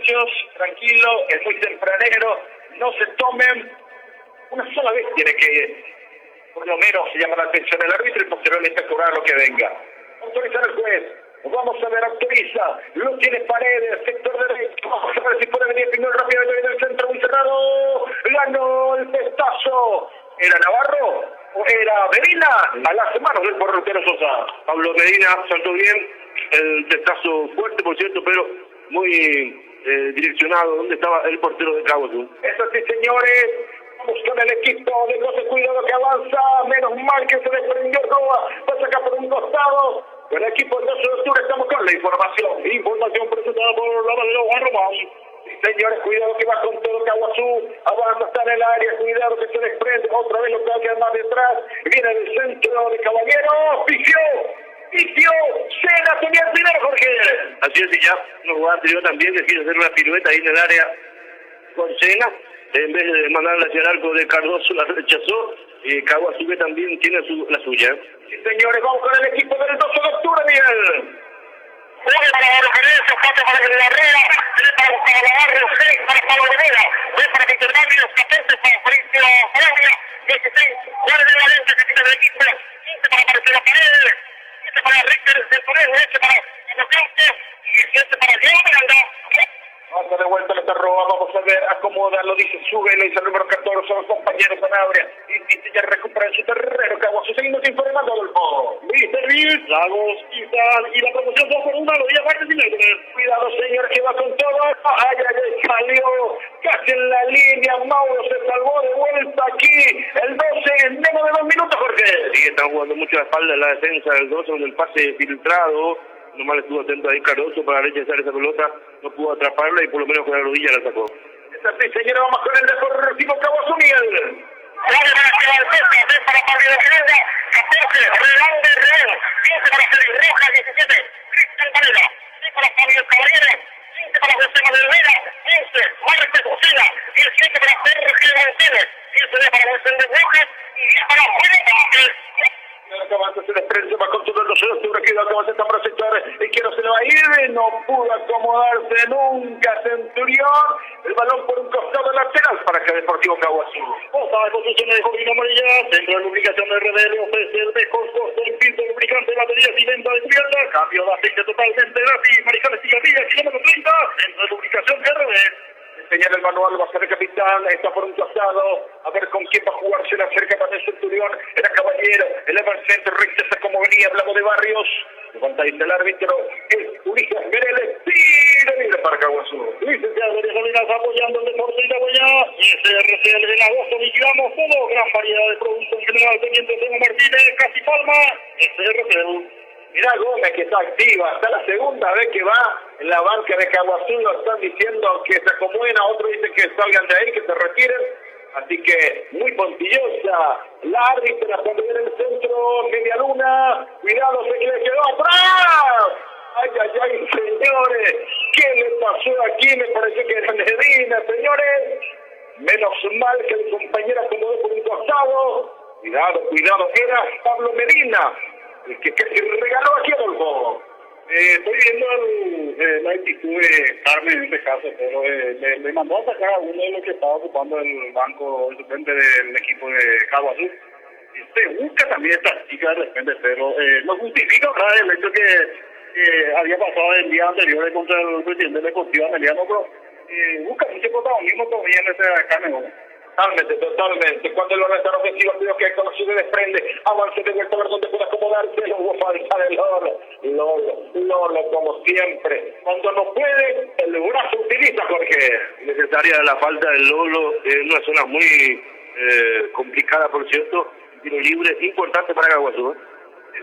muchachos, tranquilo, es muy tempranero, no se tomen, una sola vez tiene que, por lo menos, llamar la atención del árbitro y posteriormente cobrar lo que venga. Autoriza al juez, vamos a ver, autoriza, lo tiene Paredes, sector derecho, vamos a ver si puede venir primero rápidamente del centro, muy cerrado, ganó el pestazo, ¿era Navarro o era Medina? A las manos del portero Sosa. Pablo Medina saltó bien, el testazo fuerte por cierto, pero muy direccionado donde estaba el portero de Caguazú. Eso sí, señores, vamos con el equipo de José, cuidado que avanza, menos mal que se desprendió Roa, va a sacar por un costado, el equipo del 12 de octubre, estamos con la información presentada por la Valero Juan Román. Sí, señores, cuidado que va con todo Caguazú, avanza, está en el área, cuidado que se desprende, otra vez lo que va a quedar más detrás, viene del centro de Caballero, Picio, Sena tenía el primero, Jorge. Así es, y ya una jugada anterior también que quiso hacer una pirueta ahí en el área con Sena, en vez de mandarla hacia el arco de Cardoso, la rechazó, y Caguazú que también tiene la suya. Sí, señores, vamos con el equipo del 12 de octubre, Miguel. Juega para la referencia, pasa para la Herrera, para Gustavo Navarro, 6 para Pablo Rivera, 2 para Víctor Dávila, 14 para Florencio Arabia, 16, Juan de Valencia, que tiene el equipo, 15 para Marcelo Paredes, 7 para Richter del Torero, 8 para Inocente, y 7 para Diego Miranda. Vamos de vuelta a esta roba, vamos a ver, acomoda, lo dice Sube, lo dice el número 14, son los compañeros Sanabria, y ya recupera en su terreno, Caguazú, seguimos informando, Adolfo. Viste Luis, Lagos, Quizás, y la promoción 2 por 1, los días martes y miércoles. Cuidado, señor, que va con todo, ay, salió, casi en la línea, Mauro se salvó de vuelta aquí, el 12 en menos de 2 minutos, Jorge. Sí, están jugando mucho a la espalda en la defensa del 12, con el pase filtrado. Nomás estuvo atento ahí Cardoso para rechazar esa pelota, no pudo atraparla y por lo menos con la rodilla la sacó. Es así, señora, vamos con el Deportivo Caguazú, Miguel. Para Pablo Rivera, 14, Rolando Real, 15 para Félix Rojas, 17, Cristian Varela, 5 para Fabio Caballero, 15 para José Manuel Vera, 11, Márquez Ocena, 17 para Jorge González, 15 para José Rojas y 10 para Julio Vázquez. Que avanza, se desprende, va con todo el 12 de octubre, que avanza esta para sector, y quiero se le va a ir, no pudo acomodarse nunca Centurión, el balón por un costado lateral para que Deportivo Caguazú. Otra de posiciones de Jovino Amarilla, centro de lubricación de RD, ofrece el mejor costo en pinto lubricante, baterías y venta de cubierta, cambio de aceite totalmente gratis, Marijales Cigarrillas, kilómetro 30, centro de lubricación RD. Señala el manual, va a ser el capitán, está por un costado, a ver con quién va a jugar, se le acerca para el Centurión, era Caballero, eleva el centro, rechaza como venía, hablamos de Barrios, levanta ahí el árbitro, es Ulises Mereles, tira libre para Caguazú. Licenciado de Salinas apoyando el deporte y la huella, y SRCL en agosto liquidamos todo, gran variedad de productos en general, teniente Temo Martínez, Casi Palma, SRCL. Mirá Gómez que está activa, está la segunda vez que va en la banca de Caguazú, lo están diciendo que se acomoden, a otros dicen que salgan de ahí, que se retiren, así que muy puntillosa la árbitra cuando viene en el centro, media luna, cuidado, se le quedó atrás, ay, señores, ¿qué le pasó aquí? Me parece que era Medina, señores, menos mal que el compañero acomodó por un costado, cuidado, era Pablo Medina, que se regaló aquí, Adolfo. Estoy viendo la actitud de Carmen en este caso, pero le mandó a sacar a uno de los que estaba ocupando el banco, el suplente del equipo de Caguazú. Se busca también esta chica de repente, pero no justifica el hecho que había pasado el día anterior contra el presidente de Deportivo Ameliano, pero busca mucho protagonismo todavía en ese Carmen. Totalmente. Cuando el balón está ofensivo, creo que conocido se desprende, avance de vuelta a ver dónde puede acomodarse, no hubo falta de Lolo, como siempre. Cuando no puede, el brazo utiliza, Jorge. Necesaria la falta del Lolo en una zona muy complicada, por cierto, tiro libre, importante para Caguazú.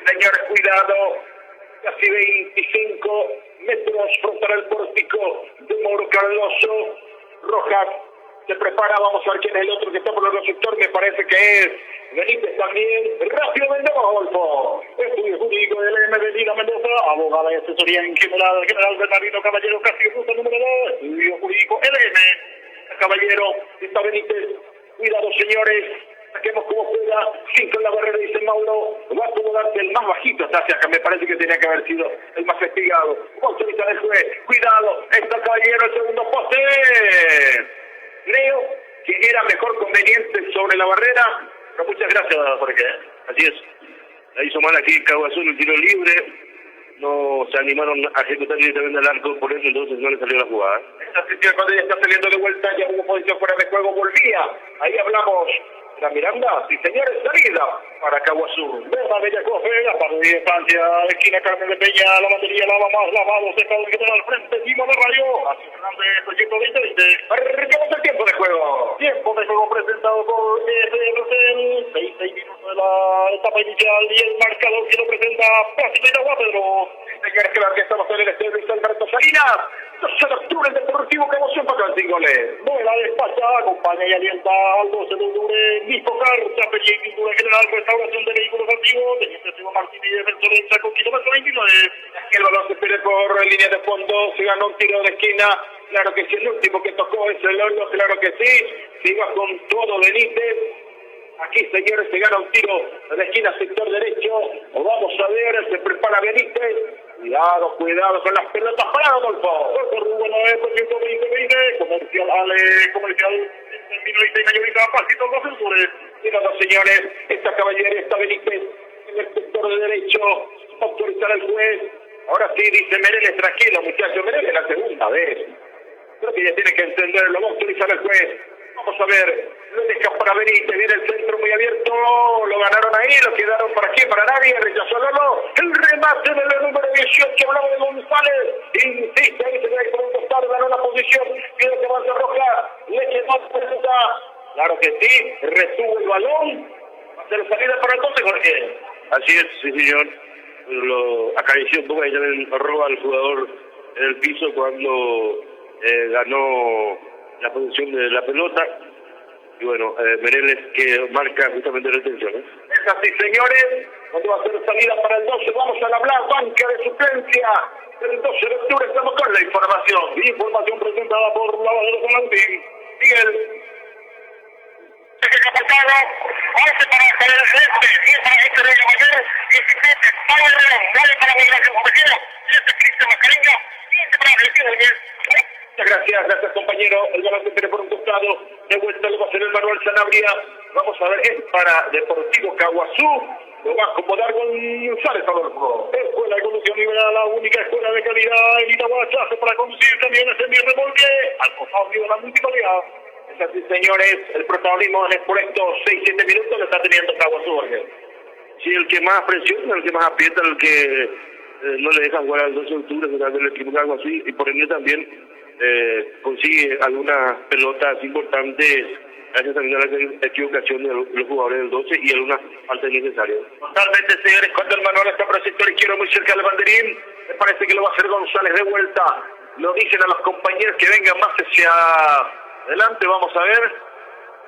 Señores, cuidado, casi 25 metros frontal al pórtico de Mauro Cardoso, Rojas. Se prepara, vamos a ver quién es el otro que está por el otro sector, me parece que es Benítez también, rápido Mendoza, Adolfo. Estudio jurídico del M. Liga Mendoza, abogada y asesoría en general Bernardino Caballero Castillo, ruta número 2, estudio jurídico LM. Caballero, está Benítez, cuidado señores, Saquemos como pueda. 5 en la barrera, dice Mauro. Va a acomodarse el más bajito hasta hacia acá. Me parece que tenía que haber sido el más castigado. Autoriza el juez. Cuidado. Está Caballero, el segundo poste. Creo que era mejor conveniente sobre la barrera. Pero muchas gracias, Jorge. Así es. La hizo mal aquí Caguazú en el tiro libre. No se animaron a ejecutar directamente al arco, por eso entonces no le salió la jugada. Esta situación cuando ya está saliendo de vuelta, ya hubo posición fuera de juego, volvía. Ahí hablamos. La Miranda, sí señores, salida para Caguazú. Berna Bella coge, a par de distancia, esquina Carmen de Peña, la batería lava más, lavado, cerca del que está al frente, encima de Radio, así Fernández, proyecto 2020. Arrancamos el tiempo de juego. Tiempo de juego presentado por FRCL, 6 minutos de la etapa inicial y el marcador que lo presenta Plástico Itagua, Pedro. Señores, claro que estamos en el estadio Luis Alberto Salinas. 12 de octubre, el Deportivo Caguazú empató en 5 goles. Vuela despacha, acompaña y alienta al 12 de octubre, Discocar, Chapería y Pintura General, restauración de vehículos antiguos, Teniente Esteban Martínez, defensor del Chaco, kilómetro 29. El balón se pierde por línea de fondo, se ganó un tiro de esquina. Claro que sí, el último que tocó es el Lolo, claro que sí. Se iba con todo Benítez. Aquí, señores, se gana un tiro de esquina, sector derecho. Vamos a ver, se prepara Benítez. Cuidado con las pelotas para Adolfo. Rubén Noé, 120-20, comercial Ale, comercial minorista y mayorista, pasito los censures. Cuidado, señores, esta caballería está Benítez en el sector de derecho. Autorizar al juez. Ahora sí, dice Mereles, tranquilo, muchachos. Mereles la segunda vez. Creo que ya tiene que entenderlo. Va a autorizar al juez. Vamos a ver, lo deja para Benítez, viene el centro muy abierto, lo ganaron ahí, lo quedaron para quién, para nadie, rechazó Lolo, el remate del número 18, hablaba de González, insiste, ahí se ve por un costado, ganó la posición, quiere que avance Roja, le quedó pelota, claro que sí, retuvo el balón, va a ser salida para el 12, Jorge. Así es, sí señor. Lo acarició un poco y también roba al jugador en el piso cuando ganó la posición de la pelota. Y bueno, Mereles que marca justamente la intención. Es así, señores, cuando va a ser salida para el 12, vamos a hablar, banca de suplencia. El 12 de octubre estamos con la información. Información presentada por Lavadero San Martín. Miguel. Hace para el este, 10 para este de Caballero, 17 para el 9 para Migración Comercial, 7 Cristian Mascarenga, 15 para el Muchas gracias compañero. El balón se tiene por un costado. De vuelta lo va a hacer el Manuel Sanabria. Vamos a ver, es para Deportivo Caguazú. Lo va a acomodar González Adolfo. Escuela de Conducción Liberal, la única escuela de calidad en Itaguachazo para conducir camiones en mi remolque al costado de la municipalidad. Es así, señores. El protagonismo por estos 6-7 minutos lo está teniendo Caguazú, Jorge. Sí, el que más presiona, el que más aprieta, el que no le deja jugar al 12 de octubre, el equipo Caguazú, y por ende también consigue algunas pelotas importantes gracias también a la equivocación de los jugadores del 12 y algunas faltas innecesarias. Totalmente, señores, cuando el Manuel está por el sector izquierdo muy cerca del banderín, me parece que lo va a hacer González de vuelta. Lo dicen a los compañeros que vengan más hacia adelante, vamos a ver.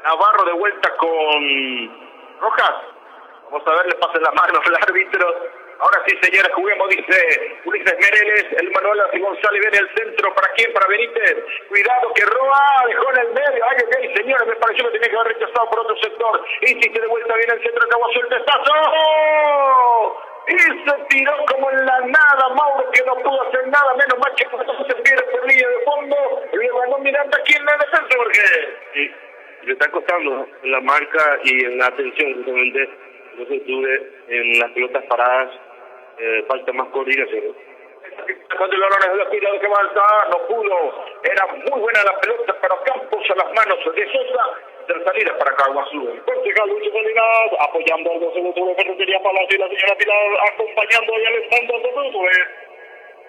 Navarro de vuelta con Rojas. Vamos a ver, le pasen las manos al árbitro. Ahora sí, señores, juguemos, dice Ulises Mereles, el Manuel González viene el centro, ¿para quién? Para Benítez, cuidado que roba, dejó en el medio, ay, ok, señores, me pareció que tenía que haber rechazado por otro sector, insiste de vuelta, viene el centro, acabó el testazo, ¡oh! Y se tiró como en la nada, Mauro, que no pudo hacer nada, menos mal que se pierde por línea de fondo, y le ganó Miranda aquí en la defensa, porque sí, le está costando en la marca y en la atención, justamente, no se octubre en las pelotas paradas. Falta más coordinación. Cuando el balón es de cuidado que avanza, no pudo. Era muy buena la pelota para Campos a las manos de Sosa. De salida para Caguazú. Concejal Lucho Salinas apoyando al 12 de octubre, Ferretería Palacio y la señora Pilar acompañando y alentando al 12 de octubre.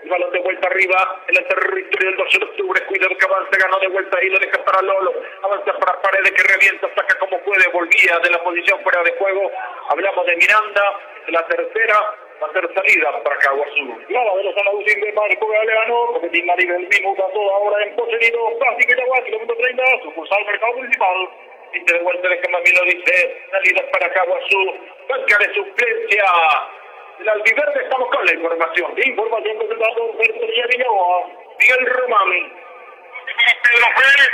El balón de vuelta arriba en el territorio del 12 de octubre. Cuidado que avanza, ganó de vuelta y lo deja para Lolo. Avanza para Paredes que revienta, saca como puede, volvía de la posición fuera de juego. Hablamos de Miranda, de la tercera. Va a ser salida para Caguazú. Lavadero San Agustín de Marco Galeano, competir a nivel minuto a toda hora en Pocherino, Plástico Itagua, kilómetro 30, sucursal Mercado Municipal. Y de vuelta de Camamilo dice, salida para Caguazú, banca de suplencia. El albiverde, estamos con la información. Información presentada por Ferretería Villaboa. Miguel Román. Pedro Pérez,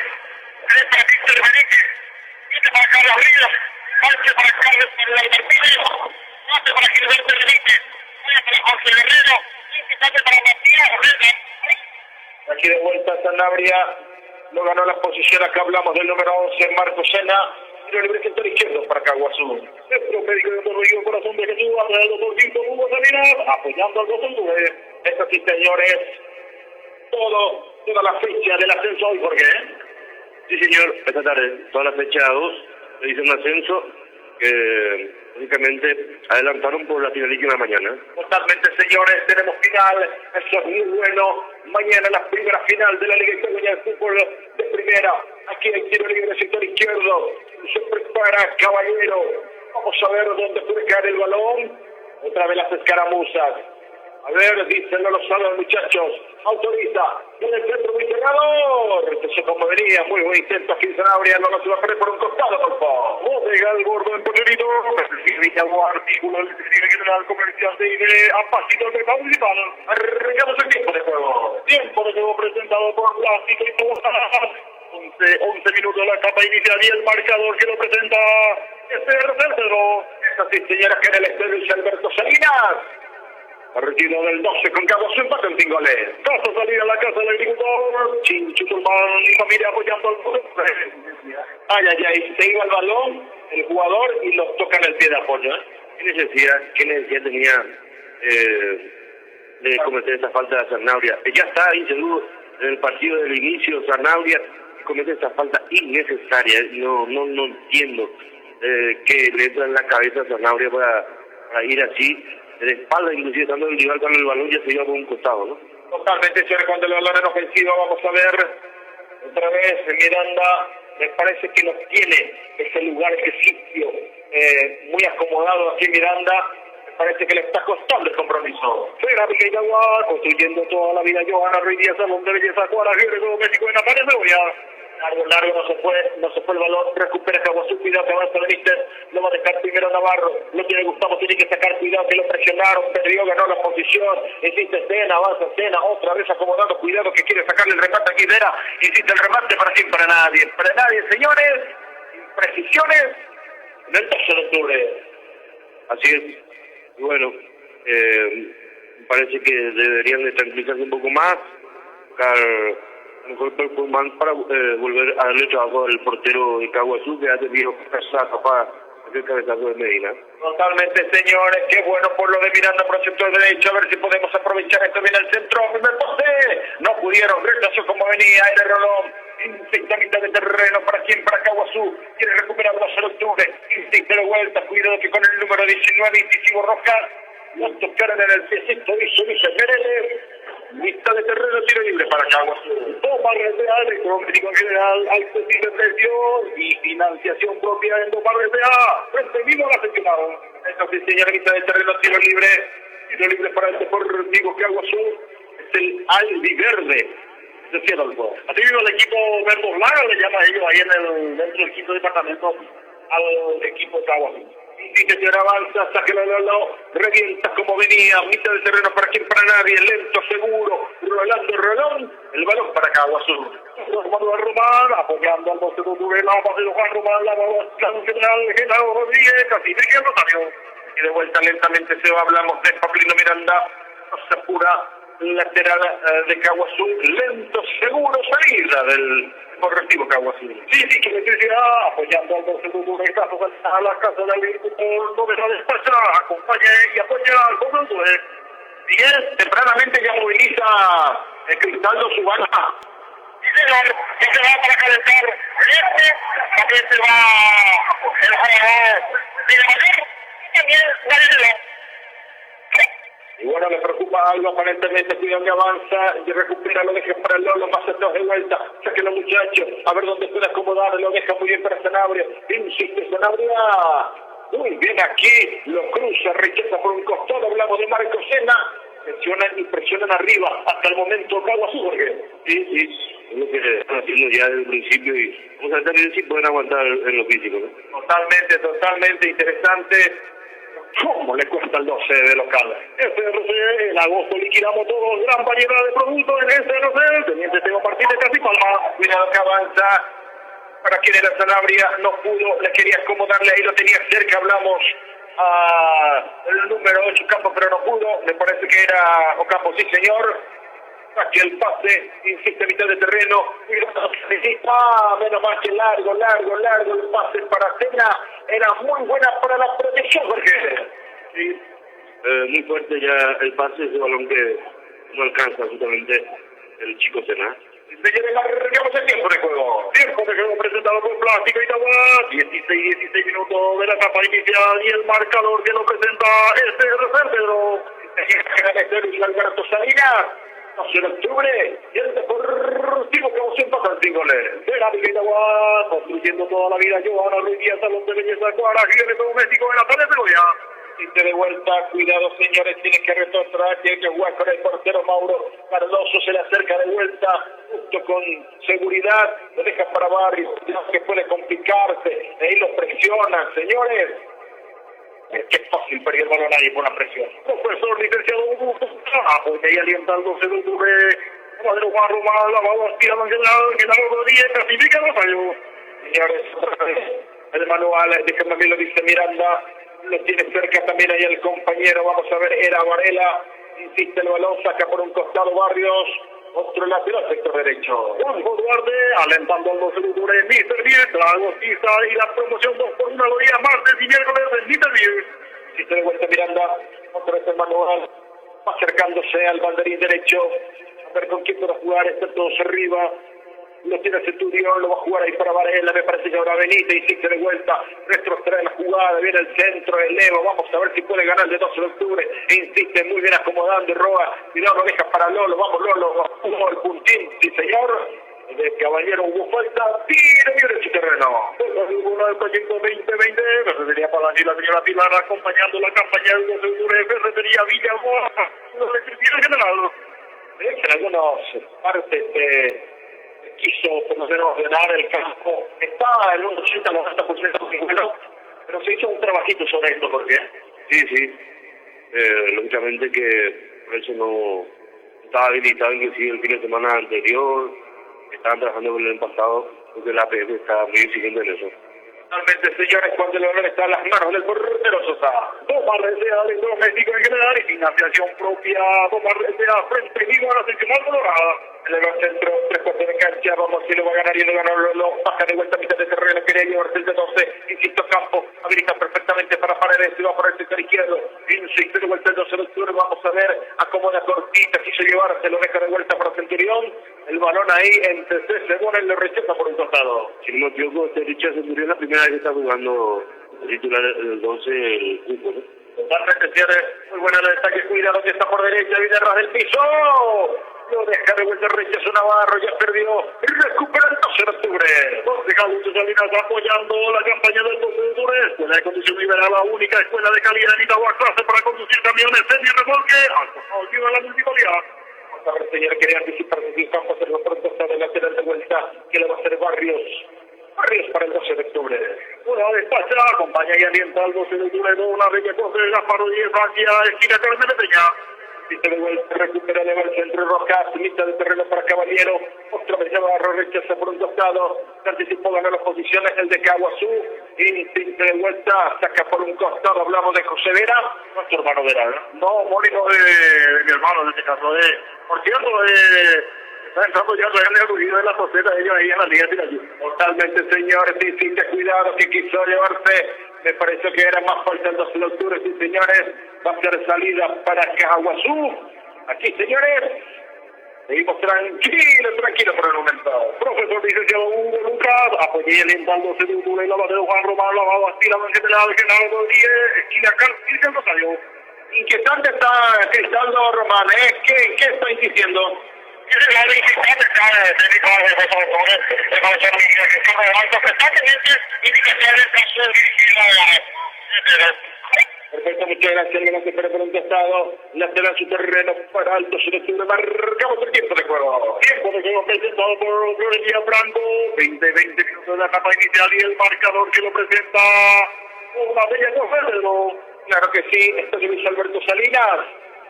3 para Víctor Benítez, 7 para Carlos Ríos, Marche para Carlos Manuel Martínez. Pase para Gilberto Benítez. Pase para Jorge Guerrero. Pase para Matías Orreta. Aquí de vuelta Sanabria. No ganó la posición. Acá hablamos del número 11, Marco Sena. Tiro libre sector izquierdo para Caguazú. Centro médico de Torrijos, corazón de Jesús, atrás del doctor Quinto Hugo Salinas, apoyando al doctor Dube. Estas sí, señores, toda la fecha del ascenso hoy, ¿por qué? Sí, señor, esta tarde, toda la fecha 2, se hizo un ascenso que básicamente adelantaron por la finalísima mañana. Totalmente, señores, tenemos final, eso es muy bueno. Mañana la primera final de la Liga Italia de Fútbol de Primera. Aquí hay tiro libre sector izquierdo. Se prepara Caballero. Vamos a ver dónde puede caer el balón. Otra vez las escaramuzas. A ver, dicen los salos muchachos. Autoriza. En el centro muy cerrado. Empezó como venía. Muy buen intento aquí en Sanabria. No se va a perder por un costado, por favor. Bodega el gordo en Pocherito. Villagua, artículo del Distrito General Comercial de IDE. A pasito del mercado municipal. Arrancamos el tiempo de juego. Tiempo de juego presentado por Plástico y Tobosanas. 11 minutos la etapa inicial y el marcador que lo presenta es el tercero. Esta sí, señora, que en el estadio Luis Alberto Salinas. Partido del 12 con Caguazú, empate en 5 goles. Casa salida a la casa del agricultor. Chinchu Turmán y familia apoyando al fútbol. Ay, se iba el balón, el jugador y lo toca en el pie de apoyo. ¿Qué necesidad tenía de cometer esa falta de Sanabria? Ya está ahí seguro en el partido del inicio, Sanabria comete esa falta innecesaria. No entiendo que le entra en la cabeza a Sanabria para ir así de espalda, inclusive estando el rival con el balón ya se iba por un costado, ¿no? Totalmente, señor, cuando el balón en ofensiva, vamos a ver otra vez Miranda. Me parece que no tiene ese lugar, ese sitio muy acomodado aquí Miranda. Me parece que le está costando el compromiso. Será Villagua, construyendo toda la vida Johanna Ruiz Díaz, Salón de Belleza, Cuarajibre, México en la pared de Boya. Largo, no se fue el balón, recupera Caguazú, cuidado que avanza Benítez, lo va a dejar primero Navarro, lo tiene Gustavo, tiene que sacar, cuidado que lo presionaron, perdió, ganó la posición, insiste Sena, avanza Sena, otra vez acomodando, cuidado que quiere sacarle el remate a Guidera, insiste el remate para quién, para nadie, señores, imprecisiones, en el 12 de octubre. Así es, y bueno, parece que deberían de tranquilizarse un poco más, buscar mejor performance para volver a darle trabajo al portero de Caguazú, que ha tenido capaz el cabezazo de Medina. Totalmente, señores, qué bueno por lo de Miranda por el sector derecho, a ver si podemos aprovechar esto bien al centro. Primer pase, no pudieron, rechazó como venía, era Rolón, insiste a mitad de terreno, para quién, para Caguazú, quiere recuperar 12 de octubre, insiste de vuelta, cuidado que con el número 19, incisivo Rojas, lo tocaron en el piecito, hizo Luis Pérez. Mitad de terreno, tiro libre para Caguazú. Toma RTA, electrométrico en general, accesible precio y financiación propia en Toma RTA. Frente mismo la seleccionaron. Esta sí, señora, mitad de terreno, tiro libre para el Deportivo Caguazú. Es el albiverde. Se cierra el juego. Así mismo el equipo Verbo Blanco le llama a ellos ahí dentro del quinto departamento al equipo de Caguazú. Y que señora avanza, saque lo revienta como venía, mitad de terreno para quien, para nadie, lento, seguro, Rolón, el balón para Caguazú. Manuel Román, apoyando al 12 de octubre, la base de Juan Román, la general Genaro Rodríguez, casi Miguel Rosario. Y de vuelta lentamente hablamos de Pablino Miranda, no se apura, lateral de Caguazú, lento, seguro, salida del Correctivo Caguazú. Sí, que electricidad, apoyando al 12 de octubre, a la casa del agricultor, no deja de despachar, acompañe y apoya al conjunto. Bien, tempranamente ya moviliza Cristaldo su banda. Sí, señor, que se va para calentar, también se va el jugador de Mayor, también Galileo. Y bueno, le preocupa algo aparentemente, cuidado que avanza y recupera, lo deja para el Lolo, más atrás de vuelta, saque los muchachos, a ver dónde puede acomodar, lo deja muy bien para Sanabria, insiste Sanabria, muy bien aquí, lo cruza, rechaza por un costado, hablamos de Marco Sena, presionan arriba, hasta el momento Caguazú, Jorge. Sí, es lo que están haciendo ya desde el principio y vamos a ver también si pueden aguantar en lo físico, ¿no? Totalmente interesante. ¿Cómo le cuesta el 12 de local? SRC, en agosto liquidamos todos, gran variedad de productos en SRC, Teniente Teo Martínez, Casi Palma. Cuidado que avanza para quien era Sanabria, no pudo, le quería acomodarle, ahí lo tenía cerca, hablamos el número 8 Campos, pero no pudo, me parece que era Ocampo, sí señor, aquí el pase, insiste a mitad de terreno, menos mal que largo el pase para Tena, era muy buena para la protección, Jorge. Sí, muy fuerte ya el pase, ese balón que no alcanza absolutamente el chico Tena. Señores, largamos el tiempo de juego. Tiempo de juego presentado por Plástico Itagua. 16 minutos de la etapa inicial y el marcador que lo presenta este San Pedro. Luis Alberto Salinas. 12 de octubre. Y el Deportivo que vos empatan sin goles. De la Liga Itagua, construyendo toda la vida. Johanna Ruiz Díaz, Salón de Belleza, Cuaraje, evento doméstico de la tarde de Goya. Y de vuelta, cuidado señores, tiene que retroceder, tiene que jugar con el portero Mauro Cardoso, se le acerca de vuelta, justo con seguridad, lo deja para Barrios, que puede complicarse, ahí lo presionan, señores. Qué fácil perder el balón ahí por la presión. Profesor licenciado Hugo, apoya y alienta al 12 de octubre, Madero Juan Román, la va aspirando en general Rodríguez, clasifica los años. Señores, el manual de que también lo dice Miranda, lo tiene cerca también ahí el compañero, vamos a ver, era Varela, insiste el balón, saca por un costado Barrios, otro lateral, sector derecho. Juanjo Duarte, alentando al 12 de octubre, Mr. Bien, la agostiza y la promoción 2 por 1 los días martes y miércoles del Mr. Bien. Insiste de vuelta Miranda, otra vez el manual, va acercándose al banderín derecho, a ver con quién puede jugar, está todos arriba. Lo tiene Centurión, lo va a jugar ahí para Varela, me parece que ahora Benítez insiste de vuelta, retrotrae la jugada, viene el centro, el Evo, vamos a ver si puede ganar el de 12 de octubre, insiste muy bien acomodando, roba, cuidado, lo deja para Lolo, vamos Lolo, jugó el puntín, sí señor, de Caballero hubo falta, tire libre en su terreno. Uno del proyecto 2020, Ferretería Palacio y la señora Pilar acompañando la campaña del 12 de octubre, Ferretería Villaboa, la electricidad general. En algunas partes quiso por lo menos ordenar el campo, está en un 80-90% bueno, pero se hizo un trabajito sobre esto, ¿por qué? Sí, lógicamente que por eso no estaba habilitado inclusive el fin de semana anterior, estaban trabajando con el pasado, porque la APF está muy exigente en eso. Finalmente, señores, cuando el balón está en las manos del portero Sosa. Tomar desea del doméstico en general y financiación propia, tomar desea frente vivo a la seccional colorada. El centro, 3 de cancha, vamos, si lo va a ganar y lo ganó, lo baja de vuelta a mitad de terreno, quería llevarse el de 12, insisto, Campo, habilita perfectamente para Paredes, y va por el sector izquierdo, insiste de vuelta el 12 de octubre, vamos a ver, acomoda cortita, quiso llevarse, lo deja de vuelta para Centurión, el balón ahí entre 3 segundos, lo rechaza por un costado. Si no me equivoco, Richard Centurión la primera vez que está jugando titular el 12, el cupo, ¿no? Totalmente, señores, muy buena el destaque, cuidado que está por derecha, viene ras del piso. Lo deja de vuelta el rechazo Navarro, ya perdió, recupera el 12 de octubre. Jorge Augusto Salinas apoyando la campaña del 12 de octubre. Escuela de Conducción Liberal, la única escuela de calidad en Itagua, clase para conducir camiones, semi-remolque, a la municipalidad. Vamos a ver, señor, quería anticiparse si Campos se lo pronto está de lateral de vuelta, que le va a hacer Barrios para el 12 de octubre. Una despacha, acompaña y alienta al 12 de octubre, una bella cosa de Gasparo y Francia, esquina Carmen de Peña. Se de vuelta, recupera de el centro Rojas, mitad de terreno para Caballero, otra vez Navarro rechaza por un costado, se anticipó, ganó las posiciones, el de Caguazú, insiste de vuelta, saca por un costado, hablamos de José Vera, nuestro hermano Vera, ¿no? No, Molino de mi hermano en este caso, por cierto, está entrando ya el ruido de la sociedad, ellos ahí en la liga de allí. Totalmente, señores, insiste, cuidado, que quiso llevarse, me pareció que era más fuerte el 12 de octubre, sí, señores, va a ser salida para Caguazú, aquí, señores, seguimos tranquilos por el momento. Profesor licenciado Hugo Lucas, apoyé el al 12 de octubre, la base de Juan Román, la va aspirando en general, Genaro Rodríguez, esquina Cristian Rosario. Inquietante está Cristaldo Román, ¿Qué está insistiendo? Perfecto, muchas gracias. El gol se espera por un costado. Lateral su terreno para Alto Octubre. Marcamos el tiempo de juego. Tiempo de juego presentado por Florencia Franco. 20 minutos de la etapa inicial y el marcador que lo presenta una bella cosa, pero claro que sí. Esto es Luis Alberto Salinas.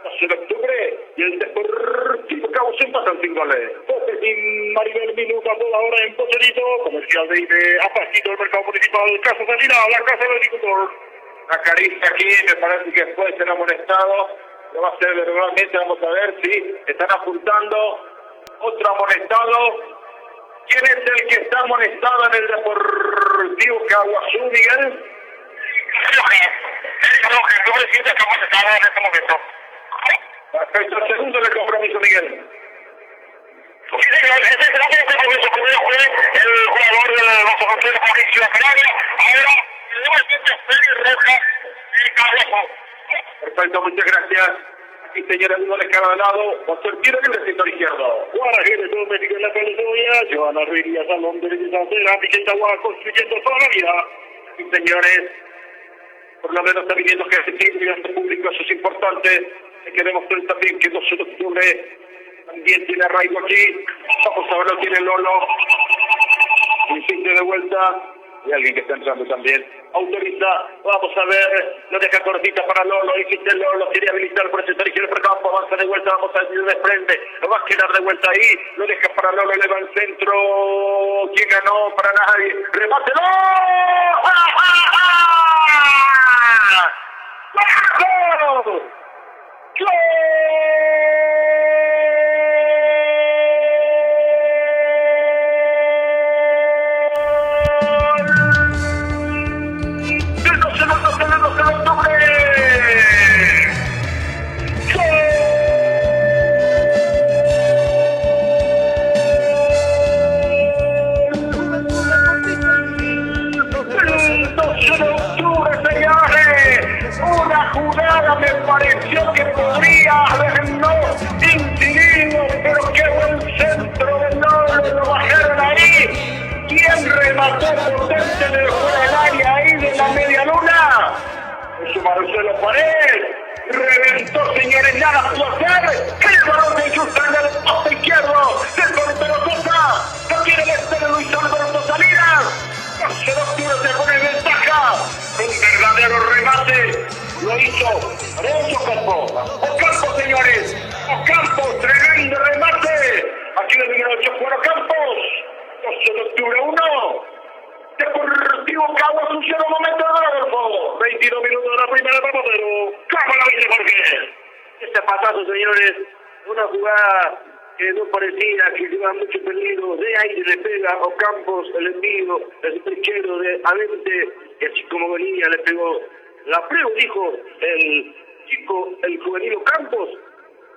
12 de octubre y el Deportivo Caguazú empatan 5 goles. Sin Maribel Minuta por ahora en Pocherito, comercial de IBE, Apajito del mercado municipal, Casa Salina, la Casa del Agricultor. La caricia aquí, me parece que puede ser amonestado. Lo va a ser verbalmente, vamos a ver si están apuntando. Otro amonestado. ¿Quién es el que está amonestado en el Deportivo Caguazú, Miguel? El presidente está amonestado en este momento. Perfecto, el segundo del compromiso, Miguel. Sí, señor, este compromiso fue el jugador del Vaso Control, Mauricio Canales. Ahora, nuevamente Félix Rojas y Carlos. Perfecto, muchas gracias. Aquí, señores, uno de cada lado. Con el tiro libre, sector izquierdo. Guarajere, todo México en la California. Joana Ruiz, Salón de Belleza, Miguel Tahuá, construyendo toda la vida. Sí, señores, por lo menos está viniendo que asistir este público, eso es importante. Queremos ver también que 12 de octubre también tiene arraigo aquí. Vamos a ver lo tiene Lolo. Insiste de vuelta. Y alguien que está entrando también. Autoriza. Vamos a ver. Lo deja cortita para Lolo. Insiste Lolo. Quiere habilitar por el sector izquierdo. Campo. Avanza de vuelta. Vamos a decir de frente. Lo va a quedar de vuelta ahí. Lo deja para Lolo. Le va al centro. ¿Quién ganó? Para nadie. ¡Remate! ¡No! ¡Gol! Me pareció que podría habernos incidido, pero qué buen centro de Lolo, lo bajaron ahí. ¿Quién remató potente en el fuera del área ahí de la media luna? Eso Marcelo Pared. Reventó, señores, nada pudo hacer. El balón de Yusta en el poste izquierdo. El portero Sosa. No quiere el de Luis Alberto Salinas. 12 de octubre se pone en ventaja. Un verdadero remate. Lo hizo Ocampo. Ocampo, señores. Ocampo, tremendo remate. Aquí el número 8 Juan Ocampos. 12 de octubre 1. Deportivo Caguazú, un momento de Adolfo. 22 minutos de la primera etapa, pero ¿cómo la viste, Jorge? Este patazo, señores. Una jugada que no parecía, que lleva mucho peligro. De aire le pega a Ocampos el envío, el sector izquierdo de Avente. Y así como venía, le pegó. La prueba, dijo el chico, el juvenil Ocampos,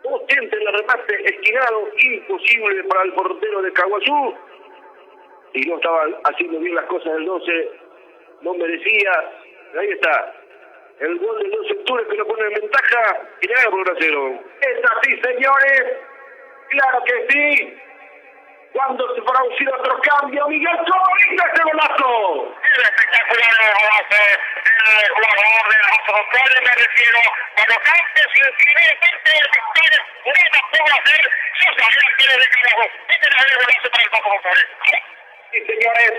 potente en el remate, esquinado, imposible para el portero de Caguazú. Y no estaba haciendo bien las cosas del 12, no merecía. Ahí está, el gol del 12 de octubre que lo pone en ventaja y le gana por 1-0. Es así, señores, claro que sí. Cuando se produce otro cambio, Miguel, ¿cómo viste ese golazo? El espectacular golazo del jugador del Vaso Control, me refiero, cuando Campos inscribe parte del victoria, una pudo hacer, yo sabía que era de carajo. Este era el golazo para el Vaso Control. Sí, señores,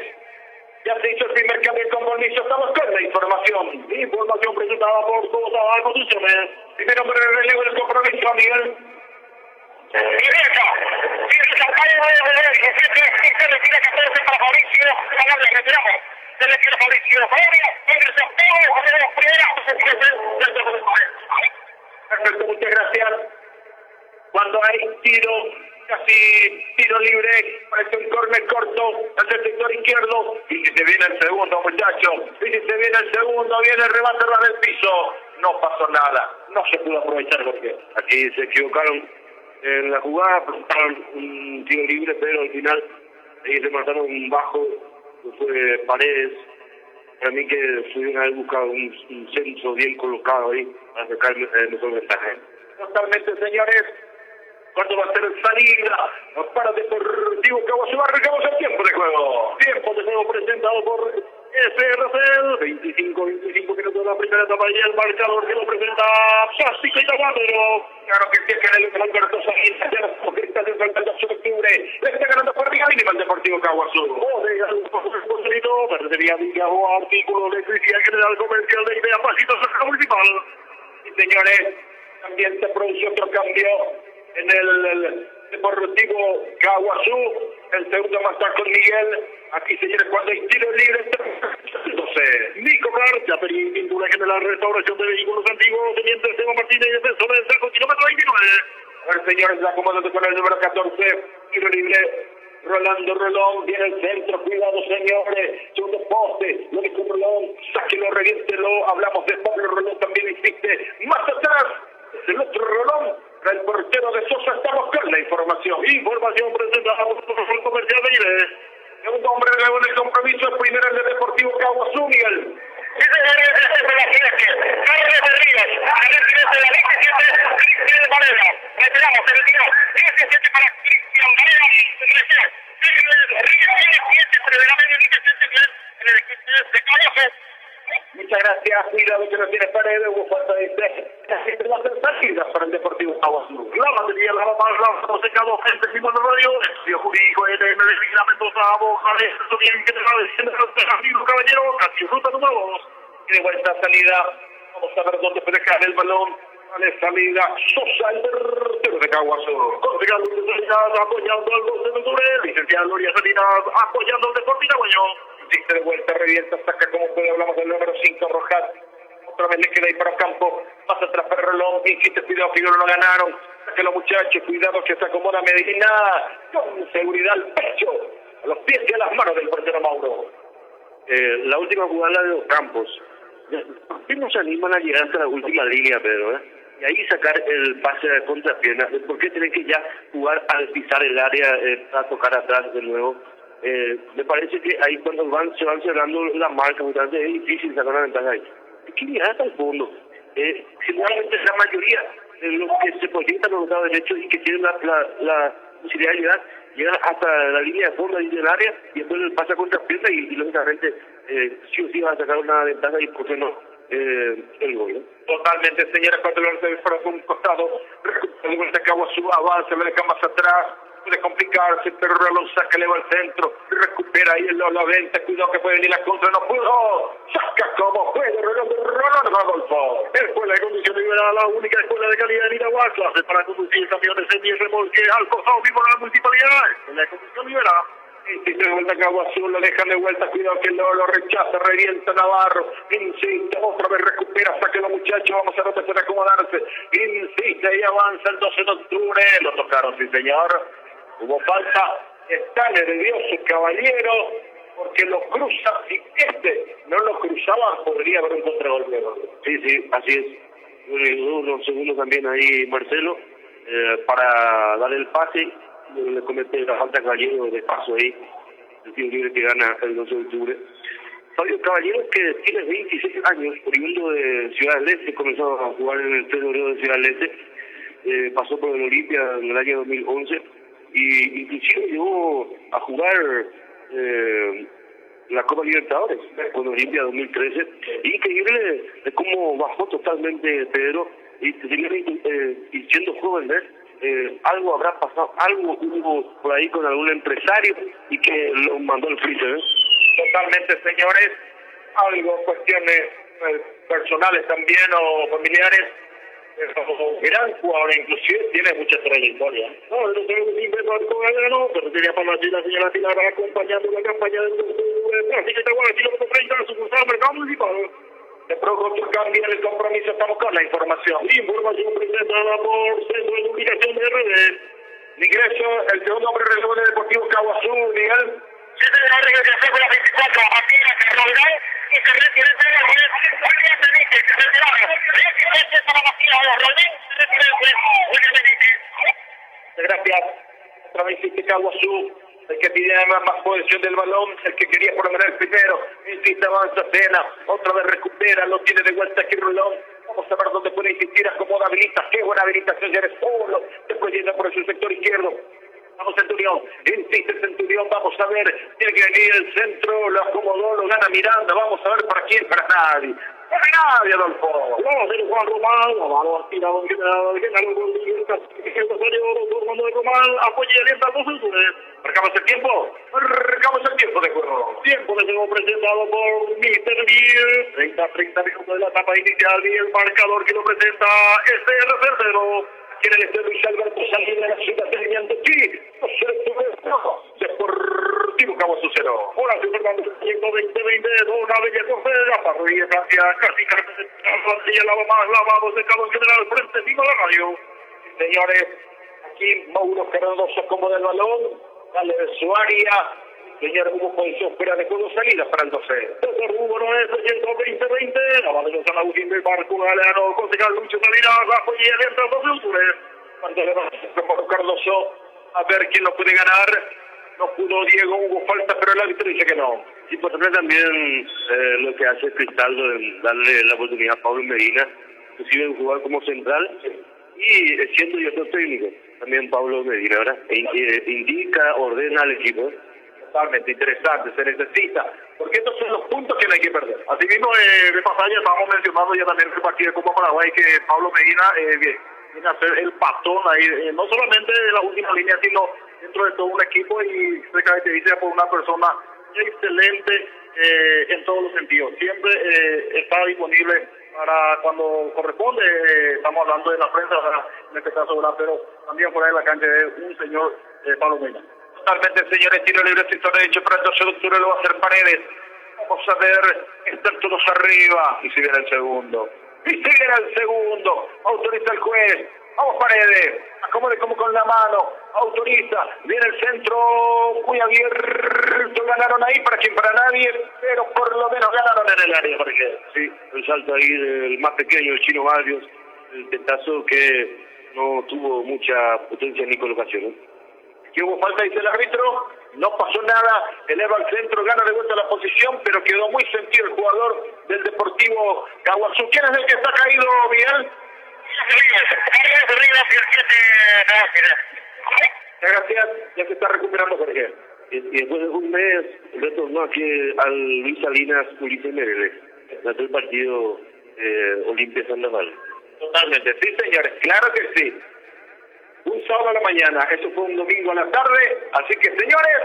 ya se hizo el primer cambio de compromiso, estamos con la información. Información presentada por Sosa Construcciones. Primero por el relevo del compromiso, Miguel. Derecha, se retira 14 para Mauricio, la retiramos. Se retira Mauricio, Perfecto, muchas gracias. Cuando hay tiro, casi tiro libre, parece un córner corto hacia el sector izquierdo. Y si se viene el segundo, muchachos, y si se viene el segundo, viene el remate ras del piso. No pasó nada, no se pudo aprovechar porque Aquí se equivocaron en la jugada, presentaron un tiro libre, pero al final ahí se mataron un bajo, que fue Paredes. Para mí que pudieron haber buscado un centro bien colocado ahí para sacar el mejor mensaje. Totalmente, señores. ¿Cuándo va a ser salida? Para Deportivo Caguazú. Arrancamos el tiempo de juego. Tiempo de juego presentado por SRCL. 25 minutos de la primera etapa y el marcador que lo presenta Plástico y Tahuatero. Claro que sí, es que el Alberto Salinas, ya los futbolistas del 12 de octubre. Le está ganando por Liga Mínima al Deportivo Caguazú. Bodega, un poco de esponsorito, Ferretería Villa o artículo de Electricidad General Comercial de Idea Pasitos Centro Municipal. Sí, señores. También se produce otro cambio en el Deportivo Caguazú. El segundo más tarde con Miguel. Aquí, señores, cuando hay tiro libre, entonces Nico García, pintura general, restauración de vehículos antiguos, teniente Esteban Martínez, defensor del Cerco, kilómetro 29. A ver, señores, la acomodando con el número 14, tiro libre. Rolando Rolón, viene el centro, cuidado señores, segundo poste, lo dijo Rolón, sáquelo, reviéntelo, hablamos de Pablo Rolón, también insiste, más atrás, es el otro Rolón, el portero de Sosa, estamos con la información. Información presentada por el comercial de Ibe. Segundo hombre nuevo en el compromiso, el primero el de Deportivo Caguazú, Miguel. Muchas gracias, cuidado que no tiene paredes, hubo falta de salida para el Deportivo Caguazú. La batería, la más, la secado, gente, Simón de Radio, estudio jurídico, ETM de Vigila Mendoza, Bojales, eso bien que te va diciendo, caballero, casi ruta número 2. Tiene vuelta salida, vamos a ver dónde puede dejar el balón. Vale, salida, Sosa, el portero de Caguazú. Concejal Luis Salinas apoyando al 12 de octubre, licenciado Gloria Salinas apoyando al Deportivo Piragüeño. Insiste de vuelta, revienta, saca como puede, hablamos del número 5, Rojas. Otra vez le queda ahí para campo, pasa atrás para Rolón, insiste, cuidado que no lo ganaron. Saca los muchachos, cuidado que se acomoda Medina, con seguridad al pecho, a los pies y a las manos del portero Mauro. La última jugada de los Campos. ¿Por qué no se animan a llegar hasta la última línea, Pedro? Y ahí sacar el pase de contrapierna. ¿Por qué tienen que ya jugar al pisar el área, a tocar atrás de nuevo? Me parece que ahí cuando se van cerrando las marcas, es difícil sacar una ventaja ahí. Hay que llegar hasta el fondo. Generalmente la mayoría de los que se proyectan por los lados derechos y que tienen la posibilidad de llegar hasta la línea de fondo ahí del área y después el pase a contrapierna y lógicamente sí o sí va a sacar una ventaja y por qué no el gol. Totalmente, señora, cuando lo recibe por un costado, recupera de vuelta Caguazú, avanza, lo deja más atrás, puede complicarse, pero Rolón saca, le va al centro, recupera ahí la venta, cuidado que puede venir la contra, no pudo, saca como puede, Rolón Rodolfo. Escuela de conducción liberada, la única escuela de calidad en Iragua, clases para conducir camiones en 10 remolque al costado mismo de la municipalidad. Escuela de conducción liberada. Insiste de vuelta Caguazú, lo dejan de vuelta, cuidado que lo rechaza, revienta Navarro, insiste, otra vez recupera, saque los muchachos, vamos a ver dónde puede acomodarse, insiste y avanza el 12 de octubre, lo tocaron, sí señor, hubo falta, está nervioso caballero, porque lo cruza, si no lo cruzaba, podría haber un contragolpe. Sí, así es. Unos segundos también ahí Marcelo, para dar el pase. Le comete la falta a Caballero de paso ahí, el tiro libre que gana el 12 de octubre. Fabio Caballero, que tiene 26 años, oriundo de Ciudad del Este, comenzó a jugar en el 3 de oro de Ciudad del Este, pasó por el Olimpia en el año 2011 y inclusive llegó a jugar la Copa Libertadores con Olimpia 2013. Increíble de cómo bajó totalmente Pedro y siendo joven, ¿ves? Algo habrá pasado, algo hubo por ahí con algún empresario y que lo mandó al freezer. Totalmente, señores, algo, cuestiones personales también o familiares. Gran jugador, inclusive tiene mucha trayectoria. No, no tengo siempre Marco Galano, pero sería para la señora Pilar acompañando la campaña del Práctica Itaguana, kilómetro 30, sucursal Mercado Municipal. De pronto cambia el compromiso, estamos con la información. Información presentada por Centro de Comunicación de RD. Ingreso, el segundo hombre relevo del Deportivo Caguazú, Miguel. Sí, señor, regresación con la 24, Martínez, Rodríguez, y se retira el tren, William Benítez, se retiraba, Benítez para Martínez, Rodríguez, se retira el tren, William Benítez. Gracias. Otra vez insiste Caguazú, el que pide más posesión del balón, el que quería por lo menos el primero, insiste, avanza Cena, otra vez recupera, lo tiene de vuelta aquí Rolón. Vamos a ver dónde puede insistir, acomoda, habilita, qué buena habilitación, ya eres solo, después llega por su sector izquierdo. Vamos Centurión, insiste Centurión, vamos a ver, tiene que venir el centro, lo acomodó, lo gana Miranda, vamos a ver para quién, para nadie. Para nadie, Adolfo. No, pero Juan Román, Navarro aspirado en general Rodríguez, Fernando de Román, apoya y alienta a los Marcamos el tiempo de juego. Tiempo de juego presentado por Mr. Biel. 30 minutos de la etapa inicial y el marcador que lo presenta es el tercero. Aquí en el estadio Luis Alberto Salinas de la ciudad de Ñandutí. Deportivo Cabo Azucero. Ahora sí, Fernando, 120 Dona Bellacofe, la parrilla Francia, casi el lado más lavado, secado en general, frente encima de la radio. Señores, aquí Mauro Cardoso acomoda el balón, sale de su área. Señor, hubo posición fuera de juego, salida para el 12. Desde Hugo no es 120, la banda de San Agustín del Barco, Galeano, concejal Lucho Salinas, bajo y adentro dos flutures. Cuando le va a Mauro Cardoso, a ver quién lo puede ganar. No pudo Diego, hubo falta, pero el árbitro dice que no. Sí, por ejemplo, también lo que hace Cristaldo en darle la oportunidad a Pablo Medina, inclusive en jugar como central, y siendo director técnico, también Pablo Medina, ¿verdad? Indica, ordena al equipo. Totalmente interesante, se necesita, porque estos son los puntos que no hay que perder. Así mismo, de pasalla, estábamos mencionando ya también el partido de Copa Paraguay, que Pablo Medina viene a ser el patón ahí, no solamente de la última línea, sino dentro de todo un equipo, y se caracteriza por una persona excelente en todos los sentidos. Siempre está disponible para cuando corresponde. Estamos hablando de la prensa, en este caso, ¿verdad? Pero también fuera de la cancha de un señor Pablo Medina. Totalmente, señores, tiro libre, sector derecho para el 12 de octubre, lo va a hacer Paredes. Vamos a ver, están todos arriba, y si viene el segundo. Y si viene el segundo, autoriza el juez. Vamos Paredes, acomode como con la mano, autoriza, viene el centro, muy abierto, ganaron ahí, para quien para nadie, pero por lo menos ganaron en el área, porque sí, el salto ahí del más pequeño, el Chino Barrios, el tentazo que no tuvo mucha potencia ni colocación, ¿eh? Que hubo falta, dice el árbitro, no pasó nada, eleva al centro, gana de vuelta la posición, pero quedó muy sentido el jugador del Deportivo Caguazú. ¿Quién es el que está caído, Miguel? Gracias, ya se está recuperando Jorge. Y después de un mes retornó aquí al Luis Salinas Ulises Merele, tras el partido Olimpia Sandoval. Totalmente, sí señores, claro que sí. Un sábado a la mañana, eso fue un domingo a la tarde, así que señores,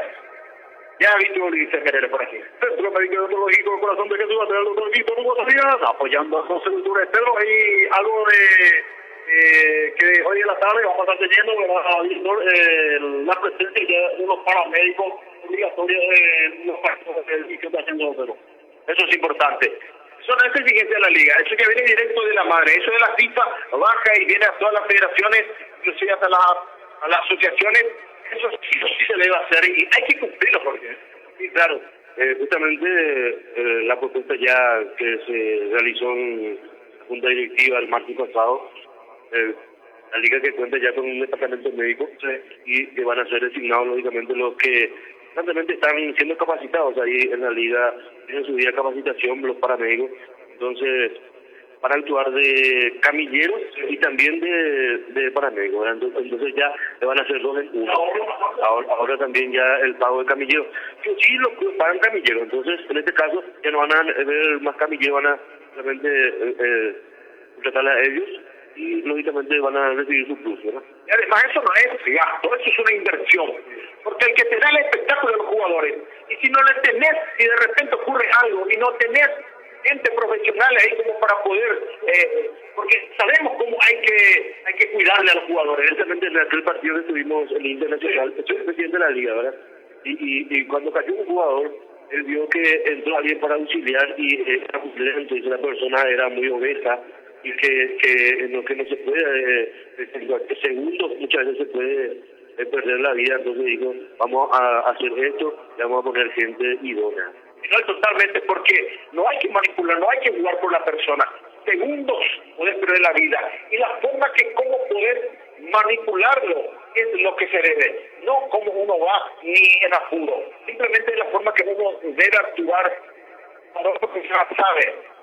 ya ha visto Ulises Merele por aquí. Centro Médico Odontológico Corazón de Jesús, el doctor Víctor Hugo Salinas, apoyando a José Cultura Pedro, y algo de que hoy en la tarde vamos a estar teniendo la presencia de unos paramédicos obligatorios en los partidos de servicio de haciendo Pedro. Eso es importante. Eso no es exigencia de la liga, eso que viene directo de la madre, eso de la FIFA baja y viene a todas las federaciones, inclusive hasta a las asociaciones. Eso sí se debe hacer y hay que cumplirlo, porque sí, claro. Justamente la propuesta ya que se realizó en la Junta Directiva el martes pasado, la liga que cuenta ya con un departamento médico, sí, y que van a ser designados lógicamente los que constantemente están siendo capacitados ahí en la liga, tienen su día de capacitación los paramédicos, entonces para actuar de camilleros y también de paramédicos, entonces ya le van a hacer dos en uno. Ahora también ya el pago de camilleros, que sí lo pagan camilleros, entonces en este caso ya no van a ver más camilleros, van a realmente contratar a ellos y lógicamente van a recibir su plus, ¿verdad? Y además eso no es gasto, eso es una inversión, porque el que te da el espectáculo de los jugadores, y si no le tenés, si de repente ocurre algo y no tenés gente profesional ahí como para poder, porque sabemos cómo hay que cuidarle a los jugadores. Evidentemente en aquel partido que estuvimos en el Internacional, soy el presidente de la liga, ¿verdad? Y cuando cayó un jugador, él vio que entró alguien para auxiliar y era suplente, y la persona era muy obesa, y que en lo que no se puede, en segundos muchas veces se puede perder la vida, entonces dijo, vamos a hacer esto, y vamos a poner gente idónea. No, totalmente, porque no hay que manipular, no hay que jugar por la persona. Segundos puedes perder la vida. Y la forma que cómo poder manipularlo es lo que se debe. No como uno va ni en apuro. Simplemente es la forma que uno debe actuar. Para una persona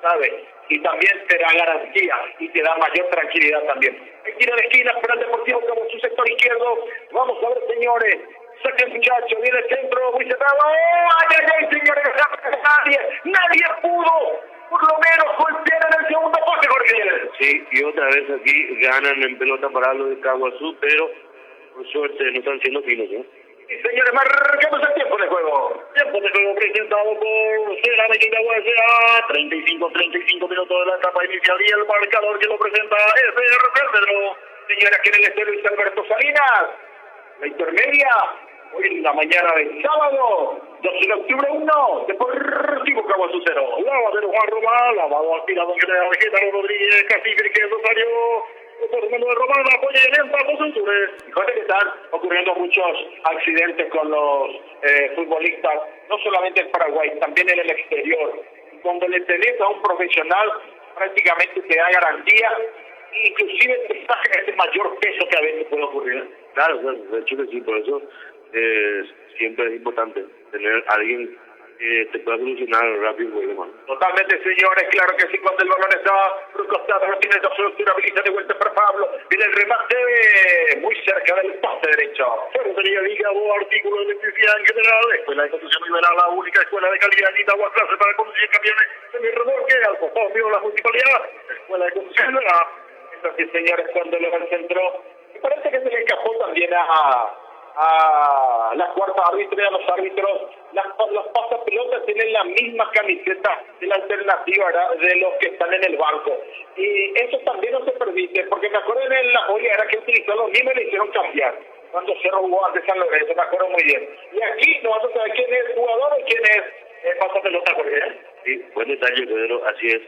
sabe. Y también te da garantía y te da mayor tranquilidad también. Hay tiro de esquina para el Deportivo como su sector izquierdo. Vamos a ver, señores. Saca el muchacho, viene el centro, muy cerrado. ¡Ay, señores! Nadie pudo, por lo menos, golpear en el segundo pase, Jorge. Sí, y otra vez aquí ganan en pelota para los de Caguazú, pero por suerte no están siendo finos, ¿no? Sí, señores, marcamos el tiempo de juego. Tiempo de juego presentado representado por Cerámica Itagua S.A. 35 minutos de la etapa inicial y el marcador que lo presenta SR Pedro. Señora, aquí en el estadio Luis Alberto Salinas, la intermedia, hoy en la mañana del sábado, 12 de octubre 1, Deportivo Caguazú 0. Lavadero Juan Román, lavado aspirado en general Getaro Rodríguez, Cacique que Rosario, por Manuel Román, apoya y alienta a Centures. Fíjate que están ocurriendo muchos accidentes con los futbolistas, no solamente en Paraguay, también en el exterior. Cuando le tenés a un profesional, prácticamente te da garantía, inclusive te saca ese mayor peso que a veces puede ocurrir. Claro, de hecho que sí, por eso siempre es importante tener a alguien que te pueda solucionar rápido y demás. Totalmente, señores, claro que sí, cuando el balón está recostado, no tiene la solución, habilita de vuelta para Pablo, viene el remate muy cerca del poste derecho. Ferretería Ligado, artículo de electricidad en general, Escuela de Construcción Liberal, la única escuela de calidad en Itagua, clase para conducir camiones semi-remolque, al costado mío la municipalidad, Escuela de Construcción Liberal. Entonces, señores, cuando le va al centro, me parece que se le escapó también a la cuarta árbitro y a los árbitros. Los pasapelotas tienen la misma camiseta de la alternativa, ¿verdad?, de los que están en el banco. Y eso también no se permite, porque me acuerdo en la joya era que utilizó los mismos y le hicieron cambiar cuando se robó ante San Lorenzo, me acuerdo muy bien. Y aquí no vamos a saber quién es el jugador o quién es el pasapelota, Jorge. Sí, buen detalle, Pedro, así es.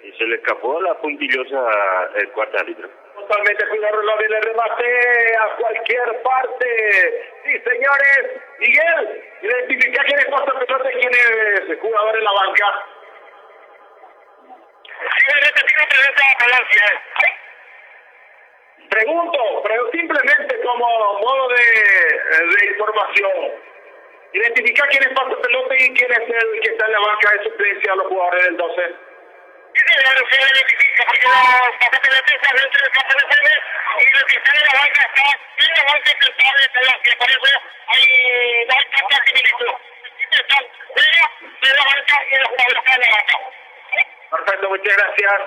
Y se le escapó a la puntillosa el cuarto árbitro. Totalmente, cuidado, lo viene el remate a cualquier parte. Sí, señores. Miguel, identifica quién es pasapelota y quién es el jugador en la banca. Pregunto, pero simplemente como modo de información. Identifica quién es pasapelota y quién es el que está en la banca de suplencia a los jugadores del 12. Sí, claro, se identifica porque los pasapelotas están dentro del campo de juego y los que están en la banca están en la banca que sabe de los que por eso hay tanta similitud. Están fuera de la banca y los jugadores están en la banca. Perfecto, muchas gracias.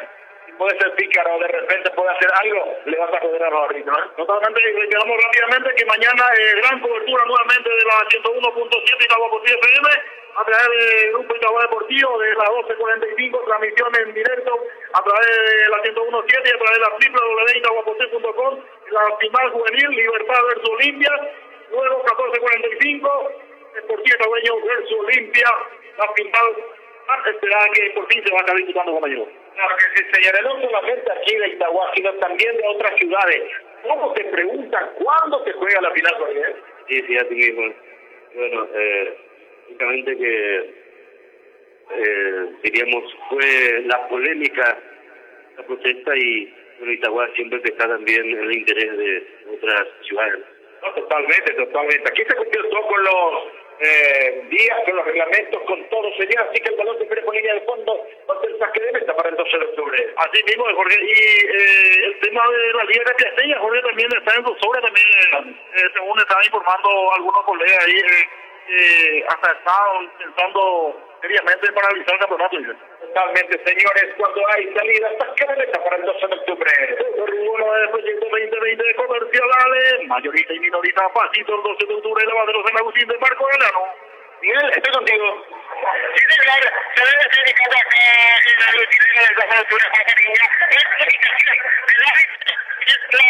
Si puede ser pícaro, de repente puede hacer algo, le vas a joder a los árbitros, ¿eh? Totalmente, reiteramos rápidamente que mañana gran cobertura nuevamente de la 101.7 Itagua por FM a través del Grupo Itagua Deportivo de las 12:45, transmisión en directo a través de la 101.7 y a través de la www.itaguaportiv.com, la final juvenil Libertad versus Olimpia, luego 14:45 Deportivo Itagüeño versus Olimpia, la final esperada que por fin se va a estar disputando, compañeros. Claro que sí, señores, no solamente aquí de Itagua, sino también de otras ciudades. ¿Cómo te preguntan cuándo se juega la final, Jorge? Sí, así mismo. Bueno, únicamente que diríamos fue la polémica, la protesta y bueno, Itagua siempre está también en el interés de otras ciudades. No, totalmente. Aquí se cumplió todo con los días, con los reglamentos, con todo, señor. Así que el balón se pone por línea de fondo. Va a ser saque de meta para el 12 de octubre. Así mismo, Jorge. Y el tema de la Liga Castellaña, Jorge, también está en zozobra. También, según estaban informando algunos colegas ahí, hasta estaban pensando seriamente en paralizar el campeonato. Totalmente, señores. Cuando hay salida, saque de meta para el 12 de octubre. Uno de proyecto 2020 de comerciales, mayorista y minorista, pasito el 12 de octubre, Lavadero San Agustín de Marco Delano. Miguel, estoy contigo. Sí, claro, se debe ser indicado acá en la rutina de la cultura japonesa. Es la indicación de la es la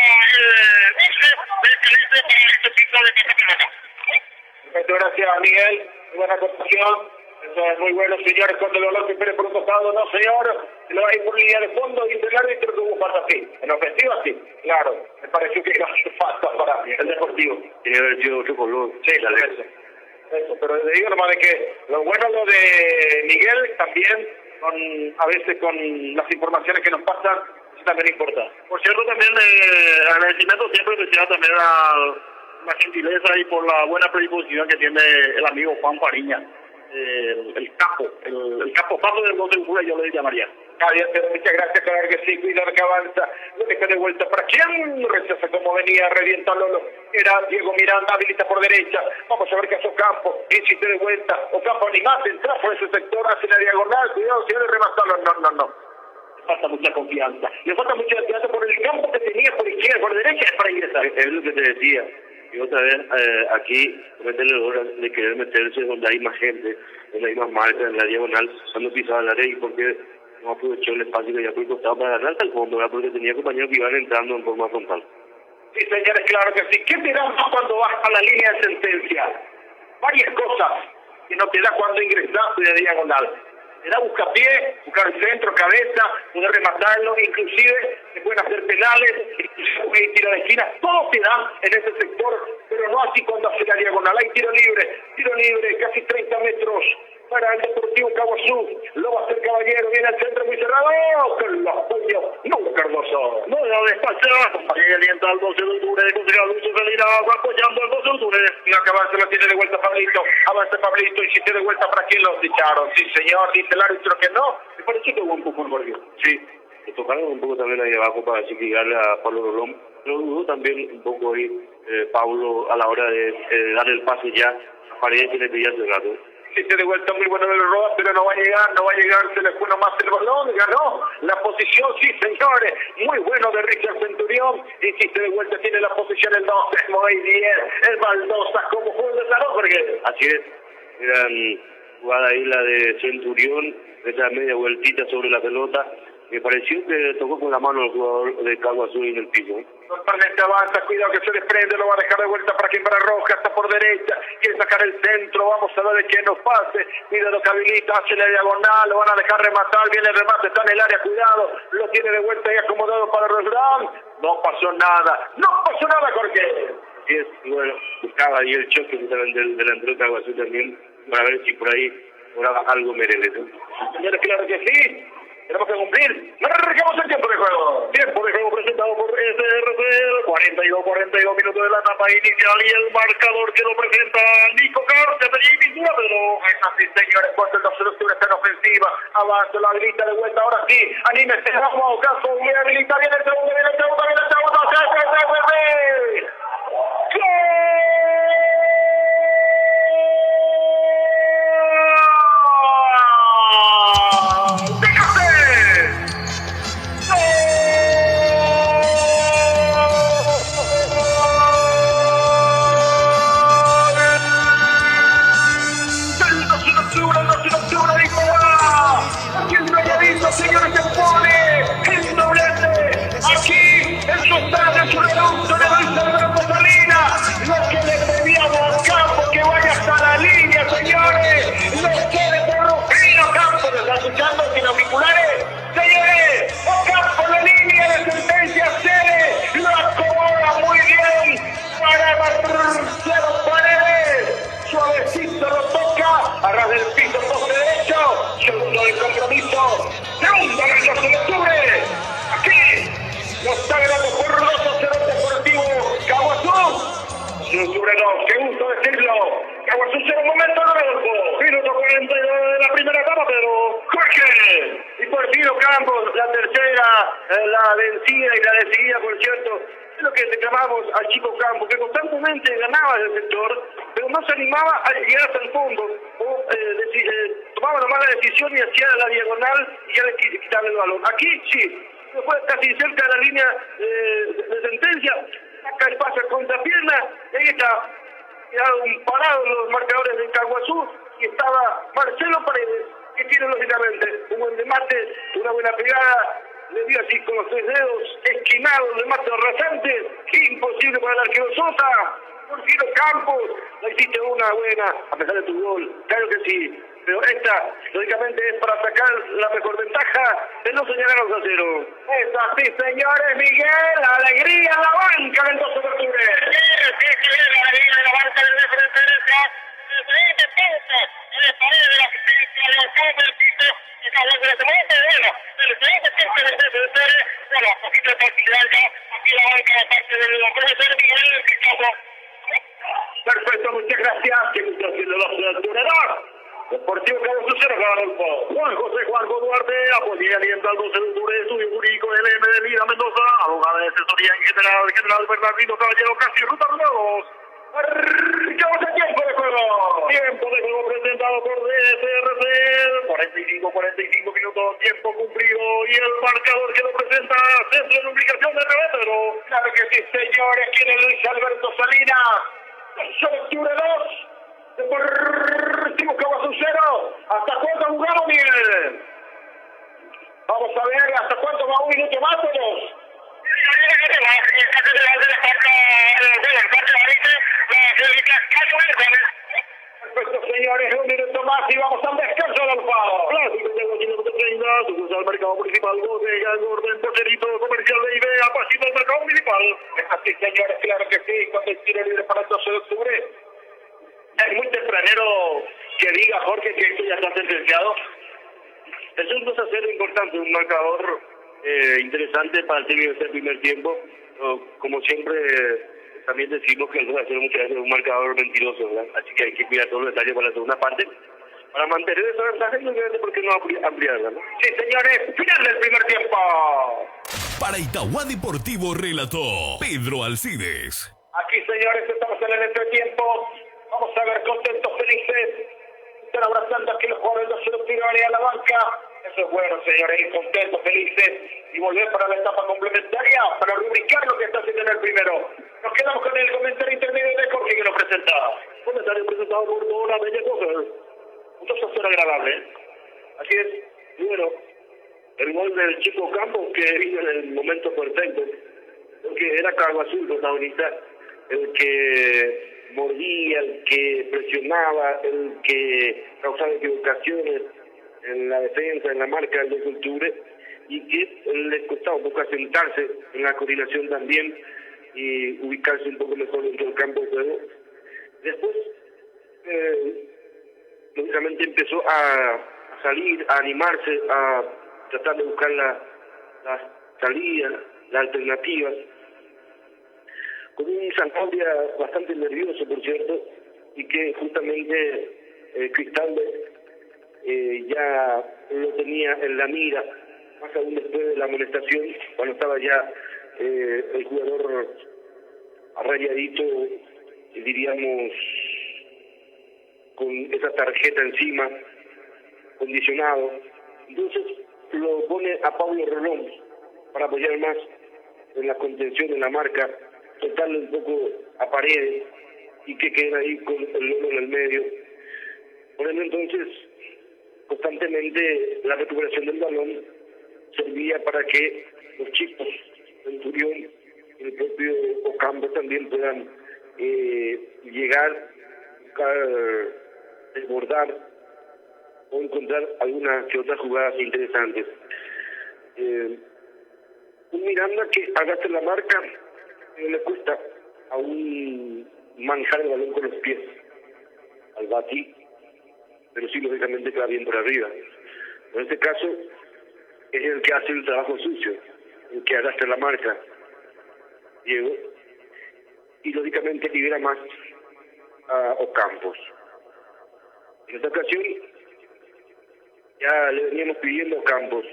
uso del talento para este tipo de campeonato. Muchas gracias, Miguel. Muy buena acotación. Eso es muy bueno, señores. Cuando el balón se espere por un costado, no, señor. Se lo va a ir por línea de fondo. Dice el árbitro que hubo falta así. En ofensiva, sí. Claro. Me pareció que no hace falta para el Deportivo. Tiene que haber sido otro color. Sí, la de eso. Pero le digo nomás de que lo bueno lo de Miguel también, a veces con las informaciones que nos pasan, eso también importa. Por cierto, también agradecimiento siempre especial también a la gentileza y por la buena predisposición que tiene el amigo Juan Fariña. El capo paso del 12 de octubre, yo le llamaría. Muchas gracias, claro que sí, cuidado que avanza, lo deja de vuelta para quién, rechaza como venía, revienta Lolo, era Diego Miranda, habilita por derecha, vamos a ver qué hace Ocampo, insiste de vuelta, Ocampo ni más, entra por ese sector, hace la diagonal, cuidado, si no le rematalo, no. Le falta mucha confianza por el campo que tenía por izquierda, por derecha, es para ingresar. Es lo que te decía, Y otra vez, aquí cometen el error de querer meterse donde hay más gente, donde hay más marcas, en la diagonal, cuando pisaba el área y porque no aprovechó el espacio que ya por el costado para ganar hasta el fondo, ¿verdad? Porque tenía compañeros que iban entrando en forma frontal. Sí, señores, claro que sí. ¿Qué te da más cuando vas a la línea de sentencia? Varias cosas que no te da cuando ingresas de diagonal. Te da buscapié, buscar el centro, cabeza, poder rematarlo, inclusive se pueden hacer penales, inclusive tiro de esquina, todo te da en ese sector, pero no así cuando hace la diagonal. Hay tiro libre, casi 30 metros para el Deportivo Cabo Azul. Lo va a hacer Caballero, viene al centro muy cerrado, con los puños, no Cardoso. No, ya despachado, aquí alienta al 12 de octubre, consigue Lucho Felina, apoyando al 12 de octubre. No, que avance, lo tiene de vuelta Pablito, avance Pablito, insiste de vuelta para quien los echaron. Sí, señor, dice el árbitro que no. Me pareció que hubo un poco el Sí, le tocaron un poco también ahí abajo para chiquillarle a Pablo Rolón, pero dudó también un poco ahí Pablo a la hora de darle el pase ya a Paredes que le pedía hace rato. Insiste de vuelta muy bueno del Roa, pero no va a llegar, se le fue nomás el balón, ganó la posición, sí señores, muy bueno de Richard Centurión, insiste de vuelta, tiene la posición el 12, muy bien, el Baldosa, como fue el desarrollo, porque así es, eran jugada ahí la de Centurión, esa media vueltita sobre la pelota, me pareció que tocó con la mano el jugador de Cabo Azul en el piso. Totalmente avanza, cuidado que se desprende, lo va a dejar de vuelta para quien, para Roja, está por derecha, quiere sacar el centro, vamos a ver de quién nos pase, cuidado que habilita, hace la diagonal, lo van a dejar rematar, viene el remate, está en el área, cuidado, lo tiene de vuelta y acomodado para Roldán, no pasó nada, Jorge. Sí, y bueno, buscaba ahí el choque del delantero de Cabo Azul también, para ver si por ahí algo merece. Señores, claro que sí. Tenemos que cumplir. Marcamos el tiempo de juego. Tiempo de juego presentado por SRC, 42 minutos de la etapa inicial y el marcador que lo presenta Nico Carter y Pintura, pero es así, señores, cuando el 12 de octubre está en ofensiva, avanza, la habilita de vuelta, ahora sí, anímese, vamos, caso, bien habilita, viene el segundo, señores, se pone el doblete. Aquí el total de su reducto de Luis Rosalina. Lo que le pedíamos a Campos que vaya hasta la línea, señores. Lo quiere por Rufino Campos. ¿Lo están escuchando sin auriculares? Señores, Campos la línea de sentencia cede. Lo acomoda muy bien para Marcelo Paredes. Suavecito lo toca. Arras del piso por derecho. Segundo el compromiso. Segunda del 12 de octubre. Aquí lo está ganando por 2-0 Deportivo Cabo Azul. Octubre 2, qué gusto decirlo. Cabo Azul 0, momento de Rodolfo. Minuto 42 de la primera etapa, pero Jorge. Y por Tino Campos, la tercera, la vencida y la decidida, por cierto. Es lo que reclamamos al chico Campos, que constantemente ganaba el sector, pero no se animaba a llegar hasta el fondo, o tomaba una mala decisión y hacía la diagonal y ya le quitaba el balón. Aquí sí, después casi cerca de la línea de sentencia, saca el pase contra pierna, y ahí está, quedaron parados los marcadores de Caguazú, y estaba Marcelo Paredes, que tiene lógicamente un buen remate, una buena pegada, le dio así con los 3 dedos, esquinados de mate rasante, imposible para el arquero Sosa. Porfirio Campos, la hiciste una buena, a pesar de tu gol, claro que sí, pero esta, lógicamente, es para sacar la mejor ventaja de no señalar a 0. Es así, señores, Miguel, alegría en la banca del 12 de octubre. Sí, la alegría en la banca del referente derecha, el siguiente punto, el pared de la asistencia, el campo del piso, y cada vez de este momento, bueno, el siguiente punto del referente, bueno, un poquito de tranquilidad ya, aquí la banca de parte del profesor Miguel Picado. Perfecto, muchas gracias. Que gusto decirle los tuneros. Deportivo Cabo Azul 0, Rodolfo. Juan José Juanco Duarte, apoya alienta al 12 de octubre, estudio jurídico LM de Lira Mendoza, abogada de asesoría en general Bernardino Caballero, casi ruta nuevos. Marcamos el tiempo de juego. Tiempo de juego presentado por DSRC, 45 minutos segundo tiempo cumplido y el marcador que lo presenta Centro de Ubicación de Reventero. Claro que sí, señores, tiene Luis Alberto Salinas. 8 de octubre 2. Deportivo Caguazú 0. ¿Hasta cuándo jugaron, Miguel? Vamos a ver, ¿hasta cuánto va? Un minuto más, todos. Perfecto, señores, un minuto más y vamos al descanso del palo. Clásico de los minutos 30, sucursal al mercado municipal, bodega, orden, porterito, comercial de idea, pasito al mercado municipal. Así, señores, claro que sí, con el tiro libre para el 12 de octubre. Es muy tempranero que diga Jorge que esto ya está sentenciado. Es un 2-0 importante, un marcador interesante para el término de este primer tiempo. Como siempre, también decimos que el 2-0 muchas veces es un marcador mentiroso, ¿verdad? Así que hay que cuidar todos los detalles para la segunda parte, para mantener esa ventaja y obviamente por qué no ampliarla, ¿no? Sí, señores, final del primer tiempo. Para Itauá Deportivo relató Pedro Alcides. Aquí, señores, estamos en el entretiempo. Vamos a ver, contentos, felices. Están abrazando aquí los jugadores de los tirones a la banca. Eso es bueno, señores, ir contentos, felices y volver para la etapa complementaria para rubricar lo que está haciendo en el primero. Nos quedamos con el comentario intermedio de Jorge que nos presenta. Comentario presentado por Dona Bella Coger. Un 2-0 agradable, ¿eh? Así es. Y bueno, el gol del Chico Campos que vino en el momento perfecto, porque era Caguazú el protagonista, el que mordía, el que presionaba, el que causaba equivocaciones en la defensa, en la marca del 2 de octubre, y que les costaba un poco asentarse en la coordinación también y ubicarse un poco mejor dentro del campo de juego. Después, lógicamente empezó a salir, a animarse, a tratar de buscar las salidas, las alternativas, con un Sanabria bastante nervioso, por cierto, y que justamente Cristaldo ya lo tenía en la mira, más aún después de la amonestación, cuando estaba ya el jugador arrayadito, diríamos, con esa tarjeta encima, condicionado. Entonces lo pone a Pablo Rolón para apoyar más en la contención, en la marca, soltarle un poco a Paredes y que quede ahí con el Lolo en el medio. Por eso entonces, constantemente la recuperación del balón servía para que los chicos, Centurión y el propio Ocampo también puedan llegar, buscar, desbordar o encontrar algunas que otras jugadas interesantes. Un Miranda que agacha la marca, le cuesta aún manejar el balón con los pies al Bati, pero sí lógicamente queda bien por arriba. En este caso es el que hace el trabajo sucio, el que agacha la marca, Diego, y lógicamente libera más a Ocampos. En esta ocasión ya le veníamos pidiendo a Ocampos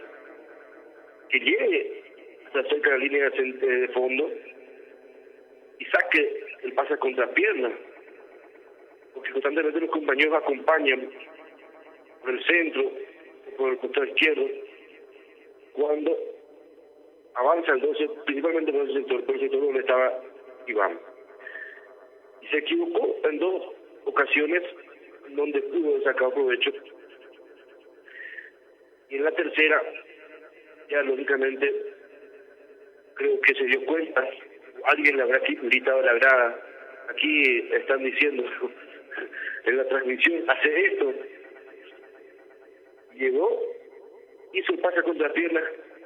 que llegue hasta cerca de la línea de fondo y saque el pase contra pierna, porque constantemente los compañeros acompañan por el centro, por el costado izquierdo, cuando avanza el 12, principalmente por el sector donde estaba Iván. Y se equivocó en dos ocasiones donde pudo haber sacado provecho. Y en la tercera, ya lógicamente, creo que se dio cuenta, alguien le habrá gritado a la grada. Aquí están diciendo en la transmisión, hace esto. Llegó, hizo el pase contra pierna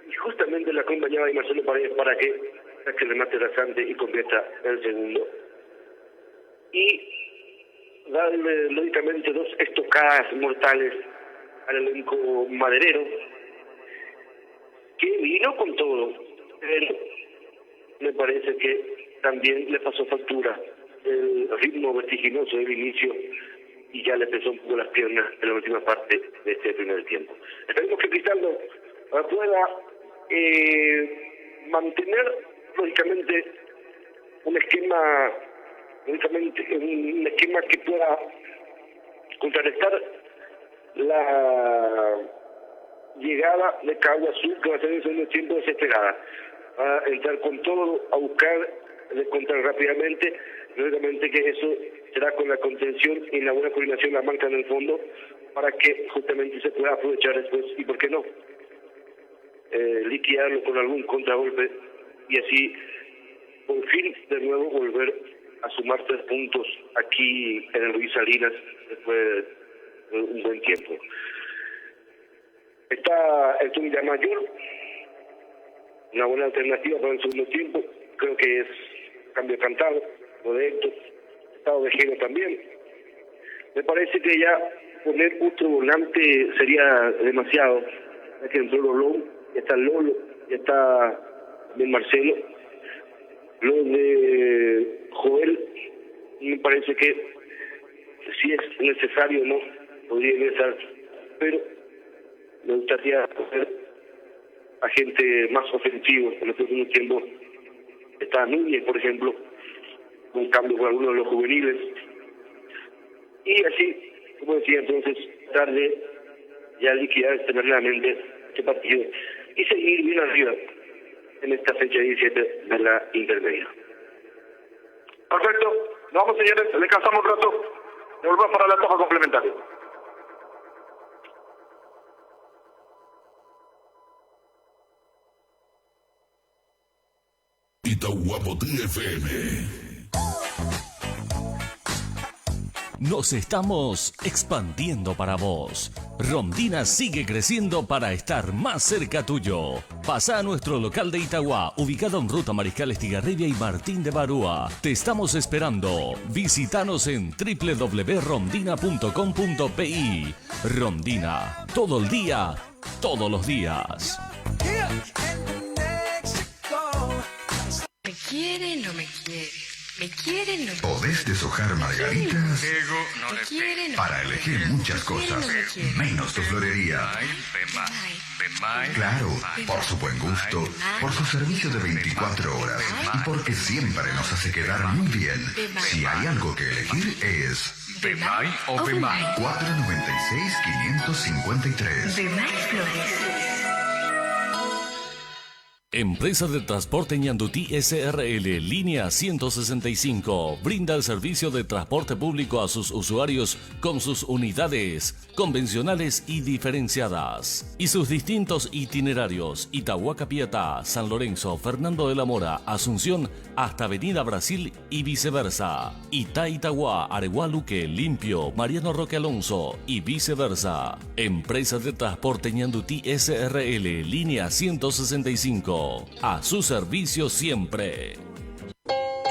y justamente le acompañaba a Marcelo Paredes para que saque el remate rasante y convierta el segundo. Y darle lógicamente dos estocadas mortales al elenco maderero, que vino con todo, pero me parece que también le pasó factura el ritmo vertiginoso del inicio y ya le pesó un poco las piernas en la última parte de este primer tiempo. Esperemos que Cristaldo pueda mantener lógicamente un esquema que pueda contrarrestar llegada de Caguazú, que va a ser en el segundo tiempo desesperada. Va a entrar con todo a buscar descontar rápidamente. Lógicamente que eso será con la contención y la buena coordinación, la marca en el fondo, para que justamente se pueda aprovechar después, y por qué no, liquidarlo con algún contragolpe y así por fin de nuevo volver a sumar 3 puntos aquí en el Luis Salinas después de un buen tiempo. Está el Tuya Mayor, una buena alternativa para el segundo tiempo, creo que es cambio cantado, lo de Héctor, estado de Geno también. Me parece que ya poner otro volante sería demasiado, ya que entró Lolo, ya está Lolo, ya está también Marcelo. Lo de Joel, me parece que si es necesario o no, podría ingresar, pero me gustaría coger a gente más ofensiva en los últimos tiempos. Está Núñez, por ejemplo, un cambio con algunos de los juveniles, y así, como decía entonces, tarde ya liquidar externamente este partido y seguir bien arriba en esta fecha 17 de la intermedia. Perfecto. Nos vamos, señores. Descansamos un rato. Volvamos para la etapa complementaria. Itahuapotí FM. Nos estamos expandiendo para vos. Rondina sigue creciendo para estar más cerca tuyo. Pasa a nuestro local de Itagua, ubicado en Ruta Mariscal Estigarribia y Martín de Barúa. Te estamos esperando. Visítanos en www.rondina.com.pi. Rondina, todo el día, todos los días. ¿Me quiere? No me quiere. ¿Me quieren? No me Podés deshojar margaritas ¿Me quieren? para elegir muchas cosas, menos tu florería. Claro, por su buen gusto, por su servicio de 24 horas y porque siempre nos hace quedar muy bien. Si hay algo que elegir es Bemay o Bemay. 496-553. Bemay Flores. Empresa de Transporte Ñandutí SRL, línea 165, brinda el servicio de transporte público a sus usuarios con sus unidades convencionales y diferenciadas y sus distintos itinerarios: Itahuaca-Piatá, San Lorenzo, Fernando de la Mora, Asunción hasta Avenida Brasil y viceversa. Itá-Itaguá, Areguá-Luque, Limpio, Mariano Roque Alonso y viceversa. Empresa de Transporte Ñandutí SRL, línea 165. A su servicio siempre.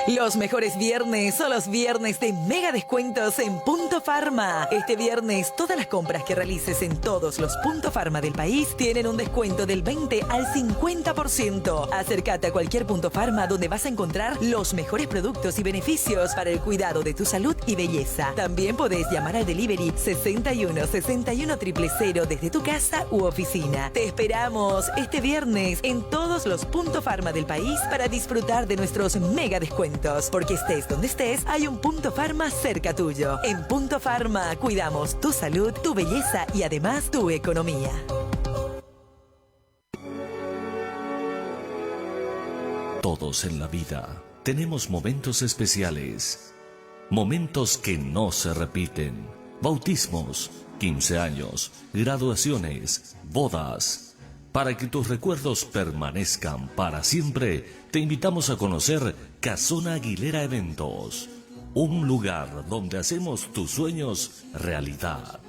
Los mejores viernes son los viernes de mega descuentos en Punto Farma. Este viernes, todas las compras que realices en todos los Punto Farma del país tienen un descuento del 20 al 50%. Acércate a cualquier Punto Farma donde vas a encontrar los mejores productos y beneficios para el cuidado de tu salud y belleza. También podés llamar al delivery 61 61 000 desde tu casa u oficina. Te esperamos este viernes en todos los Punto Farma del país para disfrutar de nuestros mega descuentos. Porque estés donde estés, hay un Punto Farma cerca tuyo. En Punto Farma cuidamos tu salud, tu belleza y además tu economía. Todos en la vida tenemos momentos especiales. Momentos que no se repiten. Bautismos, 15 años, graduaciones, bodas. Para que tus recuerdos permanezcan para siempre, te invitamos a conocer Casona Aguilera Eventos, un lugar donde hacemos tus sueños realidad.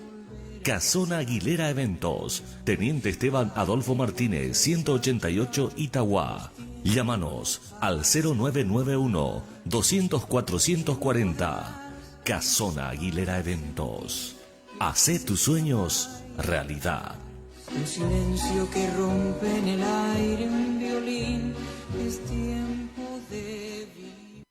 Casona Aguilera Eventos, Teniente Esteban Adolfo Martínez, 188 Itagua. Llámanos al 0991 200 440. Casona Aguilera Eventos. Hacé tus sueños realidad. Un silencio que rompe en el aire, un violín, es tiempo de vivir.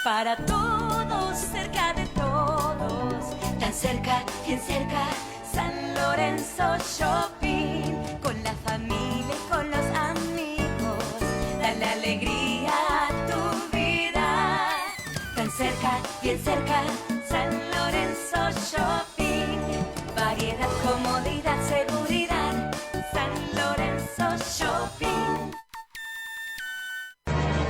Para todos, cerca de todos, tan cerca, bien cerca, San Lorenzo Shopping, con la familia y con los amigos, dale alegría a tu vida. Tan cerca, bien cerca, San Lorenzo Shopping. Variedad, comodidad, seguridad.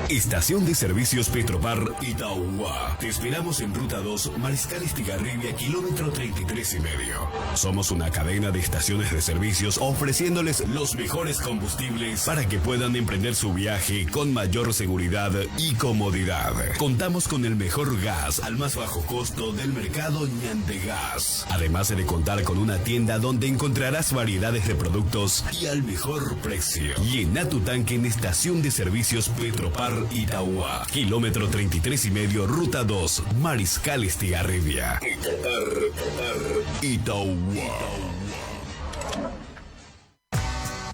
Estación de Servicios Petropar Itauguá. Te esperamos en Ruta 2, Mariscal Estigarribia, kilómetro 33 y medio. Somos una cadena de estaciones de servicios ofreciéndoles los mejores combustibles para que puedan emprender su viaje con mayor seguridad y comodidad. Contamos con el mejor gas al más bajo costo del mercado Ñantegas. Además de contar con una tienda donde encontrarás variedades de productos y al mejor precio. Llena tu tanque en Estación de Servicios Petropar Itauguá, kilómetro 33 y medio, Ruta 2, Mariscal Estigarribia. Itauguá.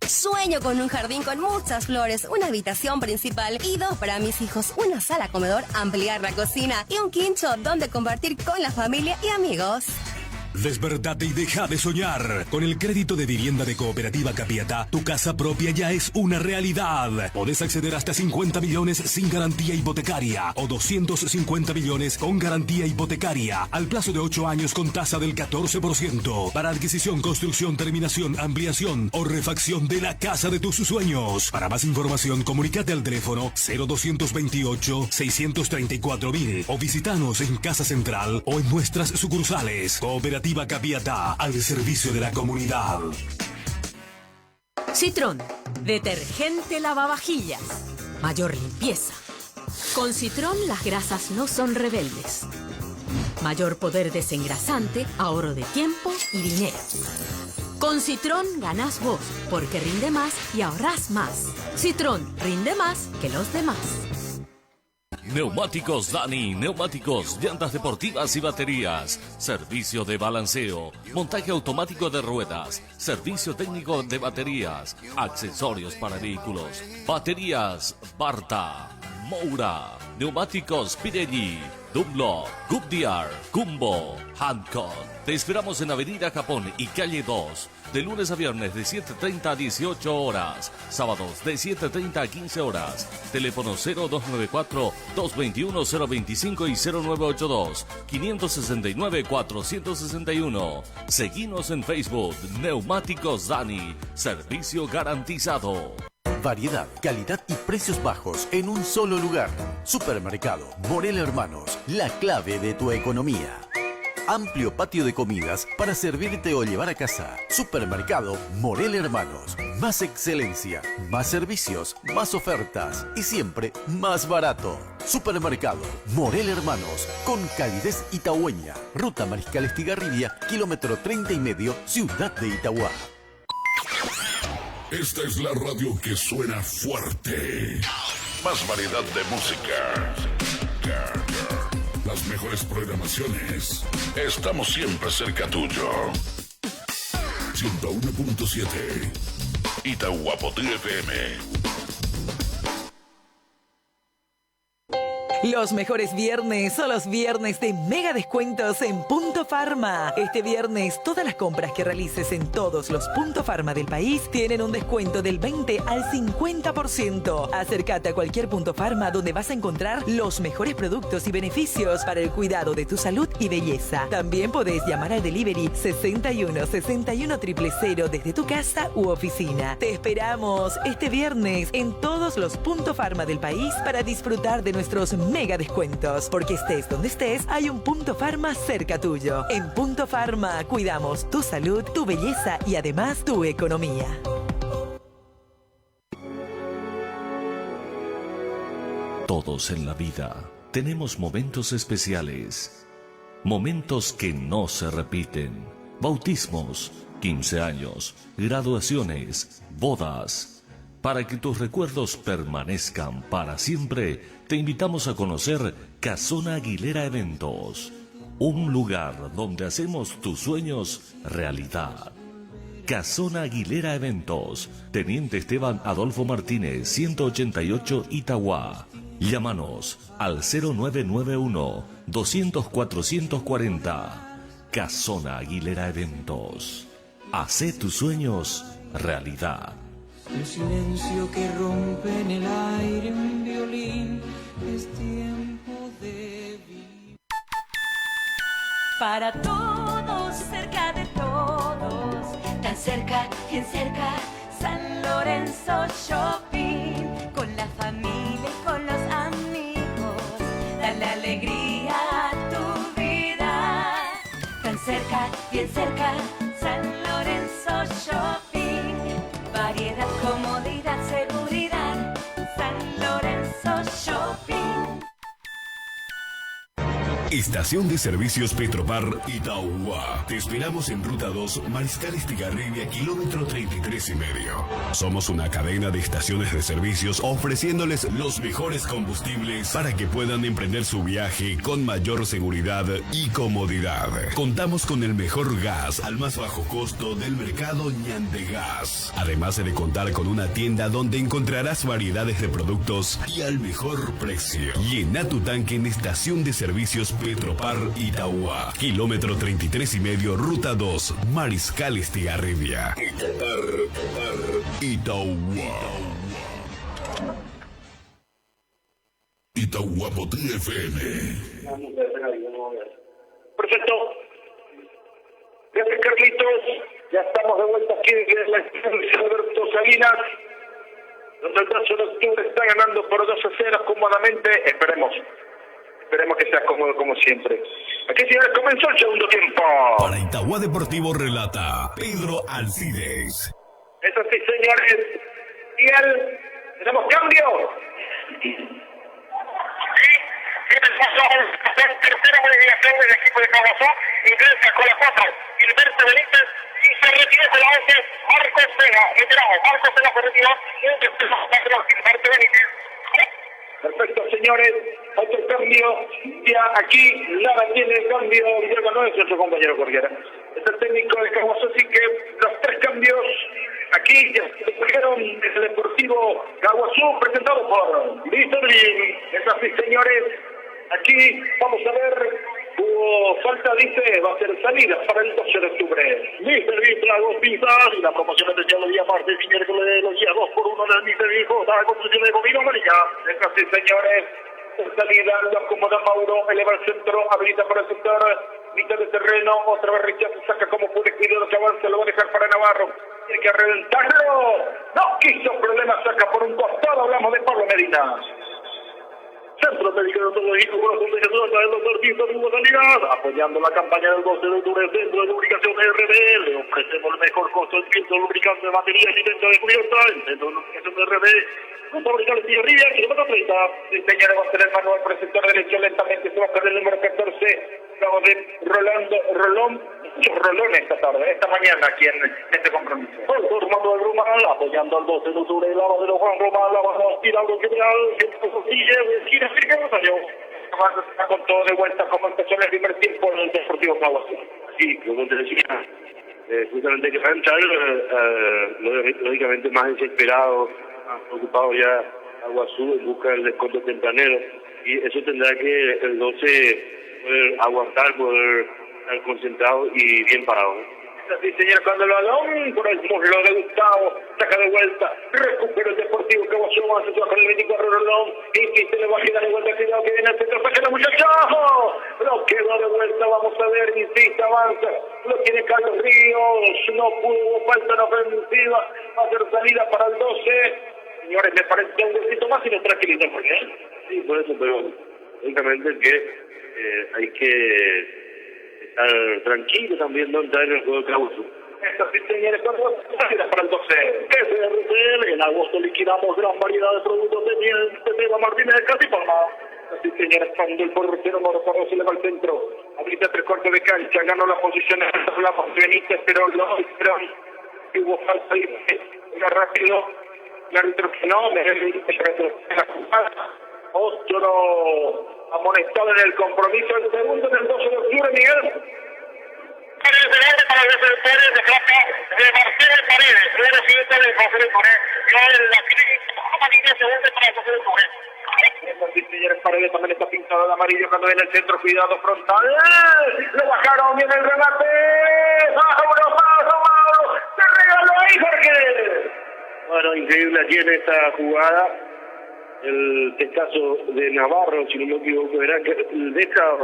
Sueño con un jardín con muchas flores, una habitación principal y 2 para mis hijos, una sala comedor, ampliar la cocina y un quincho donde compartir con la familia y amigos. Despertate y deja de soñar. Con el crédito de vivienda de Cooperativa Capiatá, tu casa propia ya es una realidad. Podés acceder hasta 50 millones sin garantía hipotecaria o 250 millones con garantía hipotecaria al plazo de 8 años con tasa del 14% para adquisición, construcción, terminación, ampliación o refacción de la casa de tus sueños. Para más información, comunícate al teléfono 0228-634.000 o visitanos en Casa Central o en nuestras sucursales. Cooperativa Capiatá, al servicio de la comunidad. Citrón, detergente lavavajillas, mayor limpieza. Con Citrón las grasas no son rebeldes. Mayor poder desengrasante, ahorro de tiempo y dinero. Con Citrón ganás vos, porque rinde más y ahorrás más. Citrón rinde más que los demás. Neumáticos Dani, neumáticos, llantas deportivas y baterías, servicio de balanceo, montaje automático de ruedas, servicio técnico de baterías, accesorios para vehículos, baterías Barta, Moura, neumáticos Pirelli, Dunlop, Goodyear, Kumbo, Hancock. Te esperamos en Avenida Japón y Calle 2, de lunes a viernes de 7:30 a 18 horas, sábados de 7:30 a 15 horas. Teléfono 0294-221-025 y 0982-569-461. Seguinos en Facebook, Neumáticos Dani, servicio garantizado. Variedad, calidad y precios bajos en un solo lugar. Supermercado Morel Hermanos, la clave de tu economía. Amplio patio de comidas para servirte o llevar a casa. Supermercado Morel Hermanos. Más excelencia, más servicios, más ofertas y siempre más barato. Supermercado Morel Hermanos, con calidez itaueña. Ruta Mariscal Estigarribia, kilómetro 30 y medio, Ciudad de Itauguá. Esta es la radio que suena fuerte. Más variedad de música. Las mejores programaciones. Estamos siempre cerca tuyo. 101.7 Itahuapotí FM. Los mejores viernes son los viernes de mega descuentos en Punto Farma. Este viernes, todas las compras que realices en todos los Punto Farma del país tienen un descuento del 20 al 50%. Acércate a cualquier Punto Farma donde vas a encontrar los mejores productos y beneficios para el cuidado de tu salud y belleza. También podés llamar al delivery 61 61 000 desde tu casa u oficina. Te esperamos este viernes en todos los Punto Farma del país para disfrutar de nuestros mega descuentos, porque estés donde estés, hay un Punto Farma cerca tuyo. En Punto Farma cuidamos tu salud, tu belleza y además tu economía. Todos en la vida tenemos momentos especiales, momentos que no se repiten, bautismos, 15 años, graduaciones, bodas. Para que tus recuerdos permanezcan para siempre, te invitamos a conocer Casona Aguilera Eventos, un lugar donde hacemos tus sueños realidad. Casona Aguilera Eventos, Teniente Esteban Adolfo Martínez, 188 Itauguá. Llámanos al 0991-200-440. Casona Aguilera Eventos. Hacé tus sueños realidad. El silencio que rompe en el aire un violín, es tiempo de vivir. Para todos, cerca de todos, tan cerca, bien cerca, San Lorenzo Shopping, con la familia y con los cerca, San Lorenzo Shopping. Variedad, comodidad, seguridad, San Lorenzo Shopping. Estación de Servicios Petropar Itauguá. Te esperamos en Ruta 2, Mariscal Estigarribia, kilómetro 33 y medio. Somos una cadena de estaciones de servicios ofreciéndoles los mejores combustibles para que puedan emprender su viaje con mayor seguridad y comodidad. Contamos con el mejor gas al más bajo costo del mercado Ñandegas. Además de contar con una tienda donde encontrarás variedades de productos y al mejor precio. Llena tu tanque en Estación de Servicios Petropar Itauguá, kilómetro 33 y medio, ruta 2, Mariscal Estigarribia. Itauguá. Itahuapo FM. Perfecto. Gracias, Carlitos. Ya estamos de vuelta aquí en la estación de Alberto Salinas, donde el 12 de octubre está ganando por 2-0 cómodamente. Esperemos que sea cómodo como siempre. Aquí, señores, comenzó el segundo tiempo. Para Itauguá Deportivo relata Pedro Alcides. Eso sí, señores. Miguel, ¿tenemos cambio? Tercera modificación del equipo de Caguazú, ingresa con la 4, Gilberto Benítez, y se retiró con la 11, Marcos Vega, retirado, Marcos Vega se retiró, y Gilberto Benítez. Perfecto, señores. Otro cambio. Ya aquí nada tiene el cambio. Diego no es nuestro compañero Corguera. Es el técnico de Caguazú, así que los tres cambios aquí ya se trajeron desde el Deportivo Caguazú, presentado por Víctor Lin. Es así, señores. Aquí vamos a ver. Hubo falta, dice, va a ser salida para el 12 de octubre. Mister Bean trago pinzas y la promoción especial los días martes y miércoles, los días 2x1 del Mister Bean, la construcción de comida amarilla. Es así, señores. Salida, lo acomoda Mauro, eleva el centro, habilita para el sector, mitad de terreno, otra vez rechaza, saca como puede, cuidado que avanza, lo va a dejar para Navarro. Tiene que reventarlo. No quiso problema, saca por un costado, hablamos de Pablo Medina. Centro Médico de Odontológico Corazón de Jesús, el doctor Víctor Hugo Salinas, apoyando la campaña del 12 de octubre, Centro de Lubricación RB. Le ofrecemos el mejor costo en filtro, lubricante de baterías y venta de cubierta. El Centro de Lubricación de RB, un fabricante de Estigarribia, kilómetro 30. Sí, señores, va a ser el manual por el sector derecho, lentamente se va a perder el número 14. Estamos de muchos rolones esta mañana aquí en este compromiso. Doctor Manuel Román, apoyando al 12 de octubre, el lavadero Juan Román, lavadero Hidalgo General, esquina Firme Rosario. Con todo de vuelta como empezó en el primer tiempo en el Deportivo Caguazú. Sí, como te decía, justamente que Fanchal, lógicamente más desesperado, más preocupado ya Caguazú en busca del descuento tempranero, y eso tendrá que el 12 poder aguantar, poder estar concentrado y bien parado. Sí, señor, cuando el balón por el muslo de Gustavo saca de vuelta, recupera el Deportivo Caguazú, avanza con el 24 Rolón, y se le va a quedar de vuelta, cuidado que viene el centro, saca la muchacha, lo quedó de vuelta, vamos a ver, insiste, avanza, lo tiene Carlos Ríos, no pudo, falta en ofensiva, va a ser salida para el 12, señores, me parece un besito más y nos tranquiliza, ¿por qué? Sí, por eso, pero lógicamente que hay que estar tranquilo también, no entrar en el juego de Caguazú. Esto sí, señores, para el 12. SRCL, en agosto liquidamos gran variedad de productos de miel de Teba Martínez de Catipalma. Así, señores, cuando el portero Morocorro se le va al centro, habilita 3/4 de cancha, ganó la posición en la Benítez, pero hubo falta y era rápido. El árbitro que no, la jugada. Otro amonestado en el compromiso, el segundo del 12 de octubre, Miguel. Para el 12 de octubre se trata de Marcelo Paredes, el presidente del 12 de octubre, la clínica segundo para el 12 de octubre. Sí, señores, Paredes también está pintado de amarillo cuando viene el centro, cuidado frontal. Lo bajaron, viene el remate. ¡Mauro! ¡Se regaló ahí, Jorge! Bueno, increíble aquí en esta jugada. El testazo de Navarro, si no me equivoco, era que deja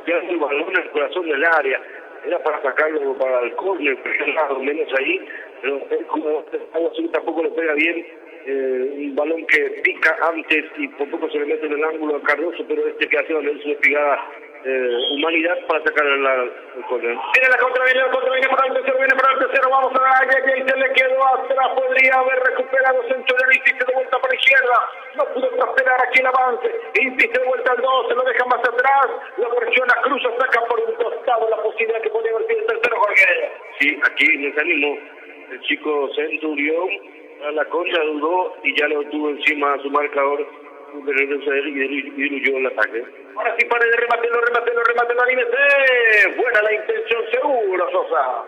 el balón en el corazón del área. Era para sacarlo para el córner, pero menos ahí. Pero como algo así tampoco le pega bien. Un balón que pica antes y por poco se le mete en el ángulo a Cardoso, pero este que hace Nelson Espigada humanidad para sacar el córner. Viene la contra, viene para el tercero, vamos a ver, y se le quedó atrás, podría haber recuperado Centurión, insiste de vuelta para la izquierda, no pudo prosperar aquí el avance, insiste de vuelta al 2, se lo deja más atrás, lo presiona, cruza, saca por un costado la posibilidad que podría haber sido el tercero, Jorge. Sí, aquí nos animó el chico Centurión a la contra, dudó y ya lo tuvo encima a su marcador, y diluyó el ataque. Ahora sí, Paredes, rematelo, anímese. Buena la intención, seguro, Sosa.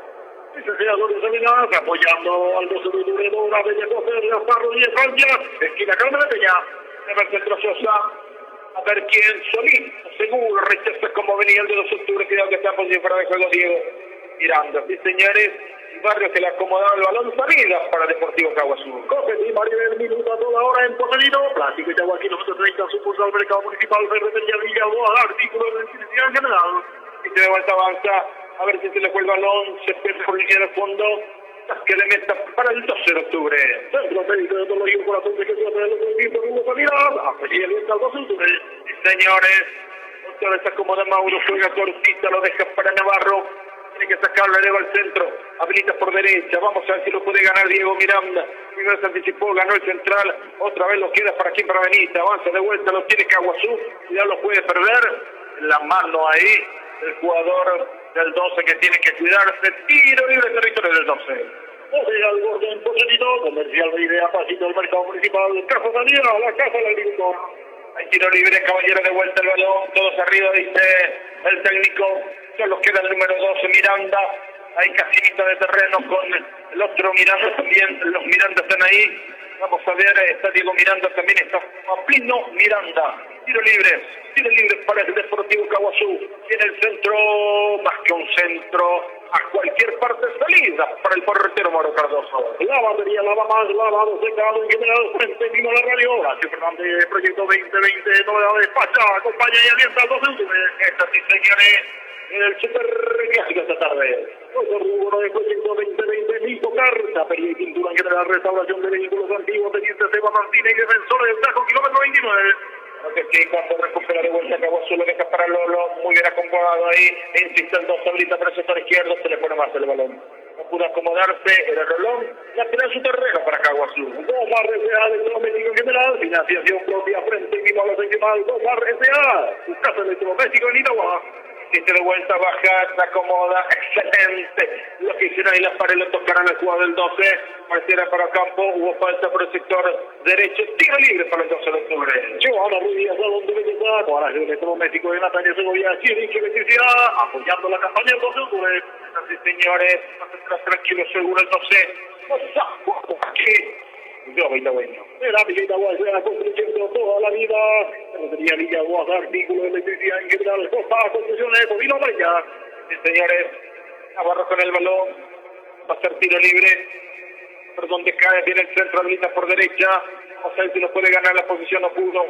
Ese senador de Salinas, apoyando al 12 de octubre, una bella cosa de Gasparro y Francia, esquina Carmen de Peña. A ver, centro Sosa. A ver quién, solito, seguro, rechaza como venía el de 2 de octubre, cuidado que está por fuera de juego Diego Miranda. Sí, señores. Barrio que le acomodaba el balón, salida para Deportivo Caguazú. Coge y Maribel, minuto a toda hora en Porcelino. Plástico Yagua, kilómetro 30, sucursal Mercado Municipal, Ferretería Villaboa, artículo de institución general. Y se de vuelta avanza, a ver si se le fue el balón, se pierde por línea de fondo, que le meta para el 12 de octubre. Centro médico de Odontología Corazón de Jesús del otro equipo, Hugo Salinas, apellido el 12 de octubre. Y señores, otra vez acomoda Mauro, juega cortita, lo deja para Navarro. Tiene que sacarlo, eleva al centro, habilita por derecha, vamos a ver si lo puede ganar Diego Miranda. Primero se anticipó, ganó el central, otra vez lo queda para aquí para Benita, avanza de vuelta, lo tiene Caguazú, ya lo puede perder, la mano ahí, el jugador del 12 que tiene que cuidarse, tiro libre territorio del 12. José Algordo en Porcelino, comercial de idea, pasito del Mercado Municipal, Casa Salida, la Casa del Agricultor. Hay tiro libre, Caballero de vuelta el balón, todos arriba, dice el técnico. Solo queda el número 12, Miranda. Hay casi mitad de terreno con el otro Miranda también. Los Miranda están ahí. Vamos a ver, está Diego Miranda, también está Paplino Miranda. Tiro libre para el Deportivo Caguazú. Tiene el centro, más que un centro, a cualquier parte salida para el portero Mauro Cardoso. La batería lava más, lavado, secado, en general, frente vino la radio. Horacio Fernández, Proyecto 2020, novedades, Pacha, acompaña y alienta al 12 de octubre. Estas sí, señores, el super clásico esta tarde. Otro rubro de Proyecto 2020, Nico Carta, Pería y Pintura en general, restauración de vehículos antiguos, teniente Seba Martínez y defensores del Tajo, kilómetro 29. Creo que sí, cuando recupera de vuelta Caguazú, lo deja para Lolo, muy bien acomodado ahí, insiste el 2, habilita para el sector izquierdo, se le pone más el balón. No pudo acomodarse, era Rolón, ya tiene su terreno para Caguazú. Gomar S.A. Electrodoméstico en general, financiación propia, frente y vino a la regional, Gomar S.A. su casa electrodoméstico en Itagua. Insiste de vuelta, baja, se acomoda, excelente. Lo que hicieron ahí las paredes lo tocaron al jugador del 12, pareciera para campo, hubo falta por el sector derecho, tiro libre para el 12 de octubre. Joana Ruiz, salón de belleza, coraje electrodoméstico de Natalia Segovia, Chiriche, electricidad, apoyando la campaña del 12 de octubre. Así señores, tranquilo, seguro el 12. Aquí. Yo, Itagüeño. La Villa Itagua se ha construyendo toda la vida. Sería Villa Guas, artículos de electricidad en general, costa, construcciones, Bovino Maya. Sí, señores, Navarro con el balón, va a ser tiro libre, por donde cae, viene el centro, habilita por derecha, vamos a ver si no puede ganar la posición, no pudo,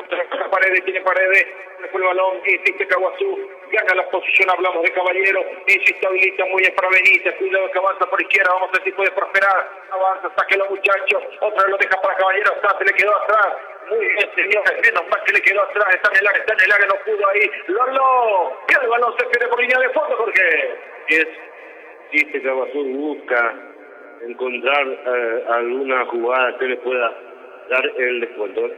Paredes, tiene Paredes, le fue el balón, insiste Caguazú, gana la posición, hablamos de Caballero, insiste, habilita muy bien para Benítez, cuidado que avanza por izquierda, vamos a ver si puede prosperar, avanza, sáquelo muchachos, otra vez lo deja para Caballero, atrás, se le quedó atrás, muy bien señores, menos mal que le quedó atrás, está en el área, no pudo ahí, Lolo, y el balón se pierde por línea de fondo, Jorge. Si este Caguazú busca encontrar alguna jugada que le pueda dar el descuento.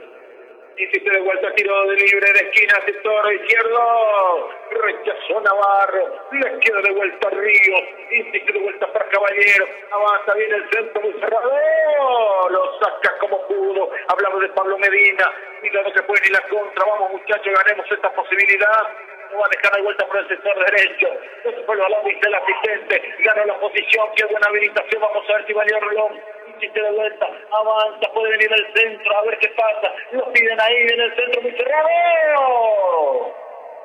Insiste de vuelta, tiro de libre de esquina, sector izquierdo, rechazó Navarro, le queda de vuelta Ríos, insiste de vuelta para Caballero, avanza bien el centro muy cerrado, lo saca como pudo, hablamos de Pablo Medina, cuidado que puede ir la contra, vamos muchachos, ganemos esta posibilidad. No va a dejar de vuelta por el sector derecho. Ese fue el balón, dice el asistente. Ganó la posición, qué buena habilitación. Vamos a ver si valió Rolón. Insiste de vuelta, avanza, puede venir al centro, a ver qué pasa. Lo piden ahí en el centro, muy cerrado.